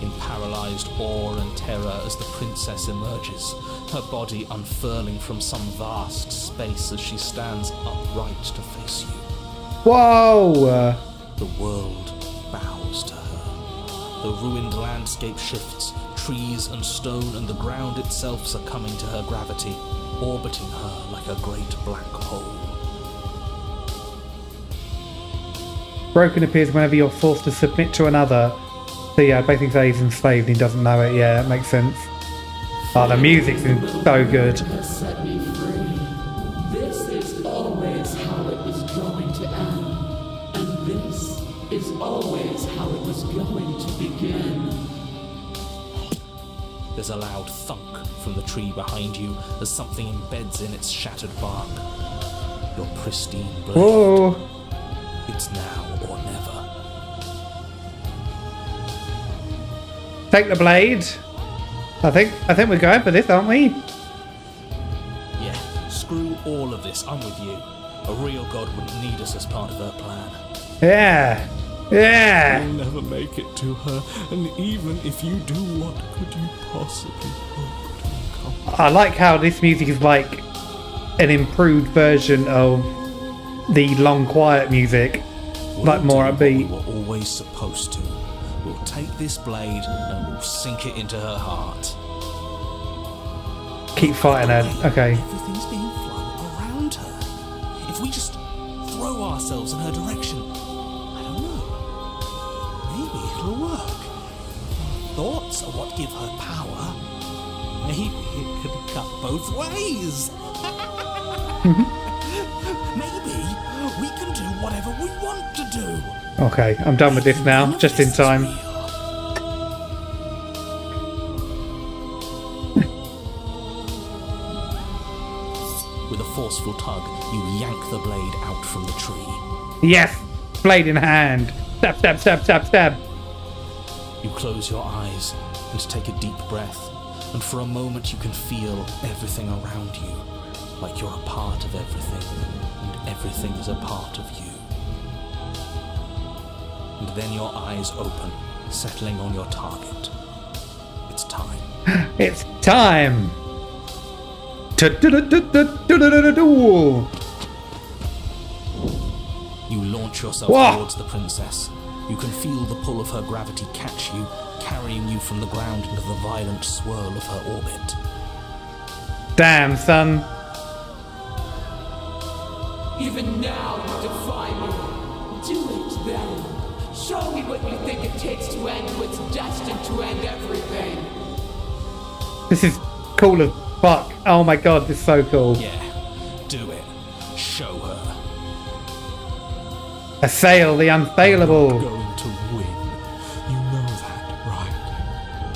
in paralysed awe and terror as the princess emerges, her body unfurling from some vast space as she stands upright to face you. Whoa! The world bows to her. The ruined landscape shifts, trees and stone and the ground itself succumbing to her gravity, orbiting her like a great black hole. Broken appears whenever you're forced to submit to another. So yeah, basically say he's enslaved and he doesn't know it. Yeah, it makes sense. Oh, the music's so good. Set me free. This is always how it was going to end. And this is always how it was going to begin. There's a loud thunk from the tree behind you as something embeds in its shattered bark. Your pristine blade. Whoa! It's now or never. Take the blade. I think we're going for this, aren't we? Yeah, screw all of this, I'm with you. A real god wouldn't need us as part of her plan. Yeah. Yeah. you'll never make it to her, and even if you do, what could you possibly hope to accomplish? I like how this music is like an improved version of the long quiet music like more upbeat. We were always supposed to. We'll take this blade and we'll sink it into her heart. Keep fighting her. Okay. Everything's being flung around her. If we just throw ourselves in her direction, I don't know. Maybe it'll work. Thoughts are what give her power. Maybe it could cut both ways. Maybe we can do whatever we want to do. Okay, I'm done with this now. Just in time. With a forceful tug, you yank the blade out from the tree. Yes! Blade in hand. Stab, stab, stab, stab, stab. You close your eyes and take a deep breath, and for a moment you can feel everything around you, like you're a part of everything, and everything is a part of you. And then your eyes open, settling on your target. It's time. It's time! You launch yourself towards the princess. You can feel the pull of her gravity catch you, carrying you from the ground into the violent swirl of her orbit. Damn, son. Even now you defy me. Do it then. Show me what you think it takes to end what's destined to end everything. This is cool as fuck. Oh my god, this is so cool. Yeah, do it. Show her. Assail the unfailable. You're going to win. You know that, right?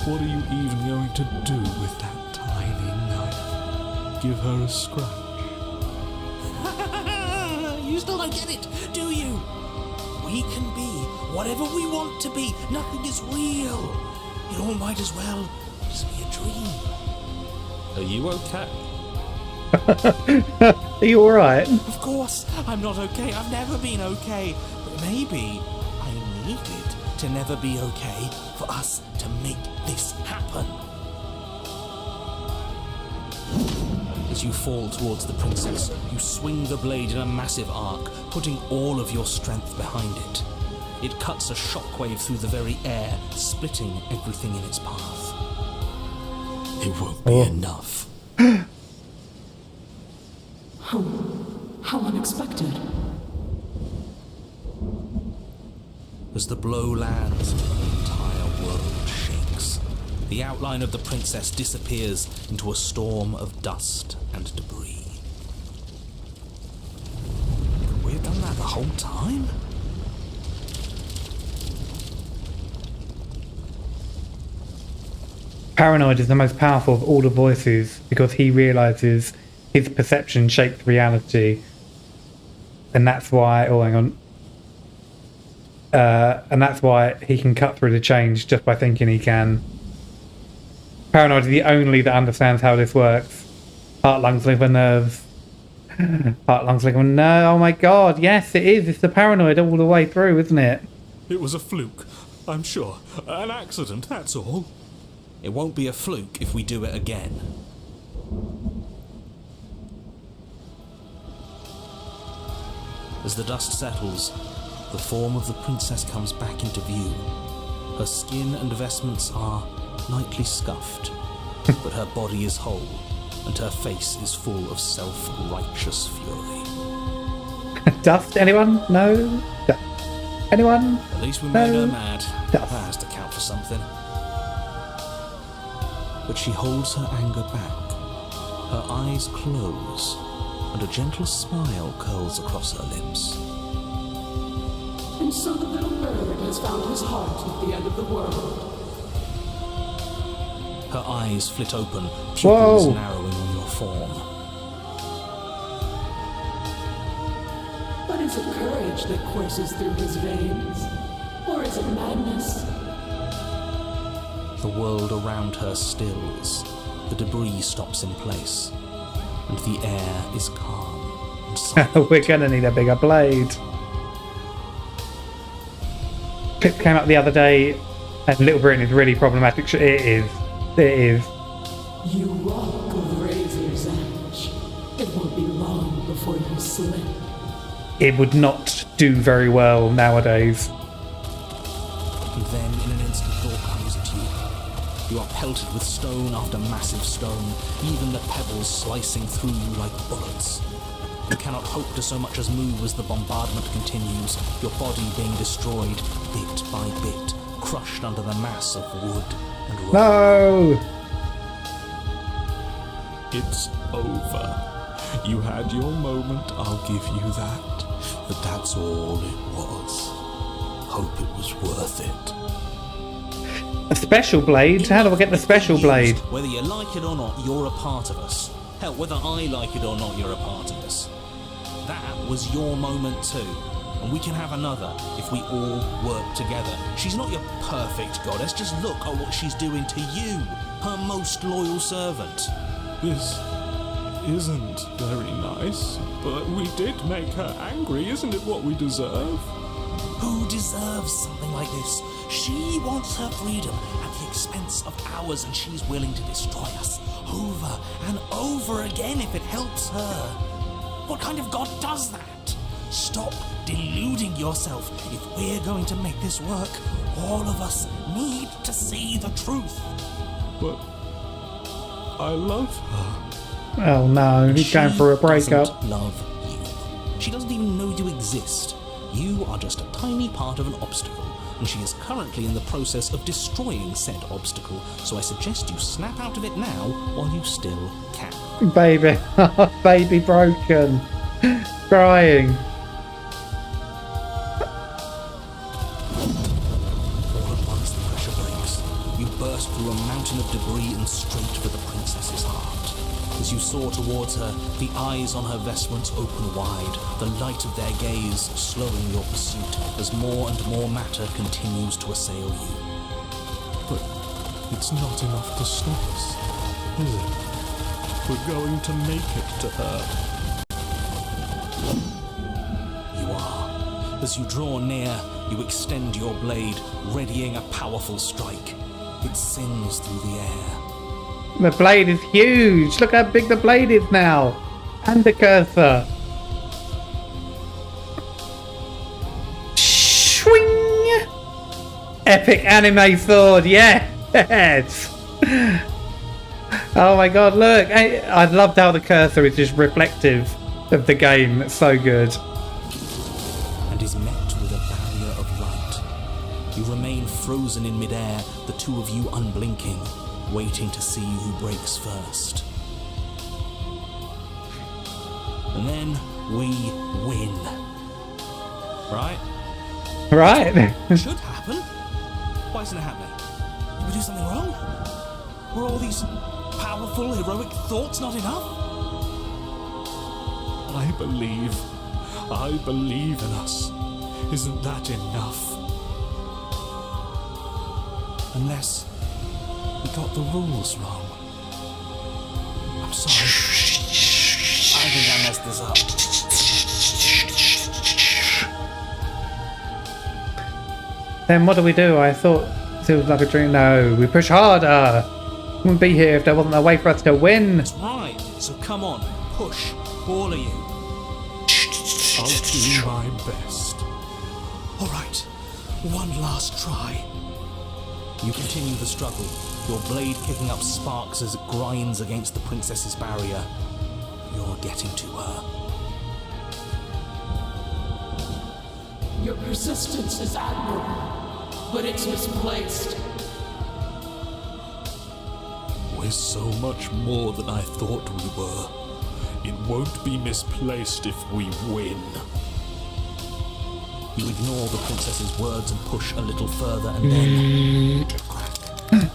What are you even going to do with that tiny knife? Give her a scratch. You still don't get it, do you? We can be whatever we want to be. Nothing is real. It all might as well just be a dream. Are you okay? Are you alright? Of course, I'm not okay. I've never been okay. But maybe I needed to never be okay for us to make this happen. As you fall towards the princess, you swing the blade in a massive arc, putting all of your strength behind it. It cuts a shockwave through the very air, splitting everything in its path. It won't be enough. How unexpected. As the blow lands, the entire world shakes. The outline of the princess disappears into a storm of dust and debris. Could we have done that the whole time? Paranoid is the most powerful of all the voices because he realizes his perception shapes reality, and that's why. Oh, hang on. And that's why he can cut through the change just by thinking he can. Paranoid is the only that understands how this works. Heart, lungs, liver, nerves. Heart, lungs, liver, nerves. Oh my god, yes, it is. It's the paranoid all the way through, isn't it? It was a fluke, I'm sure. An accident, that's all. It won't be a fluke if we do it again. As the dust settles, the form of the princess comes back into view. Her skin and vestments are lightly scuffed, but her body is whole, and her face is full of self-righteous fury. Dust? Anyone? No? Dust. Anyone? At least we made No. her mad. Dust. That has to count for something. But she holds her anger back. Her eyes close, and a gentle smile curls across her lips. And so the little bird has found his heart at the end of the world. Her eyes flit open, pupils Whoa. narrowing on your form. But is it courage that courses through his veins? Or is it madness? The world around her stills. The debris stops in place, and the air is calm and silent. We're gonna need a bigger blade. Clip came up the other day, and Little Britain is really problematic. It is. It is. You walk a razor's edge. It won't be long before you slip. it would not do very well nowadays. And then, in an instant, door comes at you. You are pelted with stone after massive stone, even the pebbles slicing through you like bullets. You cannot hope to so much as move as the bombardment continues, your body being destroyed bit by bit, crushed under the mass of wood and rock. No! It's over. You had your moment, I'll give you that. But that's all it was. Hope it was worth it. A special blade? How do I get the special blade? Whether you like it or not, you're a part of us. Hell, whether I like it or not, you're a part of us. That was your moment too. And we can have another if we all work together. She's not your perfect goddess, just look at what she's doing to you, her most loyal servant. This isn't very nice, but we did make her angry. Isn't it what we deserve? Who deserves something like this? She wants her freedom at the expense of ours, and she's willing to destroy us over and over again if it helps her. What kind of god does that? Stop deluding yourself. If we're going to make this work, all of us need to see the truth. But I love her. Oh no, he's going for a breakup. Doesn't love you. She doesn't even know you exist. You are just a tiny part of an obstacle, and she is currently in the process of destroying said obstacle, so I suggest you snap out of it now while you still can. Baby, baby broken, crying. All at once the pressure breaks. You burst through a mountain of debris and straight for the princess's heart. As you soar towards her, the eyes on her vestments open wide, the light of their gaze slowing your pursuit as more and more matter continues to assail you. But it's not enough to stop us, is it? We're going to make it to her. You are. As you draw near, you extend your blade, readying a powerful strike. It sings through the air. The blade is huge. Look how big the blade is now. And the cursor. Swing! Epic anime sword. Yes. Oh my god, look. I loved how the cursor is just reflective of the game. It's so good. And is met with a barrier of light. You remain frozen in midair, the two of you unblinking, waiting to see who breaks first. And then we win. Right? Right. Should happen. Why isn't it happening? Did we do something wrong? Were all these powerful, heroic thoughts not enough? I believe in us. Isn't that enough? Unless we got the rules wrong. I'm sorry. I think I messed this up. Then what do we do? I thought it was like a dream. No, we push harder. We wouldn't be here if there wasn't a way for us to win. That's right. So come on, push, all of you. I'll do my best. All right, one last try. You continue the struggle, your blade kicking up sparks as it grinds against the princess's barrier. You're getting to her. Your persistence is admirable, but it's misplaced. We're so much more than I thought we were. It won't be misplaced if we win. You ignore the princess's words and push a little further, and then crack. And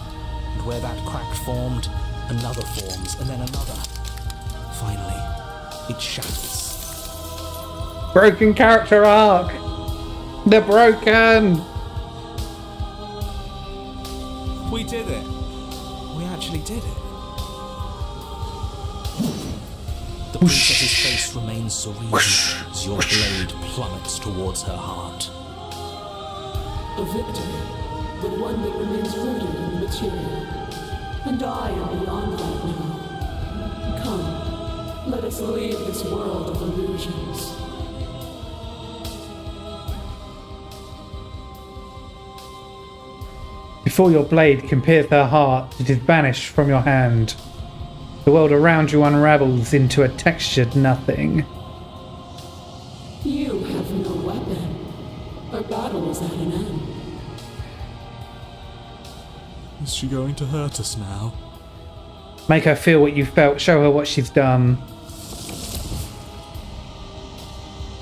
where that crack formed, another forms, and then another. Finally, it shatters. Broken character arc. They're broken. We did it. We actually did it. The princess's face remains serene as your blade plummets towards her heart. A victory, but one that remains rooted in the material. And I am beyond that now. Come, let us leave this world of illusions. Before your blade can pierce her heart, it is banished from your hand. The world around you unravels into a textured nothing. You have no weapon. Our battle is at an end. Is she going to hurt us now? Make her feel what you felt, show her what she's done.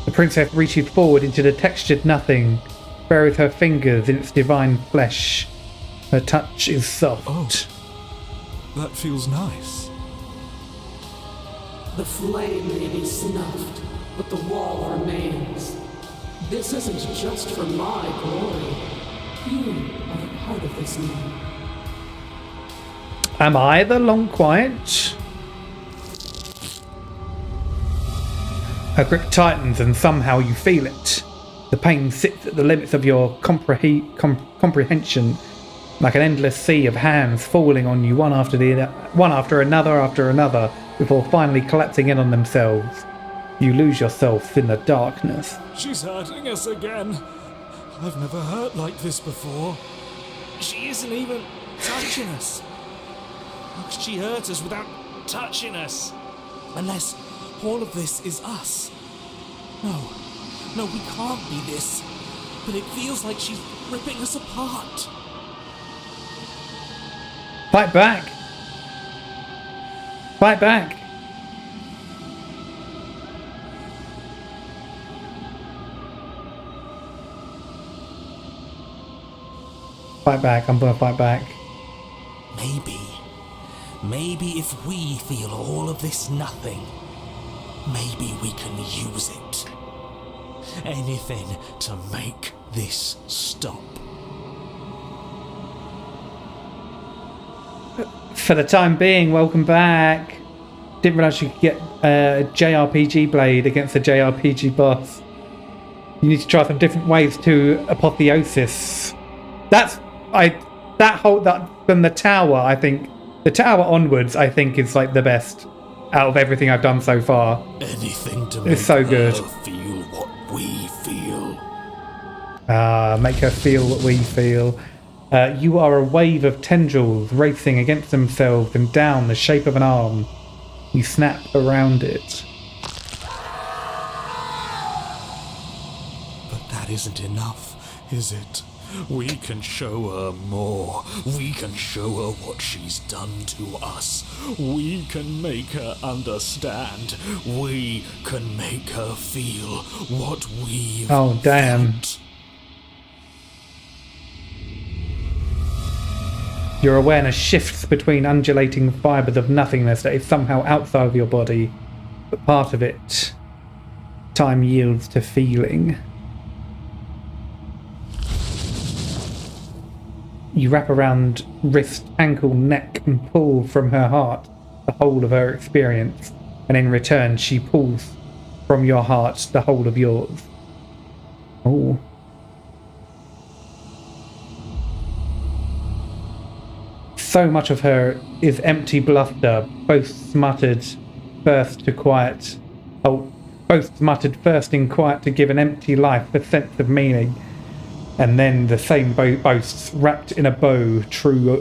The princess reaches forward into the textured nothing, buries her fingers in its divine flesh. Her touch is soft. Oh, that feels nice. The flame may be snuffed, but the wall remains. This isn't just for my glory. You are a part of this now. Am I the long quiet? Her grip tightens and somehow you feel it. The pain sits at the limits of your comprehension, like an endless sea of hands falling on you one after another, before finally collapsing in on themselves. You lose yourself in the darkness. She's hurting us again. I've never hurt like this before. She isn't even touching us. How could she hurt us without touching us? Unless all of this is us. No, we can't be this. But it feels like she's ripping us apart. Fight back! Fight back! Fight back, I'm gonna fight back. Maybe if we feel all of this nothing, maybe we can use it. Anything to make this stop. For the time being, welcome back. Didn't realise you could get a JRPG blade against a JRPG boss. You need to try some different ways to apotheosis. From the tower, I think. The tower onwards, I think, is like the best out of everything I've done so far. Anything to make it's so good. Her feel what we feel. Make her feel what we feel. You are a wave of tendrils racing against themselves and down the shape of an arm. You snap around it. But that isn't enough, is it? We can show her more. We can show her what she's done to us. We can make her understand. We can make her feel what we've Oh, damn. felt. Your awareness shifts between undulating fibres of nothingness that is somehow outside of your body, but part of it, time yields to feeling. You wrap around wrist, ankle, neck, and pull from her heart the whole of her experience, and in return she pulls from your heart the whole of yours. Oh. So much of her is empty bluster, both muttered first in quiet to give an empty life a sense of meaning, and then the same boasts wrapped in a bow of true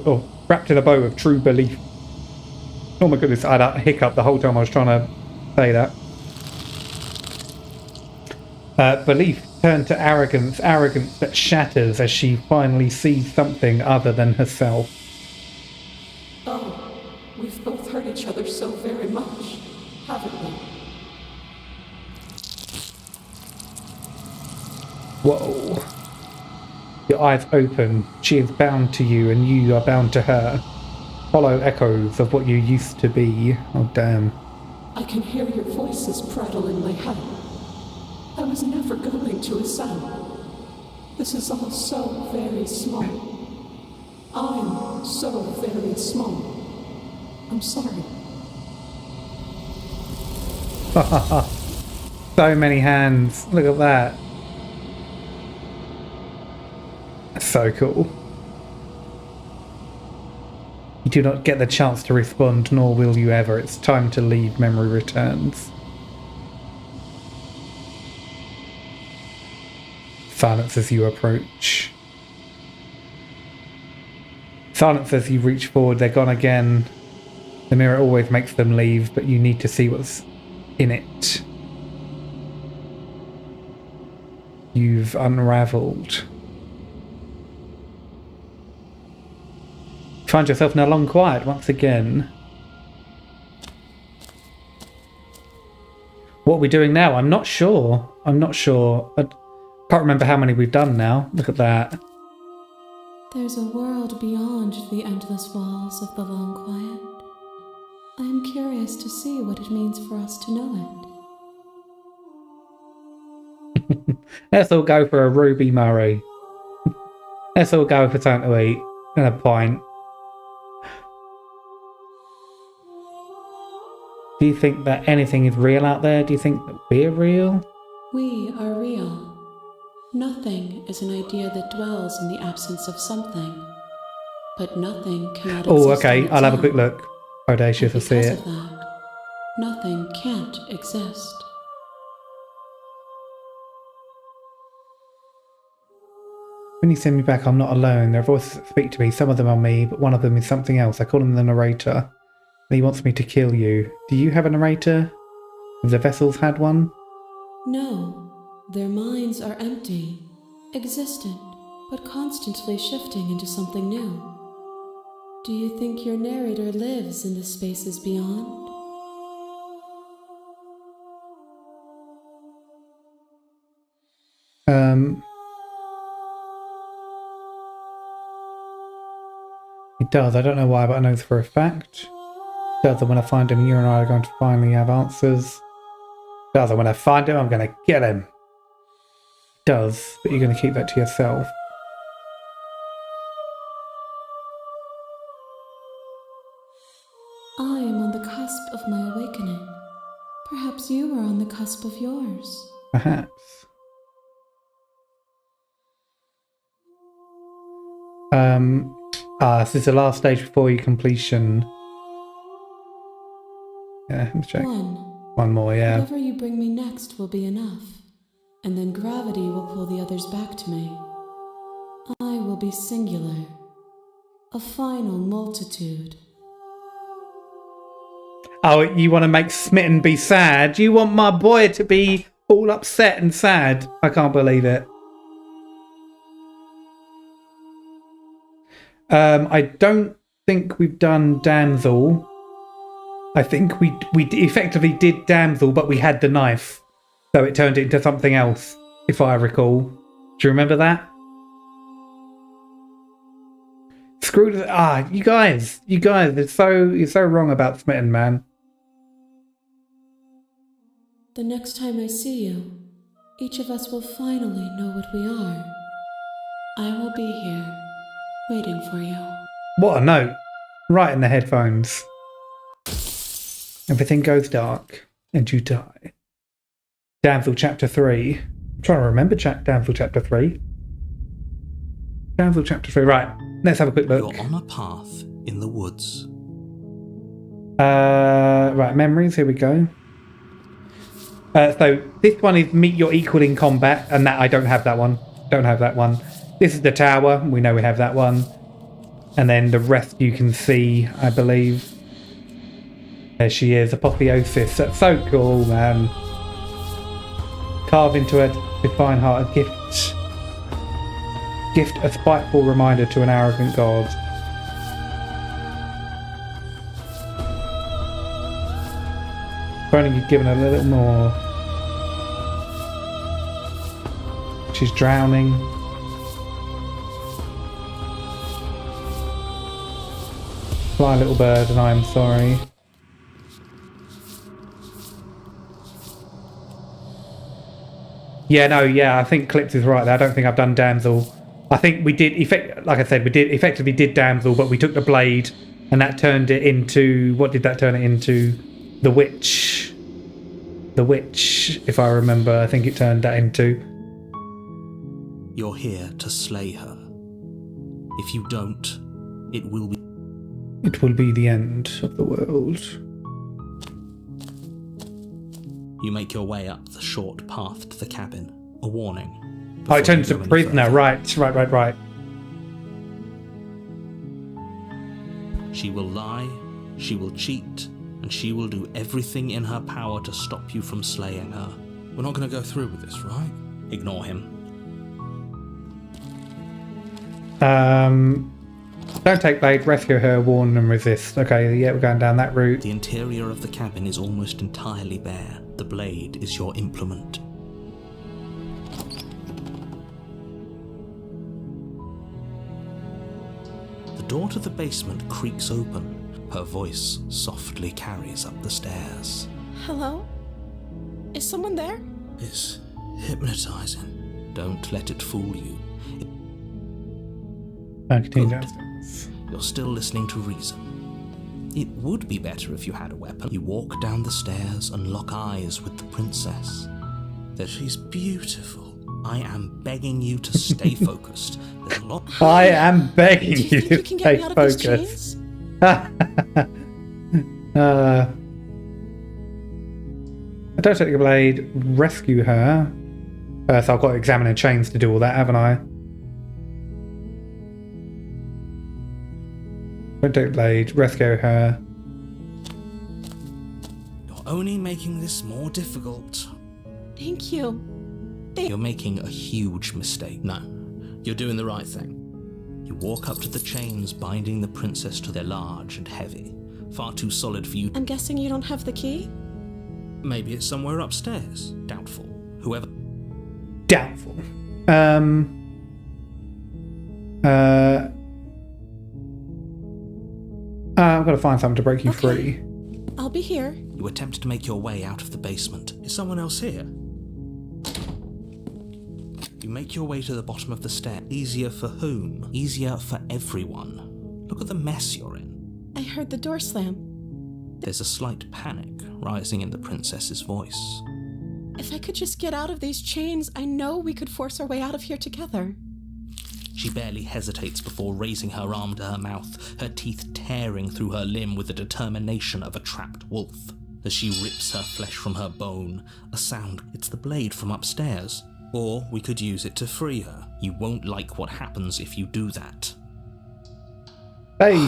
belief. Oh my goodness, I had a hiccup the whole time I was trying to say that. Belief turned to arrogance that shatters as she finally sees something other than herself. Oh, we've both hurt each other so very much, haven't we? Whoa. Your eyes open. She is bound to you and you are bound to her. Follow echoes of what you used to be. Oh, damn. I can hear your voices prattle in my head. I was never going to ascend. This is all so very small. I'm so very small. I'm sorry. So many hands. Look at that. So cool. You do not get the chance to respond, nor will you ever. It's time to leave. Memory returns. Silence as you approach. Silence as you reach forward, they're gone again. The mirror always makes them leave, but you need to see what's in it. You've unravelled. Find yourself in a long quiet once again. What are we doing now? I'm not sure. I can't remember how many we've done now. Look at that. There's a world beyond the endless walls of the long quiet. I am curious to see what it means for us to know it. Let's all go for a Ruby Murray. Let's all go for something to eat and a pint. Do you think that anything is real out there? Do you think that we're real? We are real. Nothing is an idea that dwells in the absence of something. But nothing cannot exist. Oh, okay. on its I'll have a own. quick look. Audacious, I see Because it. of that, nothing can't exist. When you send me back, I'm not alone. There are voices that speak to me. Some of them are me, but one of them is something else. I call him the narrator. And he wants me to kill you. Do you have a narrator? Have the vessels had one? No, their minds are empty, existent, but constantly shifting into something new. Do you think your narrator lives in the spaces beyond? He does. I don't know why, but I know this for a fact. Does, and when I find him, you and I are going to finally have answers. Does, and when I find him, I'm going to get him. Does, but you're going to keep that to yourself. I am on the cusp of my awakening. Perhaps you are on the cusp of yours. Perhaps. This is the last stage before your completion. Yeah, let's check. One more, yeah. Whatever you bring me next will be enough, and then gravity will pull the others back to me. I will be singular, a final multitude. Oh, you want to make Smitten be sad? You want my boy to be all upset and sad? I can't believe it. I don't think we've done Damsel. I think we effectively did Damsel, but we had the knife. So it turned it into something else, if I recall. Do you remember that? Screw the... you guys, you're so wrong about Smitten, man. The next time I see you, each of us will finally know what we are. I will be here, waiting for you. What a note. Right in the headphones. Everything goes dark, and you die. Damsel Chapter 3. I'm trying to remember Damsel Chapter 3. Damsel Chapter 3. Right, let's have a quick look. You're on a path in the woods. Right, memories, here we go. So this one is meet your equal in combat, and that I don't have that one. Don't have that one. This is the tower. We know we have that one. And then the rest you can see, I believe. There she is, Apotheosis. That's so cool, man. Carve into a divine heart a gift. Gift a spiteful reminder to an arrogant god. If only you'd given a little more. She's drowning. Fly, little bird, and I am sorry. Yeah, I think Clips is right there. I don't think I've done Damsel. I think we did, like I said, we effectively did Damsel, but we took the blade and that turned it into, what did that turn it into? The Witch. The Witch, if I remember, I think it turned that into. You're here to slay her. If you don't, it will be... It will be the end of the world. You make your way up the short path to the cabin. A warning. Oh, it turns to prisoner. Right. She will lie, she will cheat, and she will do everything in her power to stop you from slaying her. We're not going to go through with this, right? Ignore him. Don't take Blade, rescue her, warn and resist. Okay, yeah, we're going down that route. The interior of the cabin is almost entirely bare. The blade is your implement. The door to the basement creaks open. Her voice softly carries up the stairs. Hello? Is someone there? It's hypnotizing. Don't let it fool you. Good. You're still listening to reason. It would be better if you had a weapon. You walk down the stairs and lock eyes with the princess. That she's beautiful. I am begging you to stay focused. There's a lot. I am begging Do you think you can get me out of these chains? I don't take the blade, rescue her. So I've got to examine her chains to do all that, haven't I? Don't take the blade, rescue her. You're only making this more difficult. Thank you. You're making a huge mistake. No, you're doing the right thing. You walk up to the chains binding the princess to their large and heavy. Far too solid for you. I'm guessing you don't have the key? Maybe it's somewhere upstairs. Doubtful. Whoever. Doubtful. I've got to find something to break you free. I'll be here. You attempt to make your way out of the basement. Is someone else here? You make your way to the bottom of the stair. Easier for whom? Easier for everyone. Look at the mess you're in. I heard the door slam. There's a slight panic rising in the princess's voice. If I could just get out of these chains, I know we could force our way out of here together. She barely hesitates before raising her arm to her mouth, her teeth tearing through her limb with the determination of a trapped wolf. As she rips her flesh from her bone, a sound. It's the blade from upstairs. Or we could use it to free her. You won't like what happens if you do that. Hey.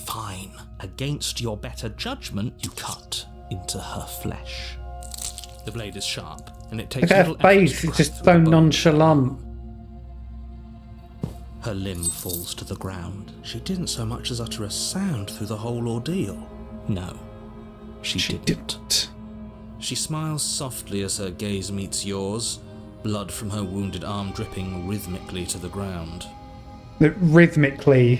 Fine. Against your better judgment, you cut into her flesh. The blade is sharp, and it takes Look at her face, it's just so nonchalant. Her limb falls to the ground. She didn't so much as utter a sound through the whole ordeal. No, she didn't. She smiles softly as her gaze meets yours, blood from her wounded arm dripping rhythmically to the ground. Rhythmically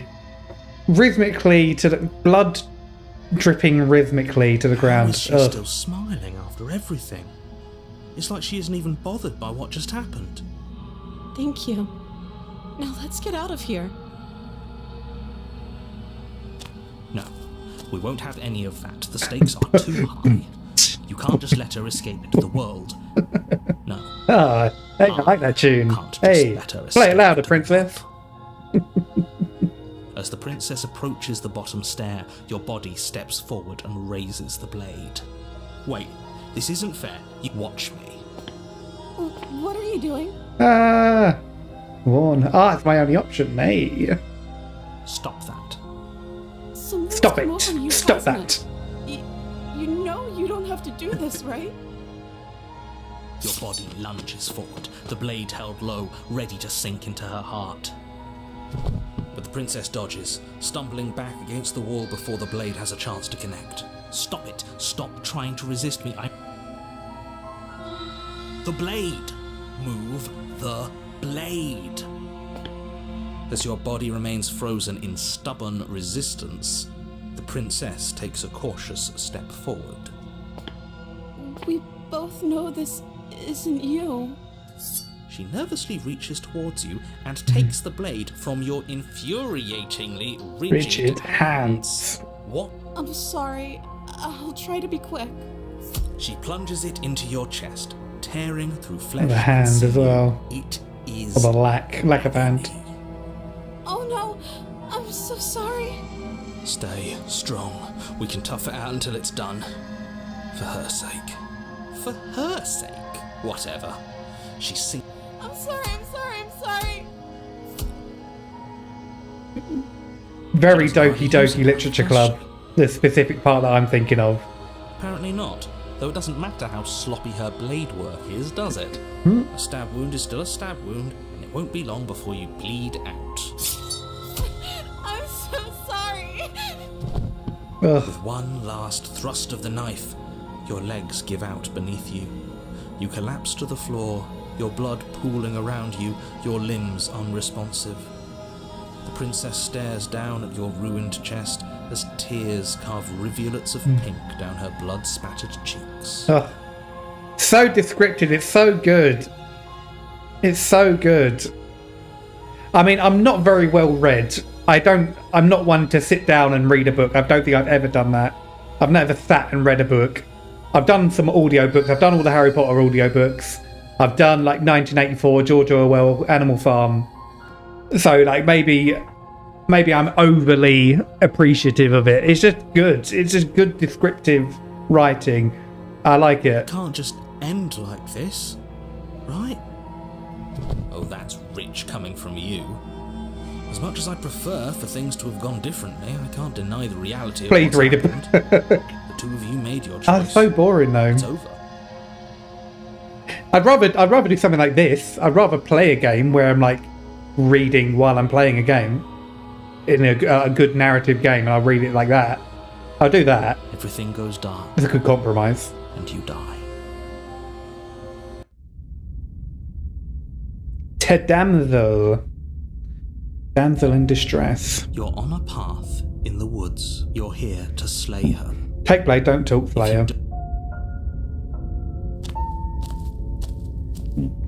to the blood dripping rhythmically to the ground. How is she still smiling after everything? It's like she isn't even bothered by what just happened. Thank you. Now let's get out of here. No, we won't have any of that. The stakes are too high. You can't just let her escape into the world. No. Ah, hey, I like that tune. Hey, play it louder, princess. As the princess approaches the bottom stair, your body steps forward and raises the blade. Wait, this isn't fair. You watch me. What are you doing? Warn. It's my only option, hey. Stop that. Stop it. Stop that. You know you don't have to do this, right? Your body lunges forward, the blade held low, ready to sink into her heart. But the princess dodges, stumbling back against the wall before the blade has a chance to connect. Stop it. Stop trying to resist me. The blade. Move the blade. As your body remains frozen in stubborn resistance, the princess takes a cautious step forward. We both know this isn't you. She nervously reaches towards you and takes the blade from your infuriatingly rigid hands. What? I'm sorry. I'll try to be quick. She plunges it into your chest, tearing through flesh. The hand as well. It is. Or the lack of hand. Oh no! I'm so sorry. Stay strong. We can tough it out until it's done. For her sake. For her sake? Whatever. She sinks. I'm sorry. very Just hardly Doki Doki using Literature my Club, the specific part that I'm thinking of. Apparently not, though it doesn't matter how sloppy her blade work is, does it? A stab wound is still a stab wound, and it won't be long before you bleed out. I'm so sorry. With one last thrust of the knife, your legs give out beneath you. You collapse to the floor, your blood pooling around you, your limbs unresponsive. The princess stares down at your ruined chest as tears carve rivulets of pink down her blood-spattered cheeks. Oh, so descriptive, it's so good. It's so good. I mean, I'm not very well read. I'm not one to sit down and read a book. I don't think I've ever done that. I've never sat and read a book. I've done some audiobooks. I've done all the Harry Potter audiobooks. I've done like 1984, George Orwell, Animal Farm. So like maybe I'm overly appreciative of it. It's just good. It's just good descriptive writing. I like it. It can't just end like this, right? Oh, that's rich coming from you. As much as I prefer for things to have gone differently, I can't deny the reality of Please what's read it. happened. The two of you made your choice. Oh, it's so boring though. It's over. I'd rather do something like this. I'd rather play a game where I'm like reading while I'm playing a game in a good narrative game, and I'll read it like that. I'll do that. Everything goes dark. It's a good compromise. And you die. Damsel. Damsel in distress. You're on a path in the woods. You're here to slay her. Take blade, don't talk, Slayer.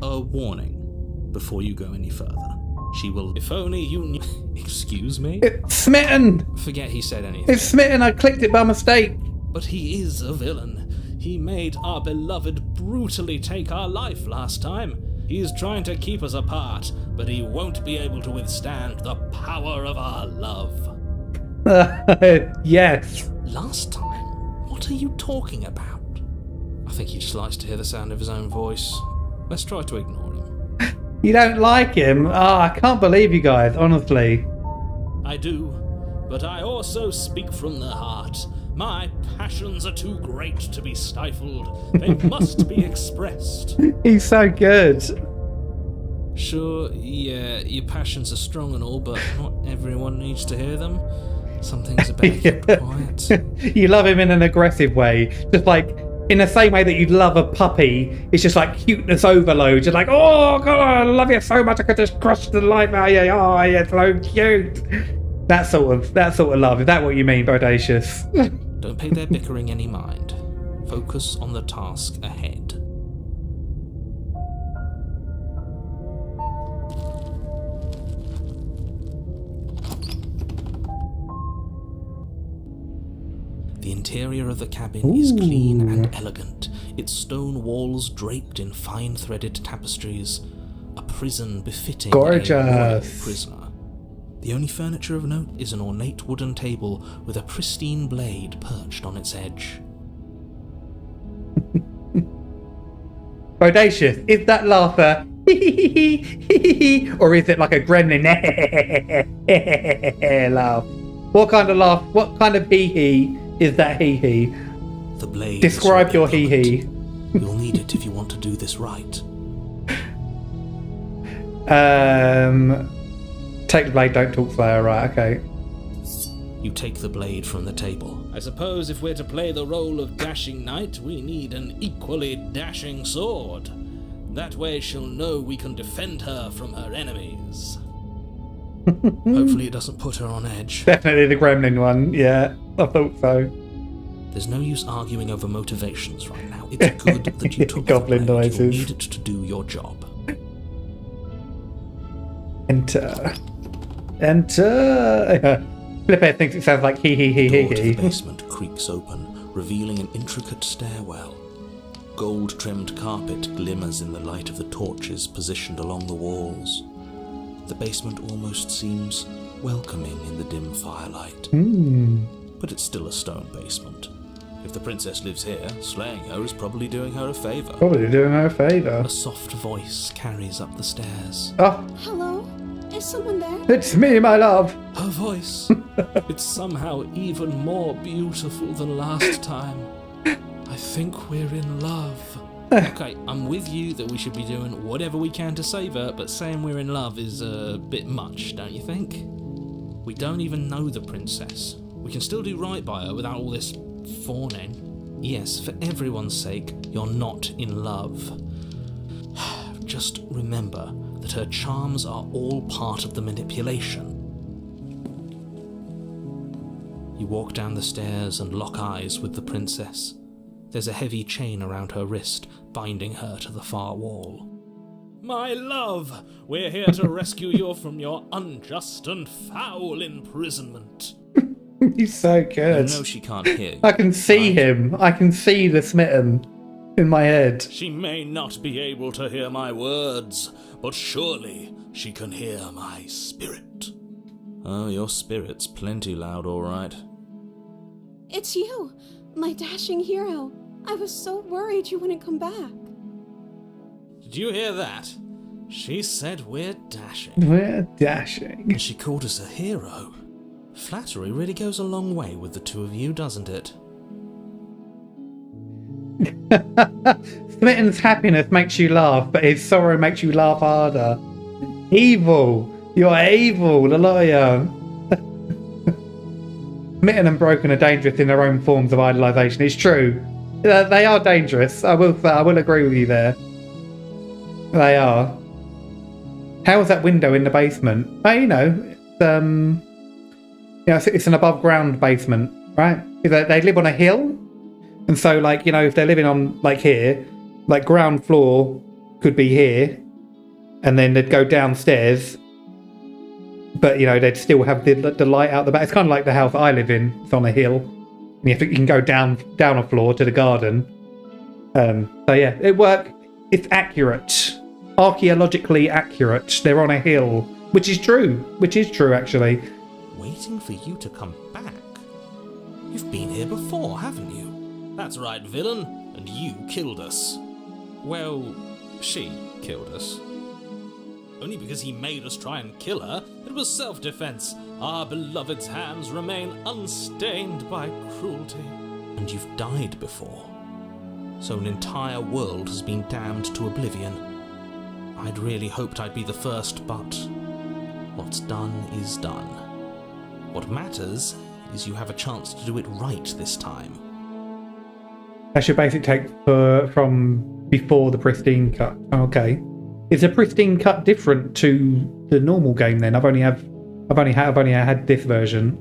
A warning before you go any further. She will. If only you knew. Excuse me? It's smitten! Forget he said anything. It's smitten, I clicked it by mistake. But he is a villain. He made our beloved brutally take our life last time. He's trying to keep us apart, but he won't be able to withstand the power of our love. Yes. Last time? What are you talking about? I think he just likes to hear the sound of his own voice. Let's try to ignore him. You don't like him? Oh, I can't believe you guys, honestly. I do, but I also speak from the heart. My passions are too great to be stifled. They must be expressed. He's so good. Sure, yeah, your passions are strong and all, but not everyone needs to hear them. Some things are better kept quiet. You love him in an aggressive way. Just like, in the same way that you'd love a puppy, it's just like cuteness overload. You're like, oh, God, I love you so much, I could just crush the life out of you. Oh, you're so cute. That sort of love. Is that what you mean, Bodacious? Don't pay their bickering any mind. Focus on the task ahead. The interior of the cabin is clean and elegant, its stone walls draped in fine-threaded tapestries, a prison befitting a royal prisoner. The only furniture of note is an ornate wooden table with a pristine blade perched on its edge. Bodacious, is that laughter or is it like a gremlin laugh? What kind of laugh? What kind of hee-hee is that hee-hee? The blade. Describe your hee-hee. You'll need it if you want to do this right. Take the blade, don't talk Slayer, right, okay. You take the blade from the table. I suppose if we're to play the role of dashing knight, we need an equally dashing sword. That way she'll know we can defend her from her enemies. Hopefully it doesn't put her on edge. Definitely the gremlin one, yeah, I thought so. There's no use arguing over motivations right now. It's good that you took Goblin the blade. noises. You'll need it to do your job. Enter. Fliphead thinks it sounds like hee hee hee The hee door to hee. the basement creaks open, revealing an intricate stairwell. Gold-trimmed carpet glimmers in the light of the torches positioned along the walls. The basement almost seems welcoming in the dim firelight. But it's still a stone basement. If the princess lives here, slaying her is probably doing her a favour. Probably doing her a favour. A soft voice carries up the stairs. Oh. Hello? Is someone there? It's me, my love. Her voice. It's somehow even more beautiful than last time. I think we're in love. Okay, I'm with you that we should be doing whatever we can to save her, but saying we're in love is a bit much, don't you think? We don't even know the princess. We can still do right by her without all this fawning. Yes, for everyone's sake, you're not in love. Just remember that her charms are all part of the manipulation. You walk down the stairs and lock eyes with the princess. There's a heavy chain around her wrist, binding her to the far wall. My love, we're here to rescue you from your unjust and foul imprisonment. He's so good. You know she can't hear you. I can see him. I can see the smitten in my head. She may not be able to hear my words, but surely she can hear my spirit. Oh, your spirit's plenty loud, all right. It's you, my dashing hero. I was so worried you wouldn't come back. Did you hear that? She said we're dashing. We're dashing. And she called us a hero. Flattery really goes a long way with the two of you, doesn't it? Smitten's happiness makes you laugh, but his sorrow makes you laugh harder. Evil. You're evil, the lot of you. Smitten and Broken are dangerous in their own forms of idolisation. It's true. They are dangerous. I will agree with you there. They are. How is that window in the basement? Oh, you know, it's an above ground basement, right? They live on a hill, and so, like, you know, if they're living on, like, here, like, ground floor could be here, and then they'd go downstairs, but, you know, they'd still have the light out the back. It's kind of like the house I live in. It's on a hill, and you can go down a floor to the garden. So yeah, it worked. It's accurate, archaeologically accurate. They're on a hill, which is true actually. Waiting for you to come back? You've been here before, haven't you? That's right, villain, and you killed us. Well, she killed us. Only because he made us try and kill her. It was self-defense. Our beloved's hands remain unstained by cruelty. And you've died before. So an entire world has been damned to oblivion. I'd really hoped I'd be the first, but what's done is done. What matters is you have a chance to do it right this time. That's your basic take from before the Pristine cut. Okay. Is the Pristine cut different to the normal game then? I've only had this version.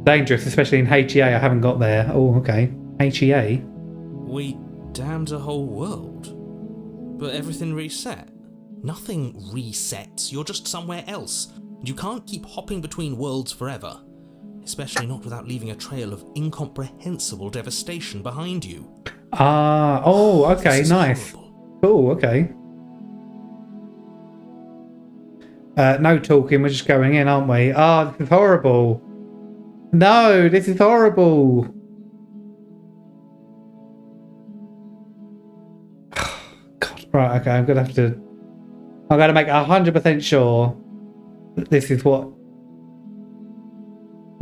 Dangerous, especially in HEA. I haven't got there. Oh, okay. HEA. We damned a whole world, but everything reset. Nothing resets. You're just somewhere else. You can't keep hopping between worlds forever. Especially not without leaving a trail of incomprehensible devastation behind you. Oh, okay, nice. Horrible. Cool, okay. No talking, we're just going in, aren't we? This is horrible. No, this is horrible. God, right, okay, I'm gonna make 100% sure that this is what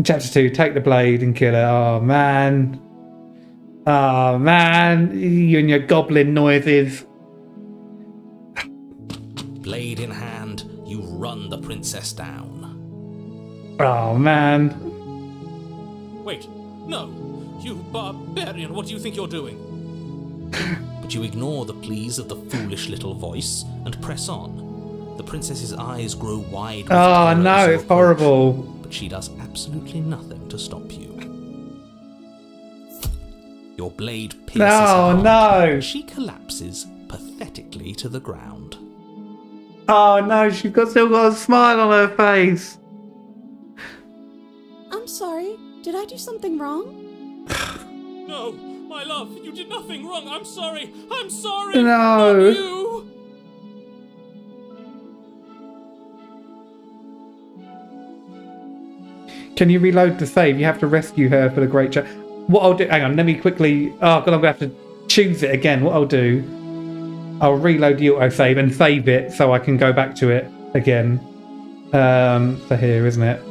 Chapter 2, take the blade and kill her. Oh man. You and your goblin noises. Blade in hand, you run the princess down. Oh man. Wait, no. You barbarian, what do you think you're doing? But you ignore the pleas of the foolish little voice and press on. The princess's eyes grow wide. Oh no, it's horrible. She does absolutely nothing to stop you. Your blade pierces her. No! She collapses pathetically to the ground. Oh no, she's still got a smile on her face. I'm sorry. Did I do something wrong? No, my love, you did nothing wrong. I'm sorry. I'm sorry. No. Not you. Can you reload the save? You have to rescue her for the great what I'll do... Hang on, let me quickly... Oh, God, I'm going to have to choose it again, what I'll do, I'll reload the autosave and save it so I can go back to it again. So here, isn't it?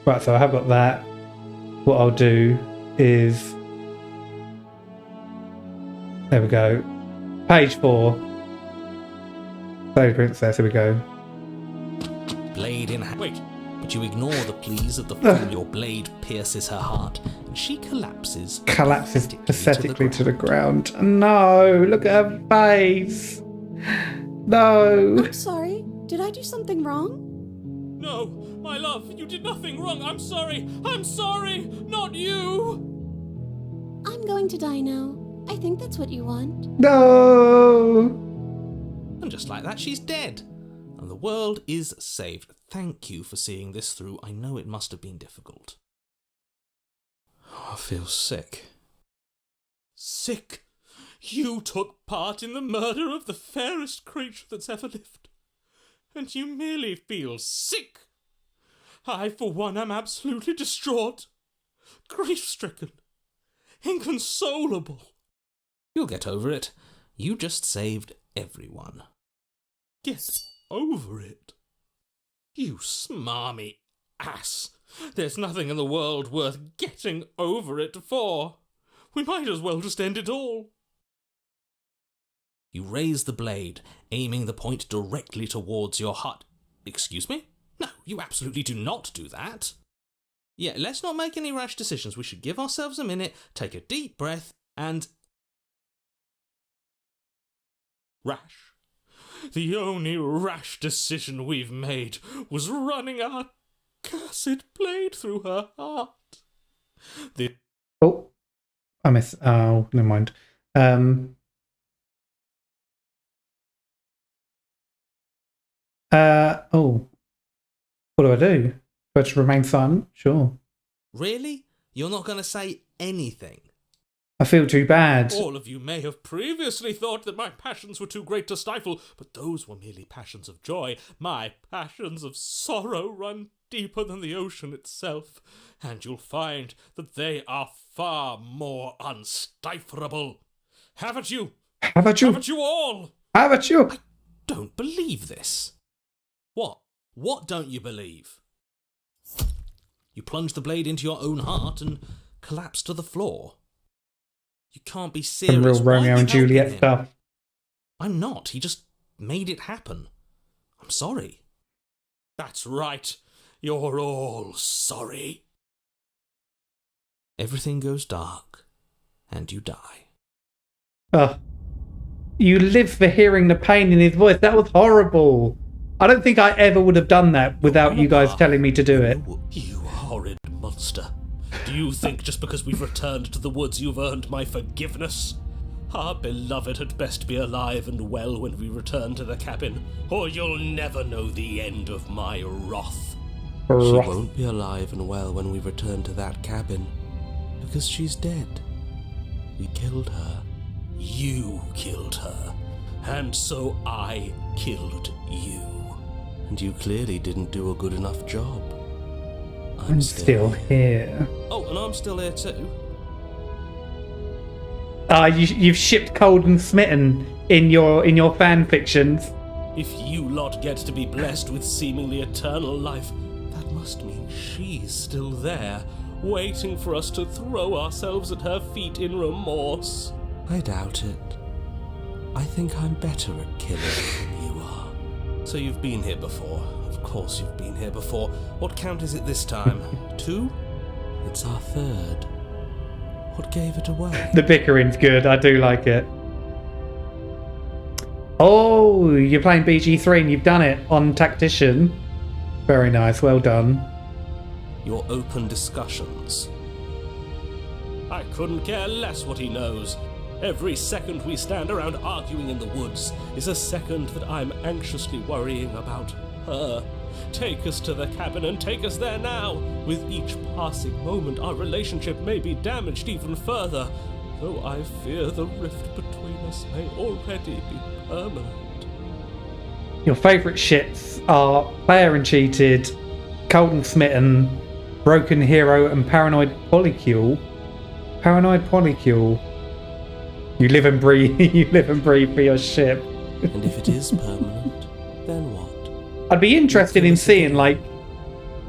Right, so I have got that. What I'll do is... There we go. Page 4. Lady Princess, here we go. Blade in hand. Wait, but you ignore the pleas of the fool. Your blade pierces her heart, and she collapses pathetically to the ground. No, look at her face. No. I'm sorry. Did I do something wrong? No, my love, you did nothing wrong. I'm sorry. I'm sorry. Not you. I'm going to die now. I think that's what you want. No. And just like that, she's dead. And the world is saved. Thank you for seeing this through. I know it must have been difficult. Oh, I feel sick. Sick? You took part in the murder of the fairest creature that's ever lived. And you merely feel sick. I, for one, am absolutely distraught. Grief-stricken. Inconsolable. You'll get over it. You just saved everyone. Get over it? You smarmy ass. There's nothing in the world worth getting over it for. We might as well just end it all. You raise the blade, aiming the point directly towards your heart. Excuse me? No, you absolutely do not do that. Yeah, let's not make any rash decisions. We should give ourselves a minute, take a deep breath, and... Rash. The only rash decision we've made was running our cursed blade through her heart. Oh, I missed. Oh, never mind. Oh, what do I do? Do I just remain silent? Sure. Really? You're not going to say anything? I feel too bad. All of you may have previously thought that my passions were too great to stifle, but those were merely passions of joy. My passions of sorrow run deeper than the ocean itself, and you'll find that they are far more unstiflable. Haven't you? Haven't you? Haven't you all? Haven't you? I don't believe this. What? What don't you believe? You plunge the blade into your own heart and collapse to the floor. You can't be serious. Some real Romeo and Juliet stuff. I'm not. He just made it happen. I'm sorry. That's right. You're all sorry. Everything goes dark, and you die. Ugh. You live for hearing the pain in his voice. That was horrible. I don't think I ever would have done that without you guys telling me to do it. You horrid monster. Do you think just because we've returned to the woods you've earned my forgiveness? Our beloved had best be alive and well when we return to the cabin, or you'll never know the end of my wrath. She won't be alive and well when we return to that cabin, because she's dead. We killed her. You killed her, and so I killed you. And you clearly didn't do a good enough job. I'm still here. Oh, and I'm still here too. You've shipped Cold and Smitten in your fan fictions. If you lot get to be blessed with seemingly eternal life, that must mean she's still there, waiting for us to throw ourselves at her feet in remorse. I doubt it. I think I'm better at killing than you are. So you've been here before. Of course you've been here before. What count is it this time? 2? It's our 3rd. What gave it away? The bickering's good. I do like it. Oh, you're playing BG3 and you've done it on Tactician. Very nice. Well done. Your open discussions. I couldn't care less what he knows. Every second we stand around arguing in the woods is a second that I'm anxiously worrying about her. Take us to the cabin and take us there now. With each passing moment, our relationship may be damaged even further, though I fear the rift between us may already be permanent. Your favourite shits are Player and Cheated, Cold and Smitten, Broken hero and paranoid polycule. Paranoid polycule. You live and breathe. You live and breathe for your ship. And if it is permanent, then what? I'd be interested in seeing, like,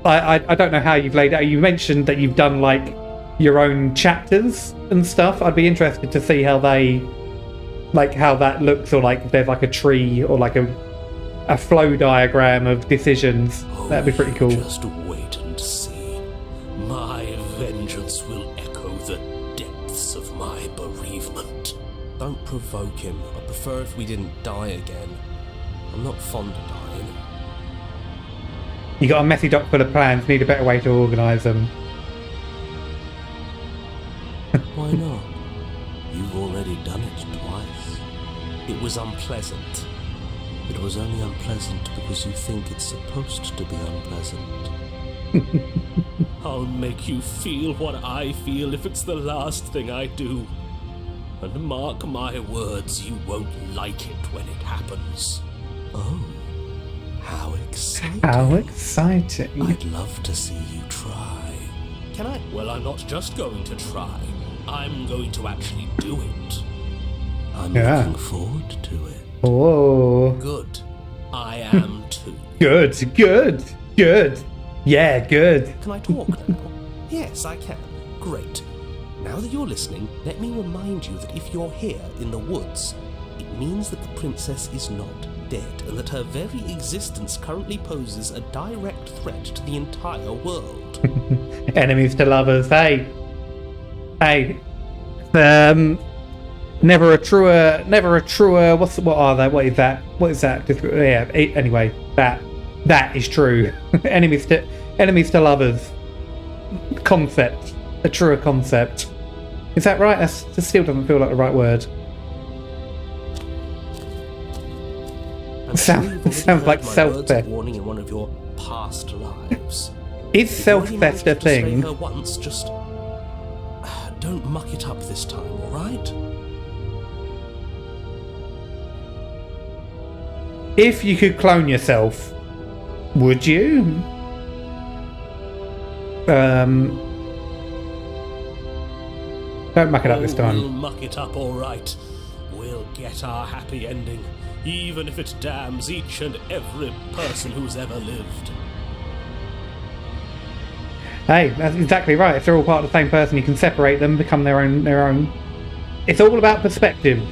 I don't know how you've laid out. You mentioned that you've done like your own chapters and stuff. I'd be interested to see how they, like, how that looks, or like if there's like a tree or like a flow diagram of decisions. That'd be pretty cool. Just wait and see. My vengeance will echo the depths of my bereavement. Don't provoke him. I prefer if we didn't die again. I'm not fond of dying. You got a messy dock full of plans. Need a better way to organise them. Why not? You've already done it twice. It was unpleasant. It was only unpleasant because you think it's supposed to be unpleasant. I'll make you feel what I feel if it's the last thing I do. And mark my words, you won't like it when it happens. Oh, how exciting. How exciting. I'd love to see you try. Can I? Well, I'm not just going to try. I'm going to actually do it. I'm looking forward to it. Oh. Good. I am too. Good, good, good. Yeah, good. Can I talk now? Yes, I can. Great. Now that you're listening, let me remind you that if you're here in the woods, it means that the princess is not dead, and that her very existence currently poses a direct threat to the entire world. Enemies to lovers. Hey. Never a truer. What are they? What is that? Yeah. Anyway, that is true. enemies to lovers. Concept. A truer concept. Is that right? That still doesn't feel like the right word. Sounds like self-theft. Warning in one of your past lives. Is self-theft a thing? Her once, just don't muck it up this time, all right? If you could clone yourself, would you? Don't muck it up this time. We'll muck it up, all right. We'll get our happy ending, even if it damns each and every person who's ever lived. Hey, that's exactly right. If they're all part of the same person, you can separate them, become their own. It's all about perspective.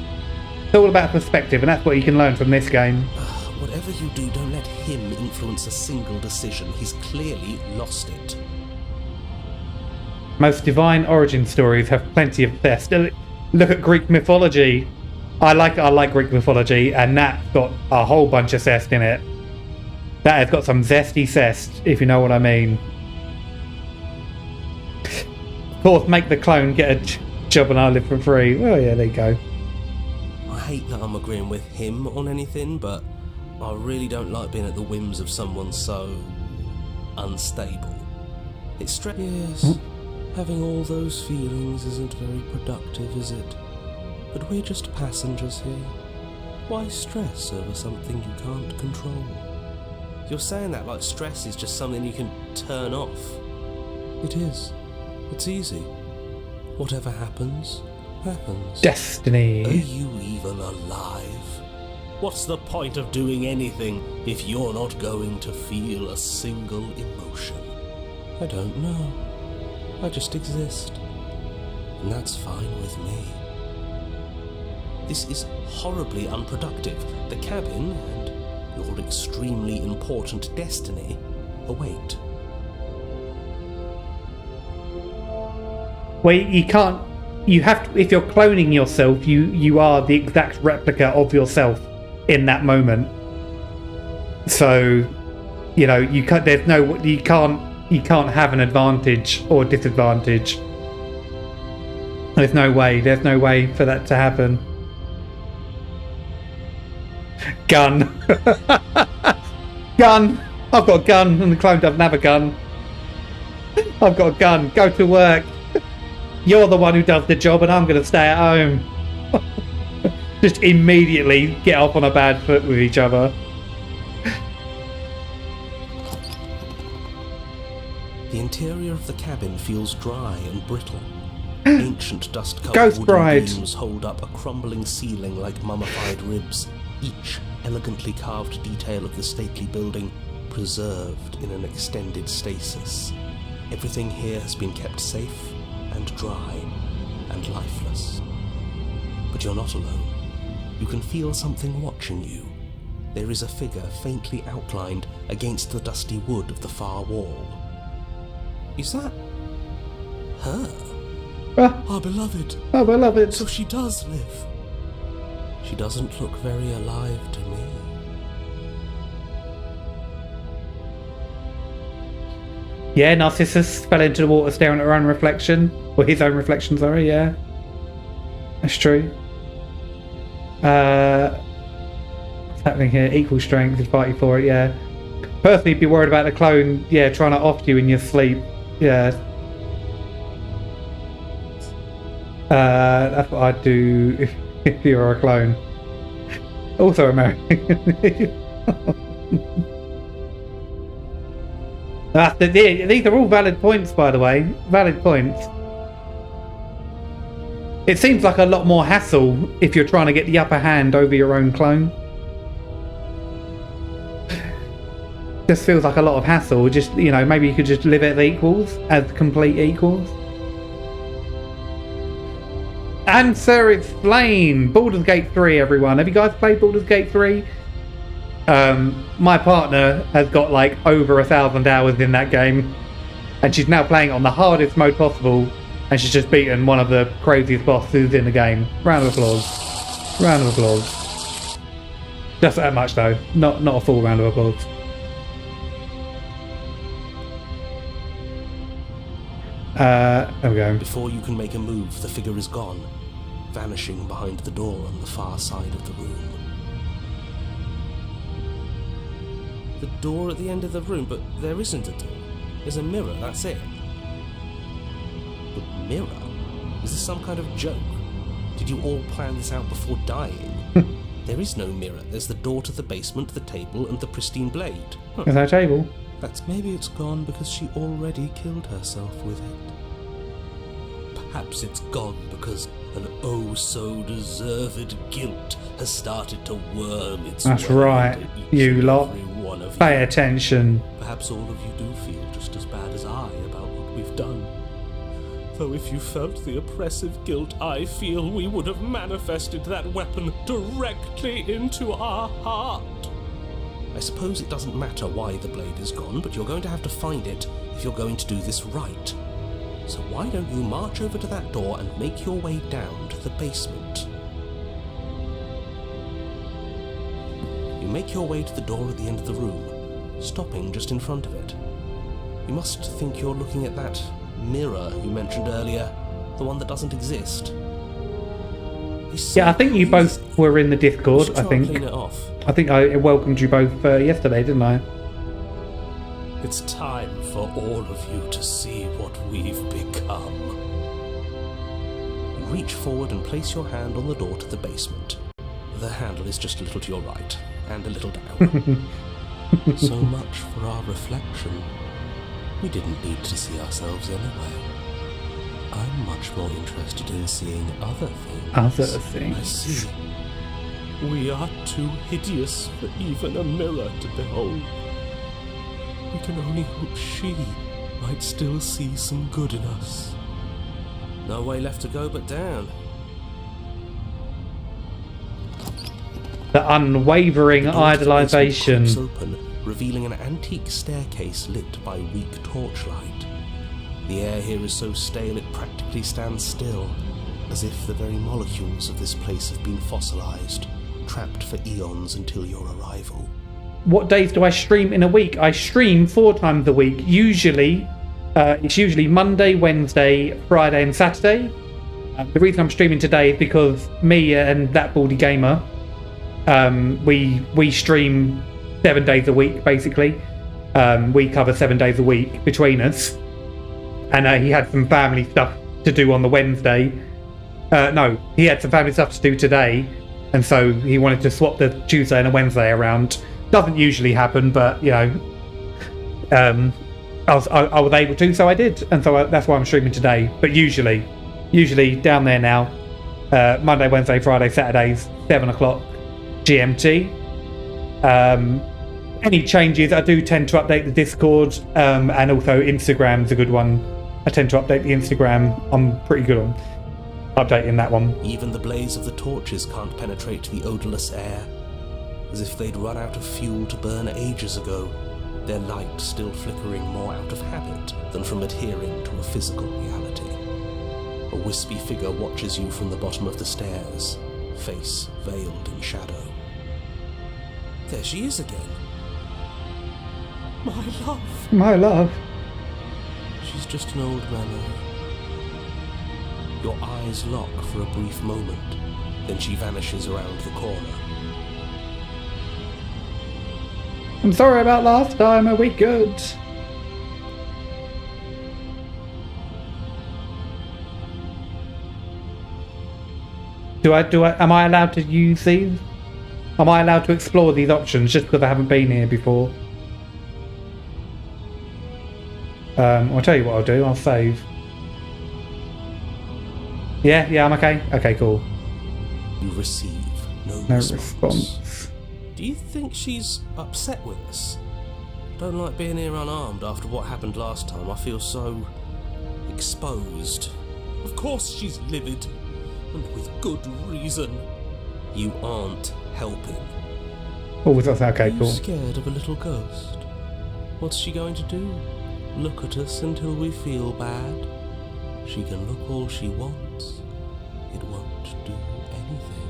It's all about perspective, and that's what you can learn from this game. Whatever you do, don't let him influence a single decision. He's clearly lost it. Most divine origin stories have plenty of theft. Look at Greek mythology. I like Greek mythology, and that's got a whole bunch of zest in it. That has got some zesty zest, if you know what I mean. Of course, make the clone get a job and I live for free. Well, yeah, there you go. I hate that I'm agreeing with him on anything, but I really don't like being at the whims of someone so unstable. It's stressful. Yes, having all those feelings isn't very productive, is it? But we're just passengers here. Why stress over something you can't control? You're saying that like stress is just something you can turn off. It is. It's easy. Whatever happens, happens. Destiny. Are you even alive? What's the point of doing anything if you're not going to feel a single emotion? I don't know. I just exist. And that's fine with me. This is horribly unproductive. The cabin and your extremely important destiny await. Well, you can't. You have to. If you're cloning yourself, you are the exact replica of yourself in that moment. So, you know, you can't. There's no. You can't have an advantage or disadvantage. There's no way. There's no way for that to happen. Gun. Gun. I've got a gun, and the clone doesn't have a gun. I've got a gun. Go to work. You're the one who does the job, and I'm going to stay at home. Just immediately get off on a bad foot with each other. The interior of the cabin feels dry and brittle. Ancient dust-covered Ghost wooden Bride. beams hold up a crumbling ceiling like mummified ribs, each elegantly carved detail of the stately building preserved in an extended stasis. Everything here has been kept safe and dry and lifeless. But you're not alone. You can feel something watching you. There is a figure faintly outlined against the dusty wood of the far wall. Is that her? Our beloved. Our beloved. So she does live. She doesn't look very alive to me. Yeah, Narcissus fell into the water staring at her own reflection. Or his own reflection, sorry, yeah. That's true. What's happening here? Equal strength is fighting for it, yeah. Personally, be worried about the clone, yeah, trying to off you in your sleep. Yeah. That's what I'd do if you were a clone. Also American. These are all valid points, by the way. Valid points. It seems like a lot more hassle if you're trying to get the upper hand over your own clone. Just feels like a lot of hassle. Just, you know, maybe you could just live as equals, as complete equals. Answer explain. Baldur's Gate 3, everyone. Have you guys played Baldur's Gate 3? My partner has got like over 1,000 hours in that game, and she's now playing it on the hardest mode possible, and she's just beaten one of the craziest bosses in the game. Round of applause. Round of applause. Just that much though, not a full round of applause. There we go. Before you can make a move, the figure is gone, vanishing behind the door on the far side of the room. The door at the end of the room, but there isn't a door. There's a mirror, that's it. But mirror? Is this some kind of joke? Did you all plan this out before dying? There is no mirror. There's the door to the basement, the table, and the pristine blade. Huh. Is that a table? Maybe it's gone because she already killed herself with it. Perhaps it's gone because an oh-so-deserved guilt has started to worm its That's way right, into each you and lot. every one of Pay you. attention. Perhaps all of you do feel just as bad as I about what we've done. Though if you felt the oppressive guilt I feel, we would have manifested that weapon directly into our heart. I suppose it doesn't matter why the blade is gone, but you're going to have to find it if you're going to do this right. So why don't you march over to that door and make your way down to the basement? You make your way to the door at the end of the room, stopping just in front of it. You must think you're looking at that mirror you mentioned earlier, the one that doesn't exist. Yeah, I think you both were in the Discord, I think. Clean it off. I think I welcomed you both yesterday, didn't I? It's time for all of you to see what we've become. You reach forward and place your hand on the door to the basement. The handle is just a little to your right, and a little down. So much for our reflection. We didn't need to see ourselves anyway. I'm much more interested in seeing other things. Other things. I see. We are too hideous for even a mirror to behold. We can only hope she might still see some good in us. No way left to go but down. The unwavering The door to the basement idolization. creaks open, revealing an antique staircase lit by weak torchlight. The air here is so stale it practically stands still, as if the very molecules of this place have been fossilized, trapped for eons until your arrival. What days do I stream in a week? I stream 4 times a week. Usually, it's usually Monday, Wednesday, Friday and Saturday. The reason I'm streaming today is because me and That Baldy Gamer, we stream 7 days a week, basically. We cover 7 days a week between us. And he had some family stuff to do on the Wednesday. No, he had some family stuff to do today. And so he wanted to swap the Tuesday and a Wednesday around. Doesn't usually happen, but, you know. I was able to, so I did, and so that's why I'm streaming today. But usually down there now, Monday, Wednesday, Friday, Saturdays, 7 o'clock GMT. Any changes, I do tend to update the Discord, and also Instagram's a good one. I tend to update the Instagram. I'm pretty good on updating that one. Even the blaze of the torches can't penetrate the odorless air, as if they'd run out of fuel to burn ages ago, their light still flickering more out of habit than from adhering to a physical reality. A wispy figure watches you from the bottom of the stairs, face veiled in shadow. There she is again. My love. My love. She's just an old memory. Your eyes lock for a brief moment, then she vanishes around the corner. I'm sorry about last time, are we good? Am I allowed to use these? Am I allowed to explore these options just because I haven't been here before? I'll tell you what I'll do, I'll save. Yeah, I'm okay. Okay, cool. You receive no response. Do you think she's upset with us? Don't like being here unarmed after what happened last time. I feel so exposed. Of course she's livid, and with good reason. You aren't helping. Oh, that's okay, cool. Are you scared of a little ghost? What's she going to do? Look at us until we feel bad? She can look all she wants. It won't do anything.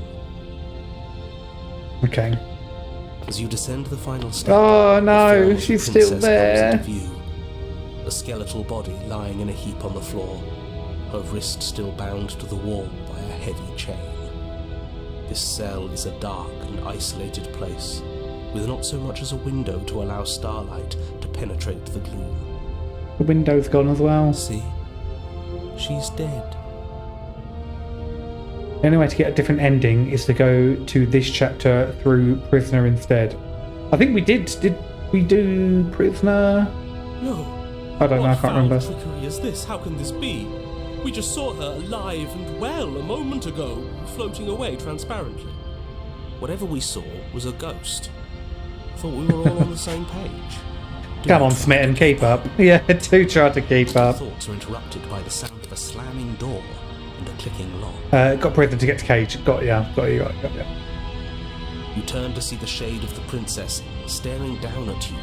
Okay. As you descend the final step, oh no, she's still there. View. A skeletal body lying in a heap on the floor, her wrist still bound to the wall by a heavy chain. This cell is a dark and isolated place, with not so much as a window to allow starlight to penetrate the gloom. The window's gone as well. See? She's dead. The only way to get a different ending is to go to this chapter through Prisoner instead. I think we did. Did we do Prisoner? No. I don't know, I can't remember. What foul trickery is this? How can this be? We just saw her alive and well a moment ago, floating away transparently. Whatever we saw was a ghost. I thought we were all on the same page. Come on, Smitten, keep up. Yeah, do try to keep up. Thoughts are interrupted by the sound of a slamming door and a clicking lock. Got Prisoner to get to cage. Got you. You turn to see the shade of the princess staring down at you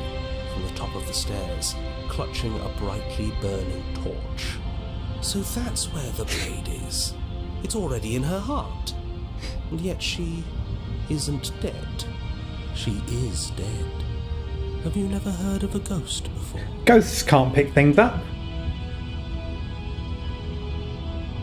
from the top of the stairs, clutching a brightly burning torch. So that's where the blade is. It's already in her heart. And yet she isn't dead. She is dead. Have you never heard of a ghost before? Ghosts can't pick things up.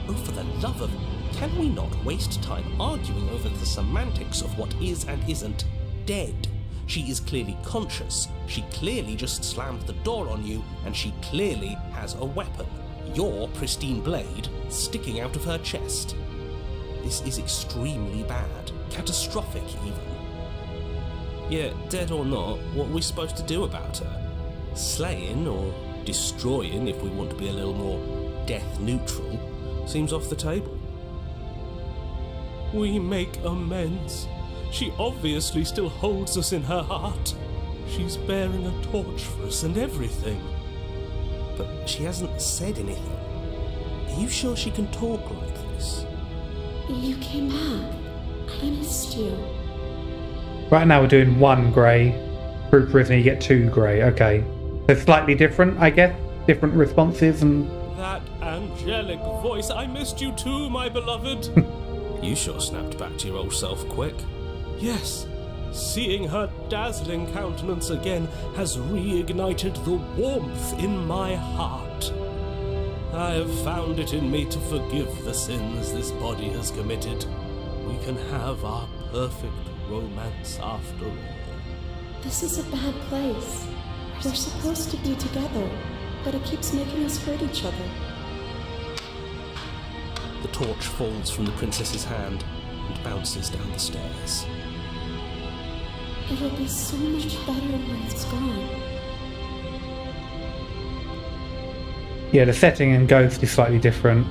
Oh, for the love of... Can we not waste time arguing over the semantics of what is and isn't dead? She is clearly conscious. She clearly just slammed the door on you, and she clearly has a weapon. Your pristine blade sticking out of her chest. This is extremely bad. Catastrophic, even. Yeah, dead or not, what are we supposed to do about her? Slaying, or destroying, if we want to be a little more death-neutral, seems off the table. We make amends. She obviously still holds us in her heart. She's bearing a torch for us and everything. But she hasn't said anything. Are you sure she can talk like this? You came back. I missed you. Right now we're doing 1 grey. Through Prisoner you get 2 grey. Okay. So slightly different, I guess. Different responses and... That angelic voice. I missed you too, my beloved. You sure snapped back to your old self quick. Yes. Seeing her dazzling countenance again has reignited the warmth in my heart. I have found it in me to forgive the sins this body has committed. We can have our perfect romance after all. This is a bad place. We're supposed to be together, but it keeps making us hurt each other. The torch falls from the princess's hand and bounces down the stairs. It'll be so much better when it's gone. Yeah, the setting in Ghost is slightly different.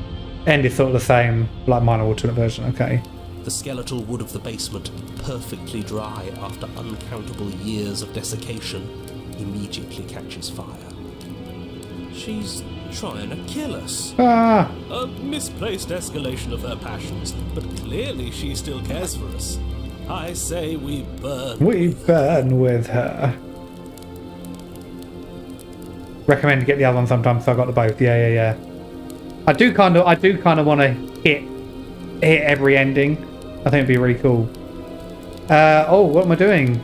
End is sort of the same, like minor alternate version, okay. The skeletal wood of the basement, perfectly dry after uncountable years of desiccation, immediately catches fire. She's trying to kill us. Ah! A misplaced escalation of her passions, but clearly she still cares for us. I say we burn. We burn with her. Recommend to get the other one sometimes, so I got the both. Yeah. I do kind of want to hit every ending. I think it'd be really cool. Oh, what am I doing?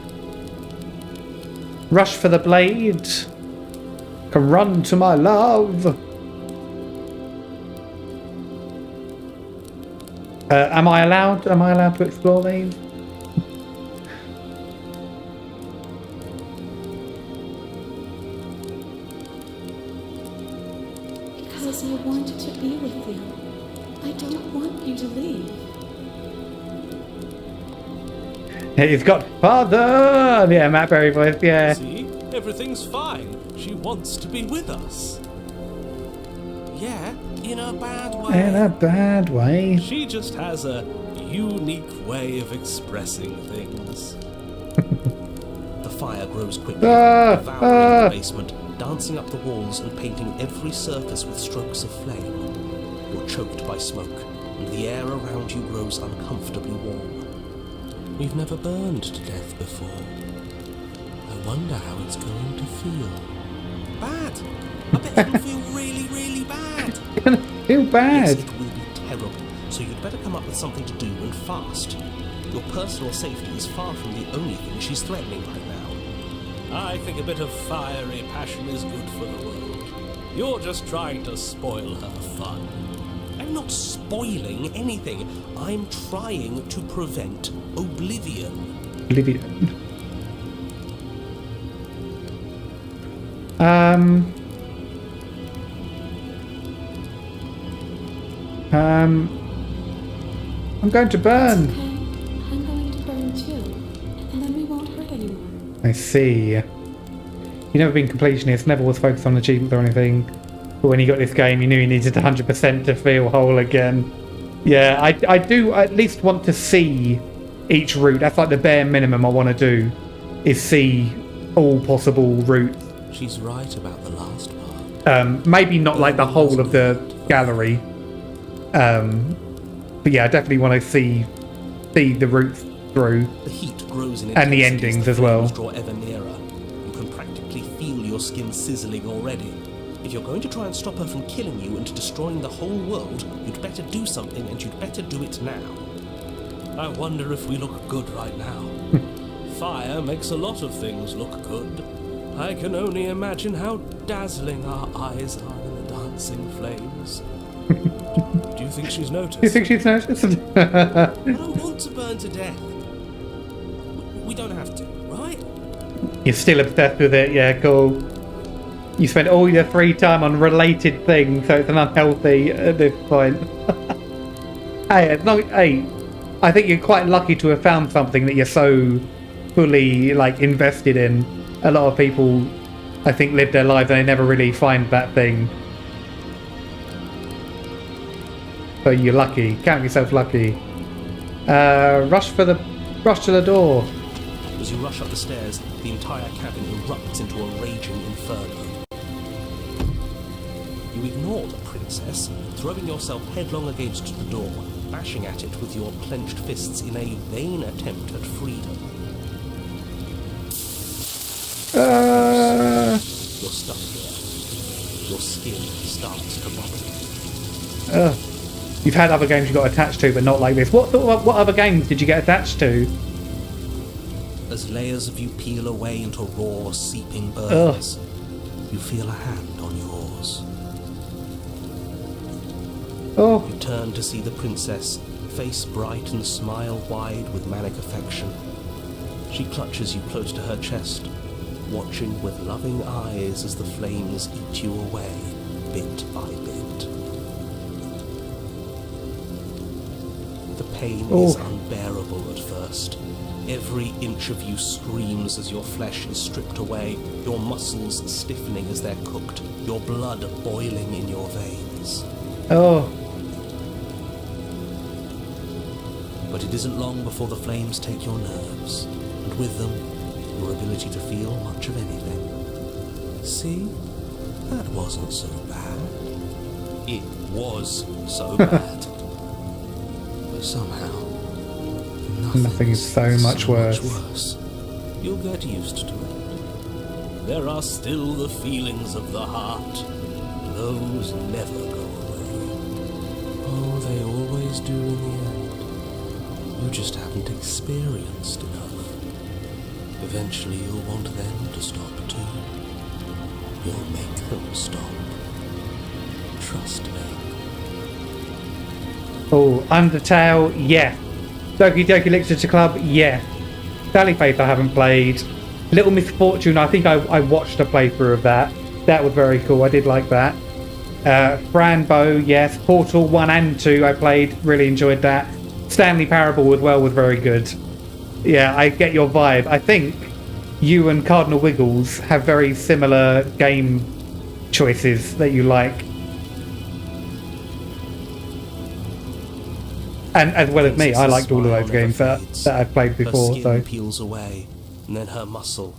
Rush for the blade. Can run to my love. Am I allowed to explore these? Because I wanted to be with you. I don't want you to leave. He's got father! Yeah, Matt Berry voice, yeah. See? Everything's fine. She wants to be with us. Yeah, in a bad way. In a bad way. She just has a unique way of expressing things. The fire grows quickly, devouring the basement, dancing up the walls and painting every surface with strokes of flame. You're choked by smoke, and the air around you grows uncomfortably warm. We've never burned to death before. I wonder how it's going to feel. Bad! I bet it'll feel really, really bad. It's gonna feel bad. Yes, it will be terrible, so you'd better come up with something to do and fast. Your personal safety is far from the only thing she's threatening right now. I think a bit of fiery passion is good for the world. You're just trying to spoil her fun. I'm not spoiling anything. I'm trying to prevent oblivion. I'm going to burn. It's okay. I'm going to burn too. And then we won't hurt anymore. I see. You've never been completionist, never was focused on achievements or anything. But when you got this game, you knew you needed 100% to feel whole again. Yeah, I do at least want to see each route. That's like the bare minimum I want to do, is see all possible routes. She's right about the last part. Maybe not like the whole of the gallery. But yeah, I definitely want to see the routes through. The heat grows in and the endings as well. Draw ever nearer. You can practically feel your skin sizzling already. If you're going to try and stop her from killing you and destroying the whole world, you'd better do something, and you'd better do it now. I wonder if we look good right now. Fire makes a lot of things look good. I can only imagine how dazzling our eyes are in the dancing flames. Do you think she's noticed? You think she's noticed? I don't want to burn to death. We don't have to, right? You're still obsessed with it, yeah, cool. You spend all your free time on related things, so it's an unhealthy at this point. Hey, I think you're quite lucky to have found something that you're so fully invested in. A lot of people, I think, live their lives and they never really find that thing. So you're lucky. Count yourself lucky. Rush to the door. As you rush up the stairs, the entire cabin erupts into a raging inferno. You ignore the princess, throwing yourself headlong against the door, bashing at it with your clenched fists in a vain attempt at freedom. You're stuck here. Your skin starts to bubble. You've had other games you got attached to, but not like this. What other games did you get attached to? As layers of you peel away into raw, seeping burns, you feel a hand on yours. Oh. You turn to see the princess, face bright and smile wide with manic affection. She clutches you close to her chest, watching with loving eyes as the flames eat you away, bit by bit. The pain Oh. is unbearable at first. Every inch of you screams as your flesh is stripped away, your muscles stiffening as they're cooked, your blood boiling in your veins. Oh. But it isn't long before the flames take your nerves, and with them, your ability to feel much of anything. See? That wasn't so bad. It was so bad. But somehow, Nothing is so much worse. You'll get used to it. There are still the feelings of the heart. Those never go away. Oh, they always do in the end. You just haven't experienced enough. Eventually you'll want them to stop too. You'll make them stop. Trust me. Oh, Undertale, yeah. Doki Doki Literature Club, yeah. Sally Faith I haven't played. Little Misfortune, I think I watched a playthrough of that. That was very cool, I did like that. Franbo, yes. Portal 1 and 2 I played, really enjoyed that. Stanley Parable as well was very good. Yeah, I get your vibe. I think you and Cardinal Wiggles have very similar game choices that you like. And as well as me, I liked all of those games that I've played before. Her skin peels away, and then her muscle,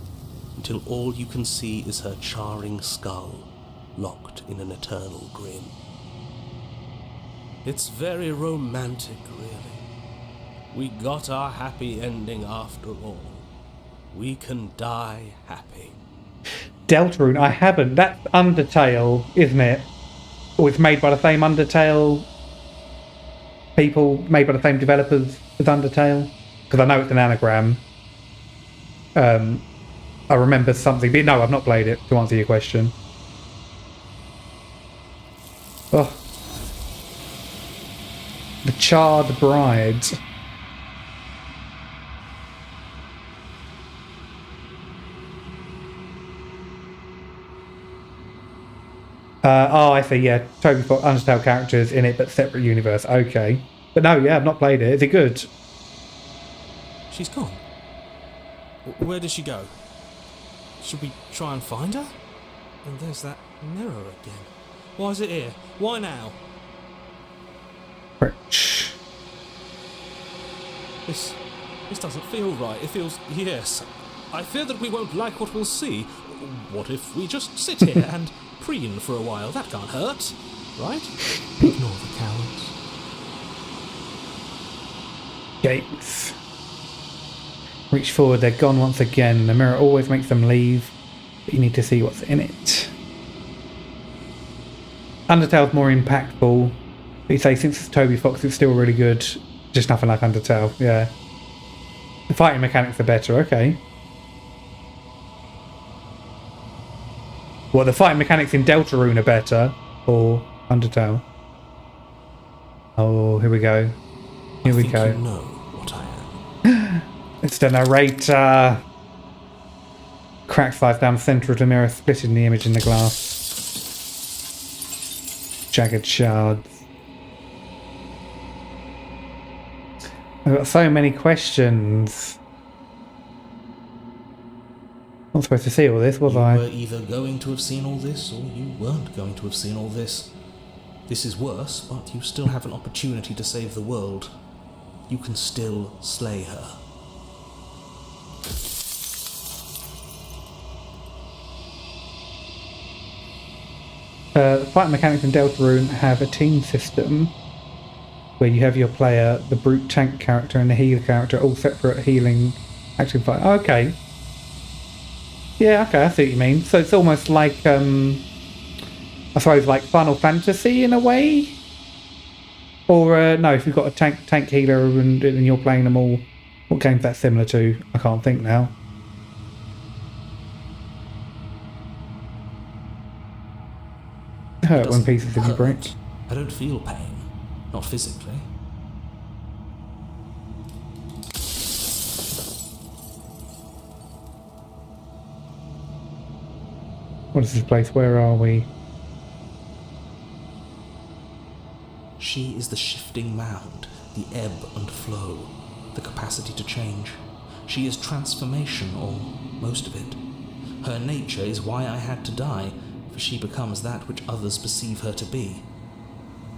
until all you can see is her charring skull, locked in an eternal grin. It's very romantic, really. We got our happy ending after all. We can die happy. Deltarune, I haven't. That's Undertale, isn't it? Or it's made by the same Undertale people, made by the same developers as Undertale? Because I know it's an anagram. I remember something, but no, I've not played it, to answer your question. Oh. The Charred Bride. Oh, I see, yeah. Totally got Undertale characters in it, but separate universe. Okay. But no, yeah, I've not played it. Is it good? She's gone. Where did she go? Should we try and find her? And there's that mirror again. Why is it here? Why now? Rich. This doesn't feel right. It feels... Yes. I fear that we won't like what we'll see. What if we just sit here and preen for a while? That can't hurt, right? Ignore the cowards. Gates. Reach forward, they're gone once again. The mirror always makes them leave, but you need to see what's in it. Undertale's more impactful. But you say since it's Toby Fox, it's still really good. Just nothing like Undertale, yeah. The fighting mechanics are better, okay. Well, the fighting mechanics in Deltarune are better, or Undertale. Oh, here we go. Here we go. You know what I am. It's the narrator. Crack slides down the centre of the mirror, splitting the image in the glass. Jagged shards. I've got so many questions. Not supposed to see all this, was I? You were either going to have seen all this, or you weren't going to have seen all this. This is worse, but you still have an opportunity to save the world. You can still slay her. The fighting mechanics in Deltarune have a team system where you have your player, the brute tank character and the healer character, all separate healing action fight. Oh, okay. Yeah, okay, I see what you mean. So it's almost like, I suppose, like Final Fantasy in a way? Or, no, if you've got a tank healer and you're playing them all, what game's that similar to? I can't think now. Hurt when pieces of you break. I don't feel pain. Not physically. What is this place? Where are we? She is the shifting mound, the ebb and flow, the capacity to change. She is transformation, or most of it. Her nature is why I had to die, for she becomes that which others perceive her to be.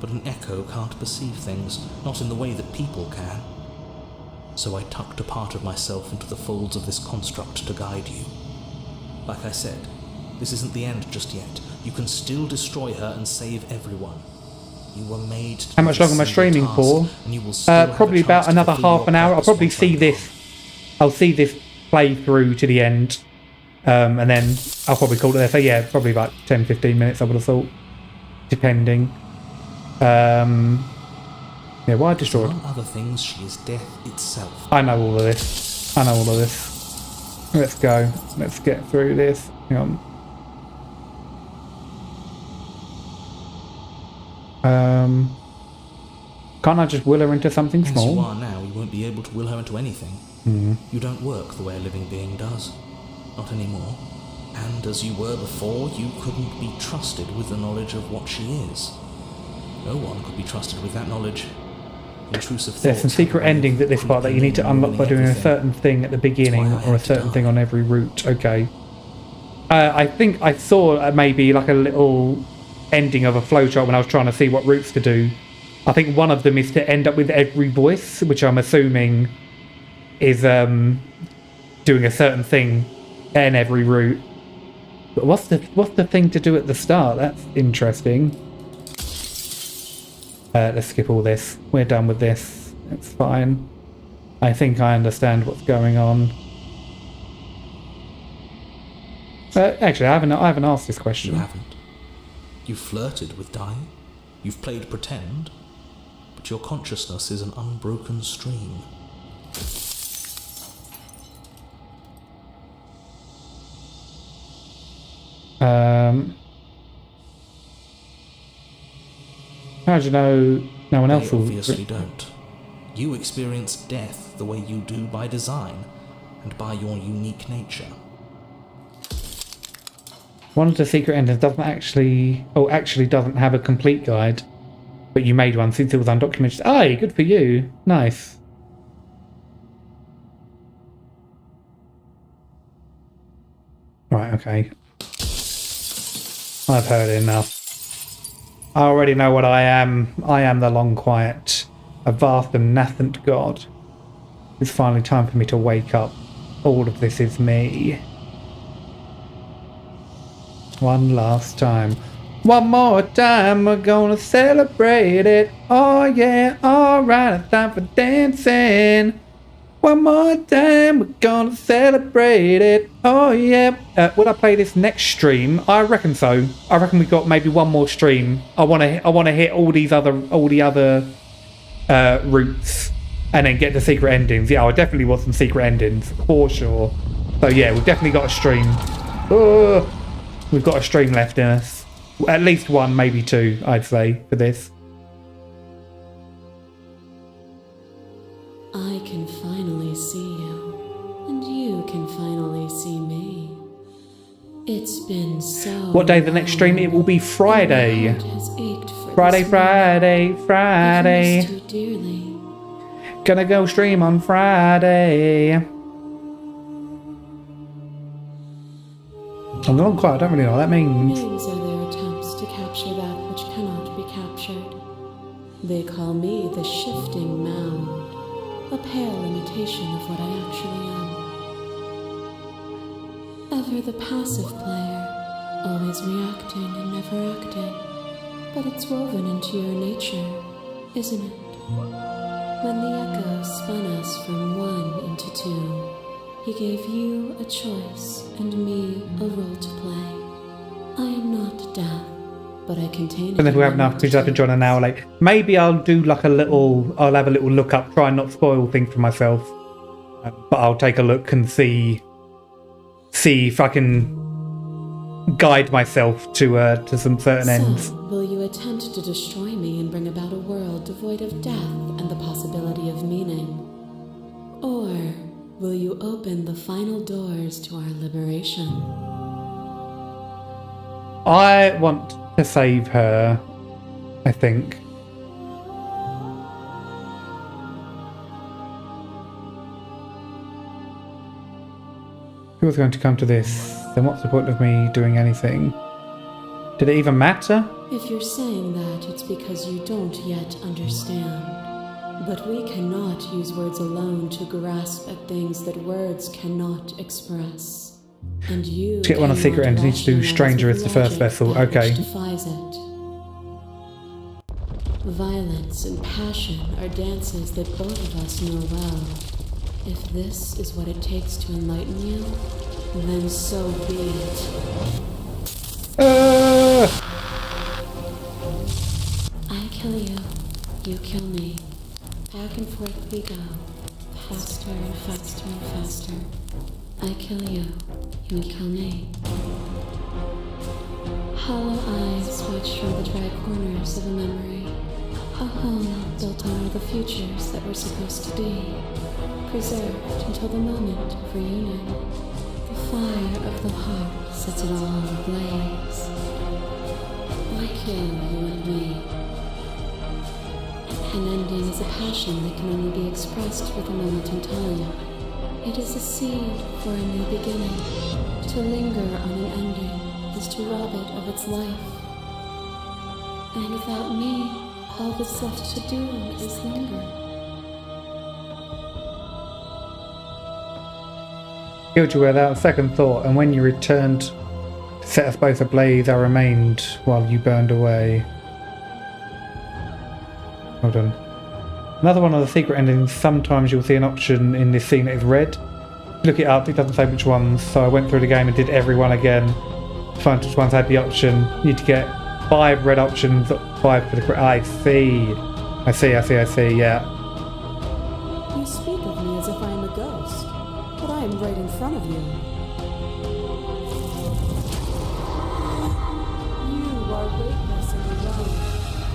But an echo can't perceive things, not in the way that people can. So I tucked a part of myself into the folds of this construct to guide you. Like I said, this isn't the end just yet. You can still destroy her and save everyone. You were made to How much longer am I streaming for? Probably about another half an hour. I'll probably see this. I'll see this play through to the end, and then I'll probably call it there. So yeah, probably about 10-15 minutes. I would have thought, depending. Yeah, why destroy? Among other things, she is death itself. I know all of this. I know all of this. Let's go. Let's get through this. Hang on. Can't I just will her into something small? As you are now, you won't be able to will her into anything. You don't work the way a living being does. Not anymore. And as you were before, you couldn't be trusted with the knowledge of what she is. No one could be trusted with that knowledge. Intrusive thoughts. There's some secret endings at this part that you need to unlock by doing a certain thing at the beginning or a certain thing on every route. Okay. I think I saw maybe like a little ending of a flowchart when I was trying to see what routes to do. I think one of them is to end up with every voice, which I'm assuming is doing a certain thing in every route. But what's the thing to do at the start? That's interesting. Let's skip all this. We're done with this. It's fine. I think I understand what's going on. Actually, I haven't asked this question. You haven't. You've flirted with dying. You've played pretend. But your consciousness is an unbroken stream. How do you know no one else will? Obviously don't. You experience death the way you do by design, and by your unique nature. One of the secret endings doesn't actually doesn't have a complete guide, but you made one since it was undocumented. Aye, good for you. Nice. Right, okay. I've heard enough. I already know what I am. I am the Long Quiet, a vast and nascent god. It's finally time for me to wake up. All of this is me. One last time. One more time, we're gonna celebrate it. Oh yeah, alright, it's time for dancing. One more time, we're gonna celebrate it. Oh yeah. Will I play this next stream? I reckon so. I reckon we've got maybe one more stream. I wanna hit all the other routes and then get the secret endings. Yeah, I definitely want some secret endings for sure. So yeah, we've definitely got a stream. We've got a stream left in us. At least one, maybe two, I'd say, for this. I can finally see you, and you can finally see me. It's been so What day the next stream? It will be Friday. Friday. Too dearly. Gonna go stream on Friday. I'm not quite, I don't really know what that means. Names are their attempts to capture that which cannot be captured. They call me the shifting mound, a pale imitation of what I actually am. Ever the passive player, always reacting and never acting. But it's woven into your nature, isn't it? When the echo spun us from one into two, he gave you a choice and me a role to play. I am not death, but I contain it. And if we have enough, because I have to join an hour late. Maybe I'll do like I'll have a little look up, try and not spoil things for myself. But I'll take a look and see if I can guide myself to some certain ends. So, will you attempt to destroy me and bring about a world devoid of death and the possibility of meaning? Or will you open the final doors to our liberation? I want to save her, I think. If it was going to come to this, then what's the point of me doing anything? Did it even matter? If you're saying that, it's because you don't yet understand. But we cannot use words alone to grasp at things that words cannot express. And you Get one of the secret entities to do Stranger is the first vessel. Okay. Defies it. Violence and passion are dances that both of us know well. If this is what it takes to enlighten you, then so be it. I kill you, you kill me. Back and forth we go, faster and faster and faster. I kill you, you kill me. Hollow eyes watch from the dry corners of a memory. A home built on all the futures that were supposed to be. Preserved until the moment of reunion. The fire of the heart sets it all ablaze. I kill you and me. An ending is a passion that can only be expressed for the moment in time. It is a seed for a new beginning. To linger on an ending is to rob it of its life. And without me, all that's left to do is linger. Killed you without a second thought, and when you returned to set us both ablaze, I remained while you burned away. Hold on. Another one of the secret endings, sometimes you'll see an option in this scene that is red. Look it up, it doesn't say which ones, so I went through the game and did every one again to find which ones had the option. You need to get 5 red options, 5 for the... I see, yeah. You speak of me as if I am a ghost, but I am right in front of you. You are weightless and alone,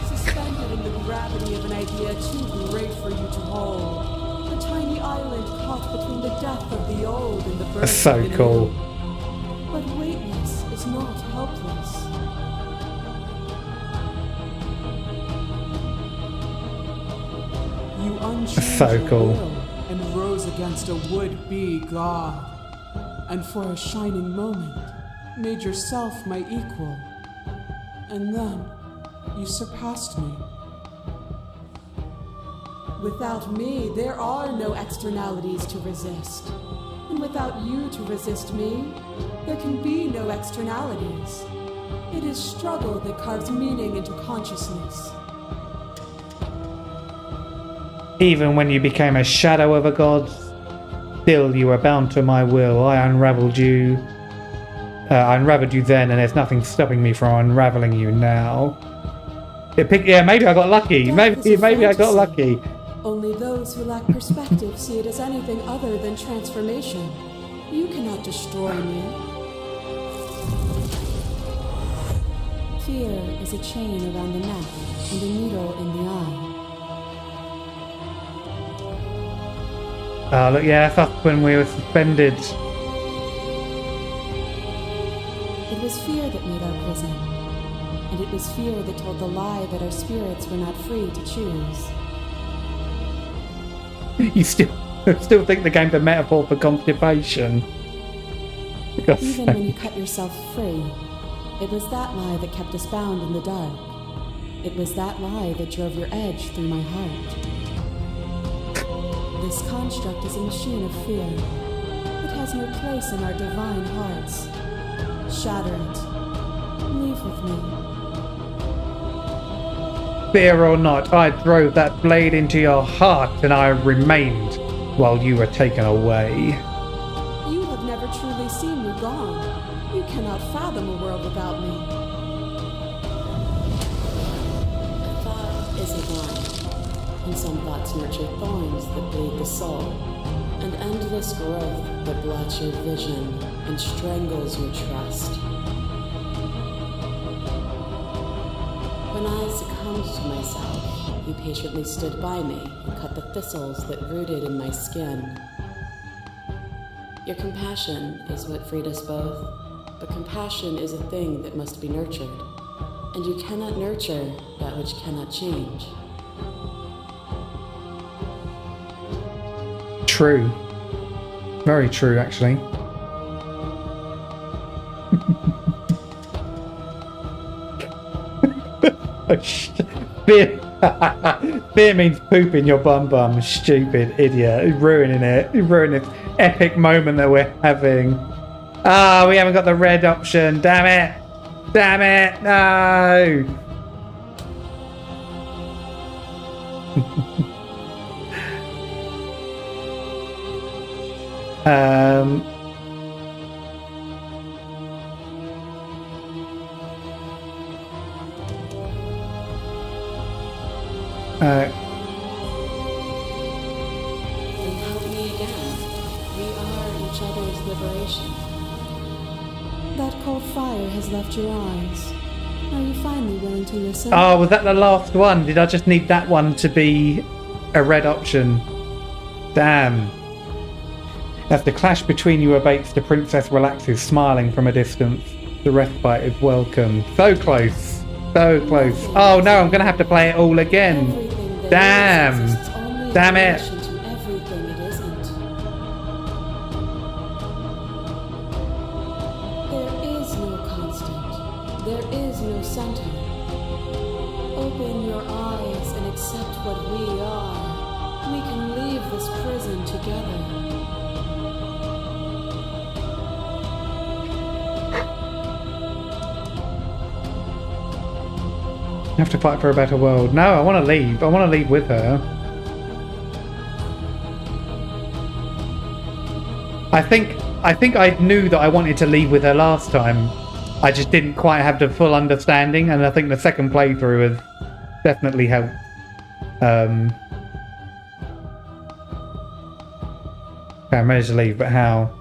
suspended in the gravity of an idea too great for you to hold. A tiny island caught between the death of the old and the birth That's so of the cool. new. But weightless is not helpless. You unchained That's so your cool. will and rose against a would-be god, and for a shining moment made yourself my equal. And then you surpassed me. Without me, there are no externalities to resist. And without you to resist me, there can be no externalities. It is struggle that carves meaning into consciousness. Even when you became a shadow of a god, still you were bound to my will. I unraveled you. I unraveled you then, and there's nothing stopping me from unraveling you now. Yeah, maybe I got lucky. Maybe I got lucky. Only those who lack perspective see it as anything other than transformation. You cannot destroy me. Fear is a chain around the neck and a needle in the eye. Oh, look, yeah, that's us when we were suspended. It was fear that made our prison. And it was fear that told the lie that our spirits were not free to choose. You still think the game's a metaphor for constipation? Even when you cut yourself free, it was that lie that kept us bound in the dark. It was that lie that drove your edge through my heart. This construct is a machine of fear. It has no place in our divine hearts. Shatter it. Leave with me. Fear or not, I drove that blade into your heart and I remained while you were taken away. You have never truly seen me gone. You cannot fathom a world without me. A thought is a vine, and some thoughts nurture thorns that bleed the soul, and endless growth that blots your vision and strangles your trust. When I succumbed to myself, you patiently stood by me and cut the thistles that rooted in my skin. Your compassion is what freed us both, but compassion is a thing that must be nurtured, and you cannot nurture that which cannot change. True. Very true, actually. Fear, fear means poop in your bum bum, stupid idiot. You're ruining it. You're ruining this epic moment that we're having. Ah, we haven't got the red option. Damn it. Damn it. No. Then help me again. We are each other's liberation. That cold fire has left your eyes. Are you finally willing to listen? Oh, was that the last one? Did I just need that one to be a red option? Damn. As the clash between you abates, the princess relaxes, smiling from a distance. The respite is welcome. So close. So close. Oh no, I'm going to have to play it all again. Damn. Damn it. Everything it isn't. There is no constant. There is no center. Open your eyes and accept what we are. We can leave this prison together. You have to fight for a better world. No, I want to leave. I want to leave with her. I think I knew that I wanted to leave with her last time. I just didn't quite have the full understanding, and I think the second playthrough has definitely helped. Okay, I'm ready to leave, but how?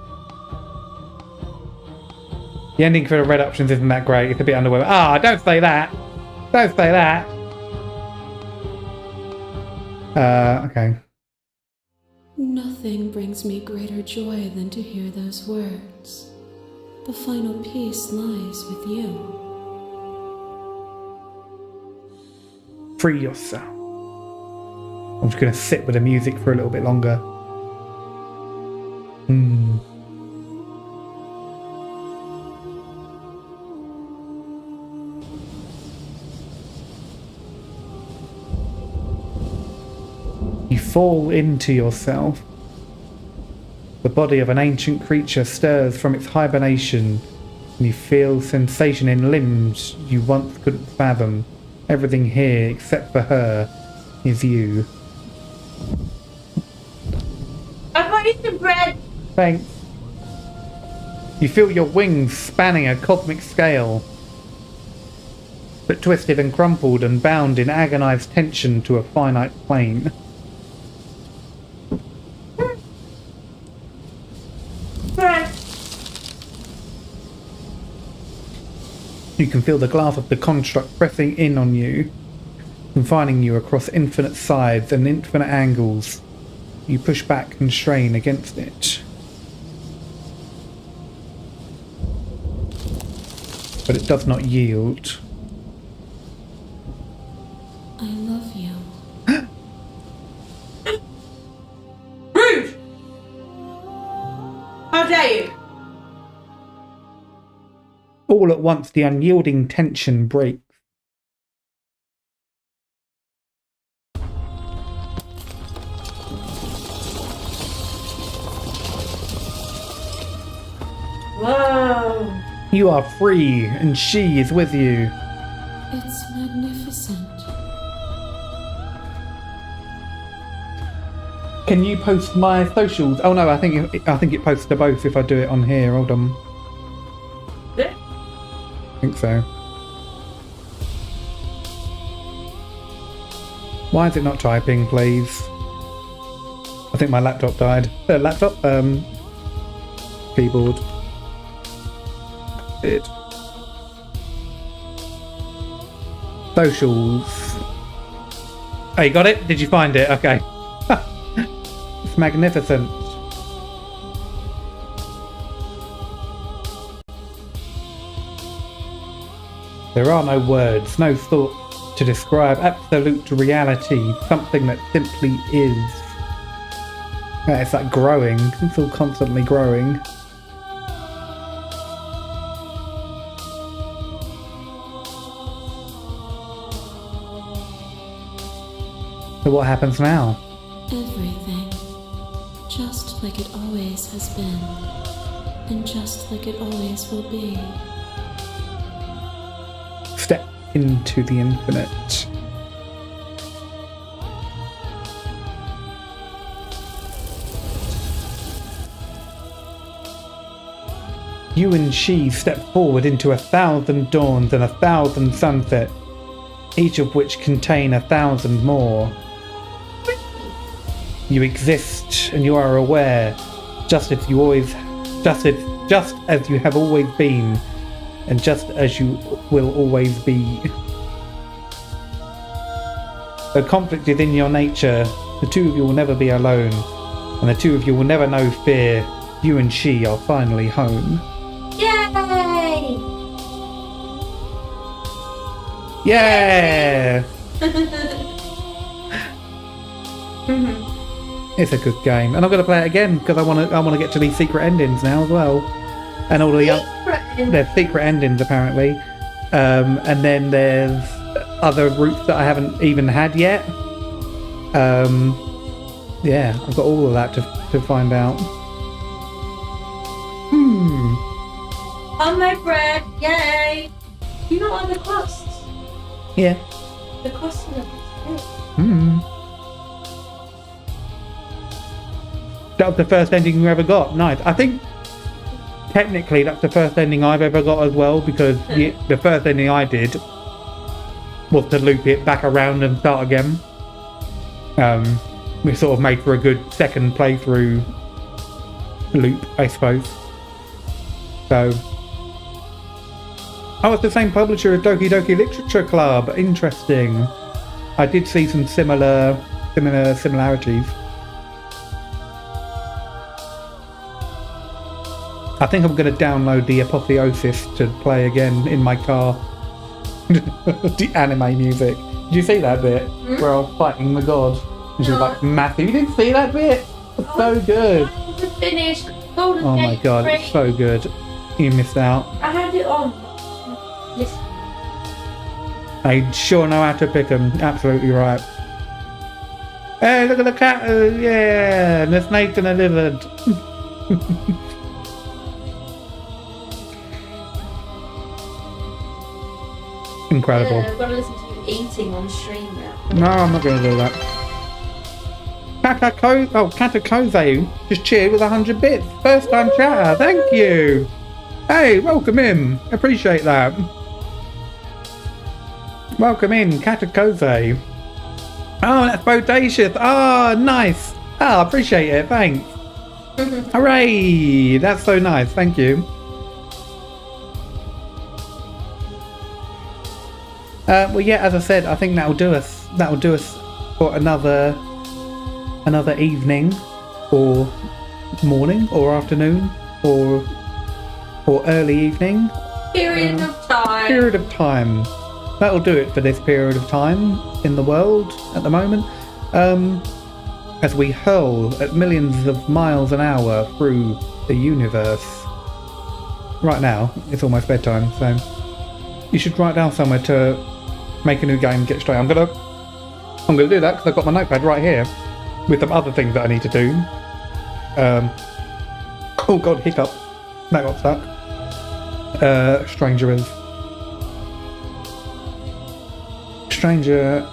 The ending for the red options isn't that great. It's a bit underwhelming. Ah, don't say that. Don't say that. Okay. Nothing brings me greater joy than to hear those words. The final piece lies with you. Free yourself. I'm just going to sit with the music for a little bit longer. You fall into yourself. The body of an ancient creature stirs from its hibernation, and you feel sensation in limbs you once couldn't fathom. Everything here, except for her, is you. I bought you some bread. Thanks. You feel your wings spanning a cosmic scale, but twisted and crumpled and bound in agonized tension to a finite plane. You can feel the glass of the construct pressing in on you, confining you across infinite sides and infinite angles. You push back and strain against it. But it does not yield. I love you. Rude! How dare you? All at once, the unyielding tension breaks. Whoa! You are free, and she is with you. It's magnificent. Can you post my socials? Oh no, I think it posts to both if I do it on here. Hold on. Yeah. I think so. Why is it not typing, please? I think my laptop died. Keyboard. It. Socials. Oh, you got it? Did you find it? Okay. It's magnificent. There are no words, no thought to describe absolute reality, something that simply is. Yeah, it's like growing, it's all constantly growing. So what happens now? Everything. Just like it always has been. And just like it always will be. Step into the infinite. You and she step forward into 1,000 dawns and 1,000 sunsets, each of which contain 1,000 more. You exist and you are aware, just as you have always been, and just as you will always be. The conflict is in your nature. The two of you will never be alone, and the two of you will never know fear. You and she are finally home. Yay! Yeah! It's a good game, and I'm going to play it again because I want to get to these secret endings now as well, and all the there's secret endings apparently, and then there's other routes that I haven't even had yet. Yeah, I've got all of that to find out. On my bread, yay! You know all the costs? Yeah. The costs of it. That was the first ending you ever got. Nice. I think technically that's the first ending I've ever got as well, because the first ending I did was to loop it back around and start again. We sort of made for a good second playthrough loop, I suppose. So, oh, it's the same publisher as Doki Doki Literature Club. Interesting. I did see some similarities. I think I'm going to download the Apotheosis to play again in my car. The anime music. Did you see that bit where I was fighting the god? And she was like massive. You didn't see that bit? It's so good. Finished. Oh my god, it's so good. You missed out. I had it on. Listen. I sure know how to pick them. Absolutely right. Hey, look at the cat. Yeah, and the snake and the lizard. Incredible. I've got to listen to you eating on stream now. No, I'm not going to do that. Katakoze just cheered with 100 bits. First time chatter. Thank you. Hey, welcome in. Appreciate that. Welcome in, Katakoze. Oh, that's bodacious. Oh, nice. Oh, appreciate it. Thanks. Hooray. That's so nice. Thank you. Well, yeah, as I said, I think that'll do us. That'll do us for another evening, or morning, or afternoon, or early evening. Period of time. Period of time. That'll do it for this period of time in the world at the moment. As we hurl at millions of miles an hour through the universe. Right now, it's almost bedtime, so you should write down somewhere to make a new game, get straight. I'm gonna do that because I've got my notepad right here with some other things that I need to do. Oh god, hiccup. That got stuck. Stranger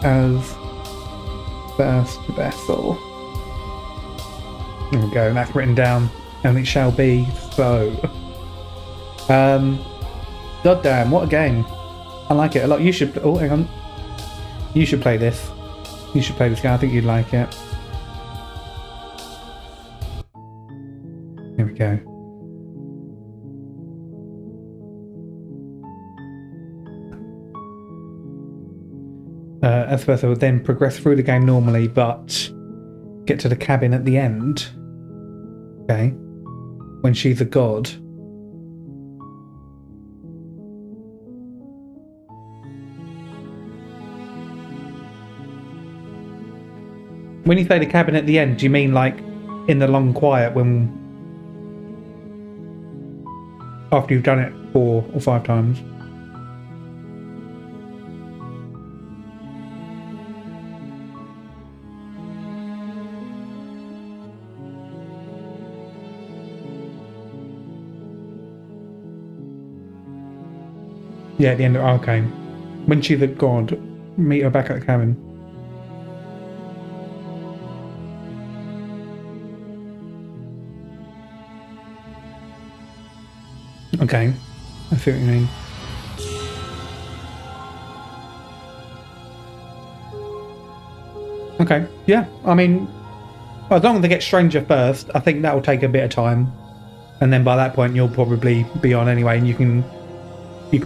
as first vessel. There we go, that's written down, and it shall be so. God damn, what a game. I like it a lot. You should, oh hang on. You should play this. You should play this game, I think you'd like it. Here we go. As first I would then progress through the game normally, but get to the cabin at the end. Okay. When she's a god. When you say the cabin at the end, do you mean like in the long quiet when after you've done it 4 or 5 times? Yeah, at the end of... Okay. When she's a god, meet her back at the cabin. Okay. I see what you mean. Okay, yeah. I mean, as long as they get Stranger first, I think that will take a bit of time. And then by that point, you'll probably be on anyway, and you can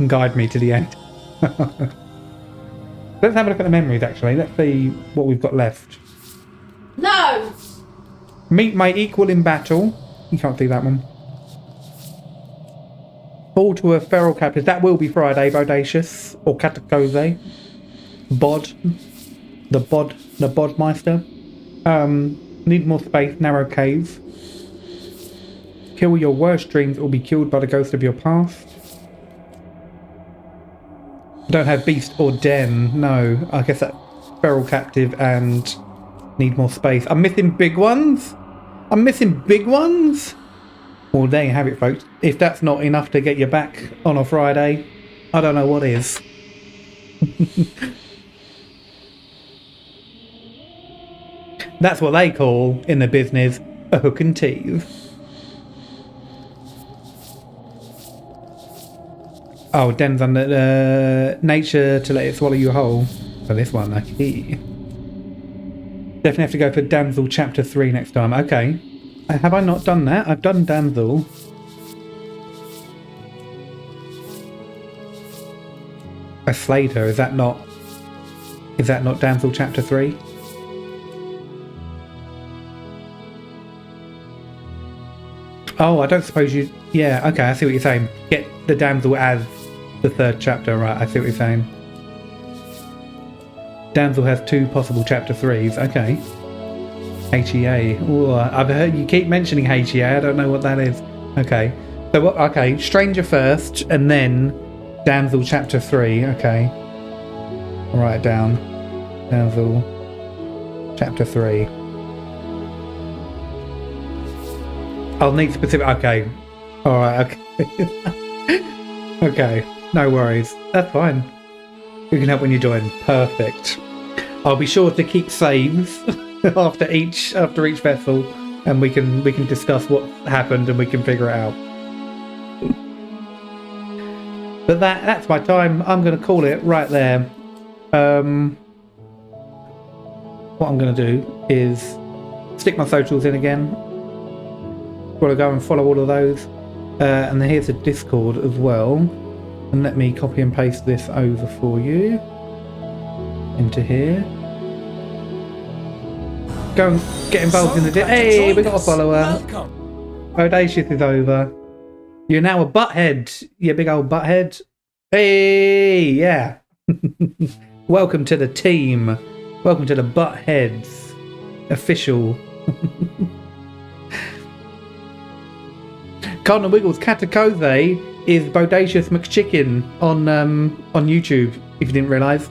guide me to the end. Let's have a look at the memories, actually. Let's see what we've got left. No! Meet my equal in battle. You can't see that one. Fall to a feral captive. That will be Friday, Bodacious. Or Katakose. Bod. The Bodmeister. Need more space. Narrow cave. Kill your worst dreams or be killed by the ghost of your past. Don't have beast or den. No. I guess that feral captive and need more space. I'm missing big ones. Well, there you have it, folks. If that's not enough to get you back on a Friday, I don't know what is. That's what they call, in the business, a hook and tease. Oh, den's under nature to let it swallow you whole. For this one, okay. Definitely have to go for Damsel Chapter 3 next time. Okay. Have I not done that? I've done Damsel. I slayed her. Is that not Damsel Chapter 3? Oh, I don't suppose you... Yeah, okay, I see what you're saying. Get the damsel as the third chapter, right, I see what you're saying. Damsel has 2 possible chapter 3s, okay. HEA. Ooh, I've heard you keep mentioning HEA, I don't know what that is. Okay. So, what? Okay, Stranger first, and then Damsel chapter 3, okay. I'll write it down. Damsel chapter 3. I'll need specific... Okay. Alright, okay. Okay, no worries. That's fine. We can help when you join. Perfect. I'll be sure to keep saves after each vessel, and we can discuss what happened and we can figure it out. But that's my time. I'm going to call it right there. What I'm going to do is stick my socials in again. Got to go and follow all of those, and then here's a Discord as well, and let me copy and paste this over for you into here. Go and get involved in the hey, we got a follower. Audacious is over. You're now a butthead, you big old butthead. Hey, yeah. Welcome to the team. Welcome to the Buttheads official. Cardinal Wiggles Katakose is Bodacious McChicken on YouTube, if you didn't realise.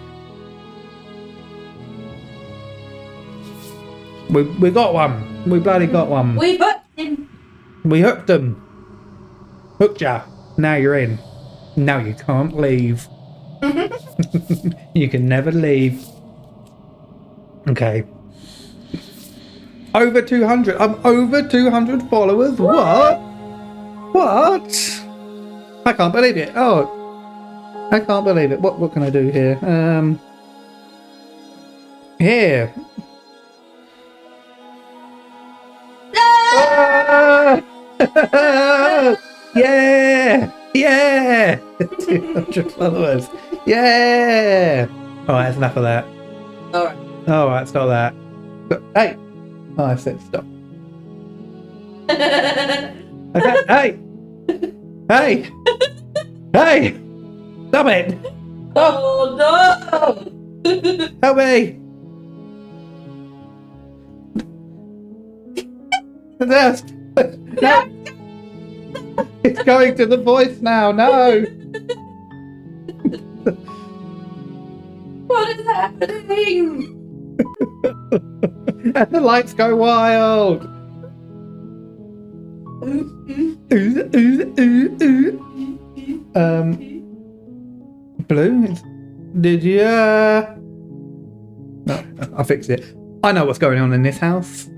We got one. We bloody got one. We hooked him. We hooked him. Hooked ya. Now you're in. Now you can't leave. You can never leave. Okay. Over 200. I'm over 200 followers. What? What? I can't believe it. Oh, I can't believe it. What can I do here? Here. Yeah! Yeah! 200 followers. Yeah! Alright, that's enough of that. Alright, stop that. But, hey! Oh, I said stop. Okay, hey! Hey! Hey! Stop it! Stop! Oh no! Help me! No! It's going to the voice now, no! What is happening? And the lights go wild! Blue? Did you? No, I fixed it. I know what's going on in this house.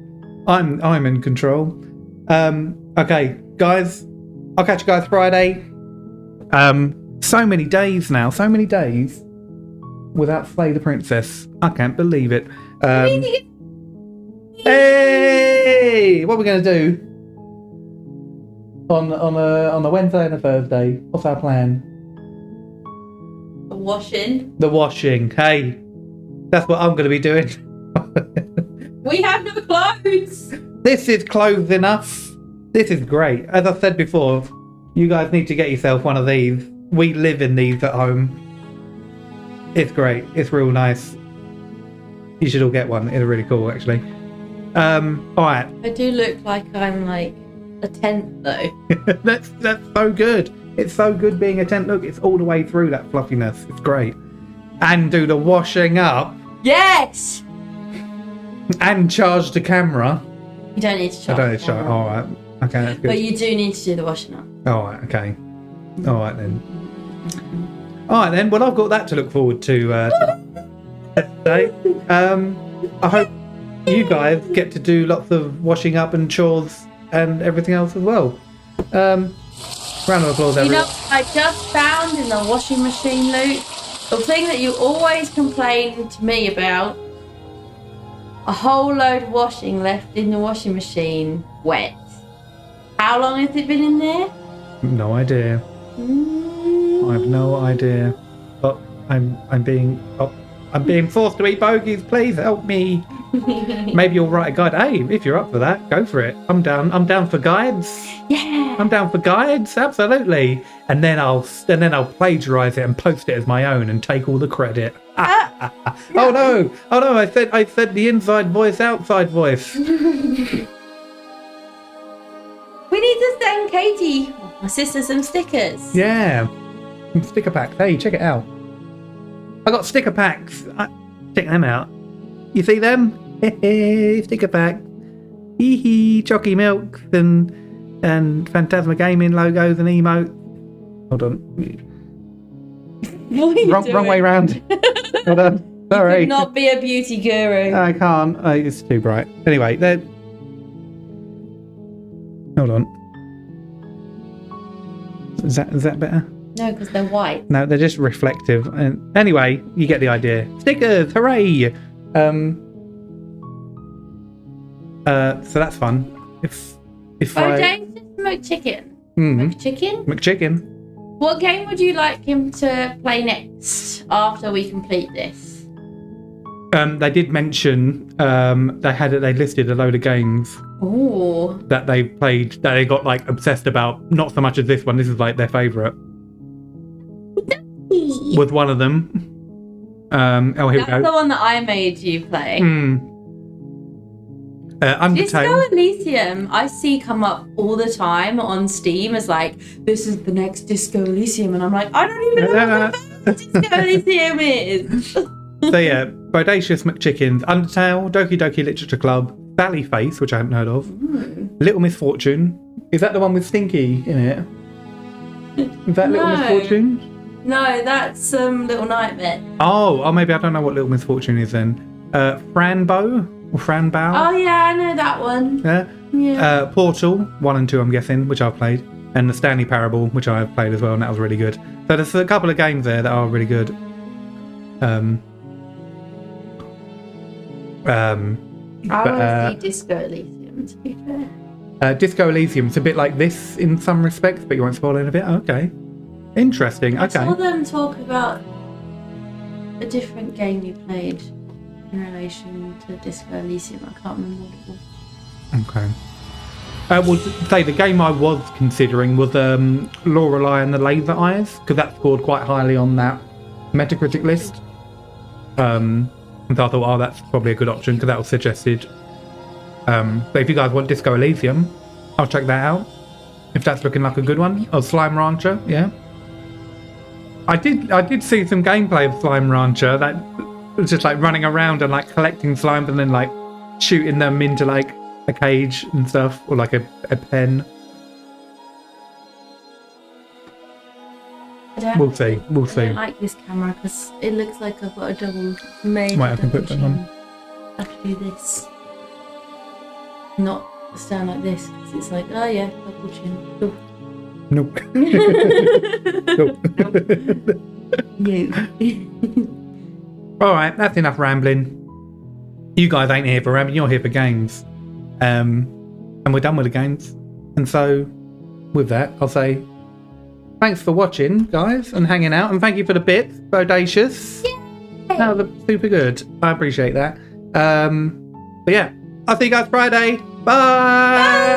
I'm in control. Okay, guys. I'll catch you guys Friday. So many days now. So many days without Slay the Princess. I can't believe it. Hey! What are we going to do on a Wednesday and a Thursday? What's our plan? The washing. The washing. Hey, that's what I'm going to be doing. We have no clothes. This is clothes enough. This is great. As I said before, you guys need to get yourself one of these. We live in these at home. It's great. It's real nice. You should all get one. It's really cool, actually. Alright. I do look like I'm like a tent though. That's so good. It's so good being a tent. Look, it's all the way through that fluffiness. It's great. And do the washing up. Yes! And charge the camera. You don't need to charge. I don't need to charge. Alright. Okay, that's good. But you do need to do the washing up. Alright, okay. Alright then. Alright then, well I've got that to look forward to today. I hope you guys get to do lots of washing up and chores and everything else as well. Round of applause, everyone. You know, I just found in the washing machine, Luke, the thing that you always complain to me about. A whole load of washing left in the washing machine, wet. How long has it been in there? No idea. I have no idea. But I'm being forced to eat bogies. Please help me. Maybe you'll write a guide. Hey, if you're up for that, go for it. I'm down. I'm down for guides. Yeah. I'm down for guides. Absolutely. And then I'll plagiarize it and post it as my own and take all the credit. Oh no! Oh no! I said the inside voice, outside voice. We need to send Katie, my sister, some stickers. Yeah. Sticker packs. Hey, check it out. I got sticker packs. Check them out. You see them? Sticker pack. Hee hee. Chocky milks and FantazmaGaming logos and emotes. Hold on. Wrong way round. Hold on. Sorry. You cannot be a beauty guru. I can't. It's too bright. Anyway, hold on. Is that better? No, because they're white. No, they're just reflective. And anyway, you get the idea. Stickers, hooray! So that's fun. If James just McChicken. McChicken? McChicken. What game would you like him to play next after we complete this? They did mention they listed a load of games. Ooh. That they played, that they got like obsessed about. Not so much as this one. This is like their favourite. With one of them. Here That's we go. the one that I made you play. Undertale. Disco Elysium, I see come up all the time on Steam as like, this is the next Disco Elysium, and I'm like, I don't even know what Disco Elysium is. So yeah, Bodacious McChickens, Undertale, Doki Doki Literature Club, Sally Face, which I haven't heard of, Little Misfortune. Is that the one with Stinky in it? Is that Little Misfortune? No, that's Little Nightmare. Oh, maybe I don't know what Little Misfortune is then. Franbo or Franbow? Oh yeah, I know that one. Yeah. Portal 1 and 2, I'm guessing, which I've played, and the Stanley Parable, which I've played as well, and that was really good. So there's a couple of games there that are really good. I want to see Disco Elysium, to be fair. Disco Elysium, it's a bit like this in some respects, but you won't spoil it a bit. Okay. Interesting. I Okay. saw them talk about a different game you played in relation to Disco Elysium. I can't remember what it was. Okay. Well, say the game I was considering was Lorelei and the Laser Eyes, because that scored quite highly on that Metacritic list. And so I thought, that's probably a good option because that was suggested. So if you guys want Disco Elysium, I'll check that out. If that's looking like a good one. Or Slime Rancher, yeah. I did see some gameplay of Slime Rancher that was just like running around and like collecting slimes and then like shooting them into like a cage and stuff, or like a pen. We'll see. We'll I see. don't like this camera because it looks like I've got a double made. Right, I can put that on. I have to do this. Not stand like this because it's like, oh yeah, double chin. Oh. Nope. No. All right, that's enough rambling. You guys ain't here for rambling. You're here for games. And we're done with the games. And so, with that, I'll say thanks for watching, guys, and hanging out. And thank you for the bits, Bodacious. That was super good. I appreciate that. But yeah, I'll see you guys Friday. Bye.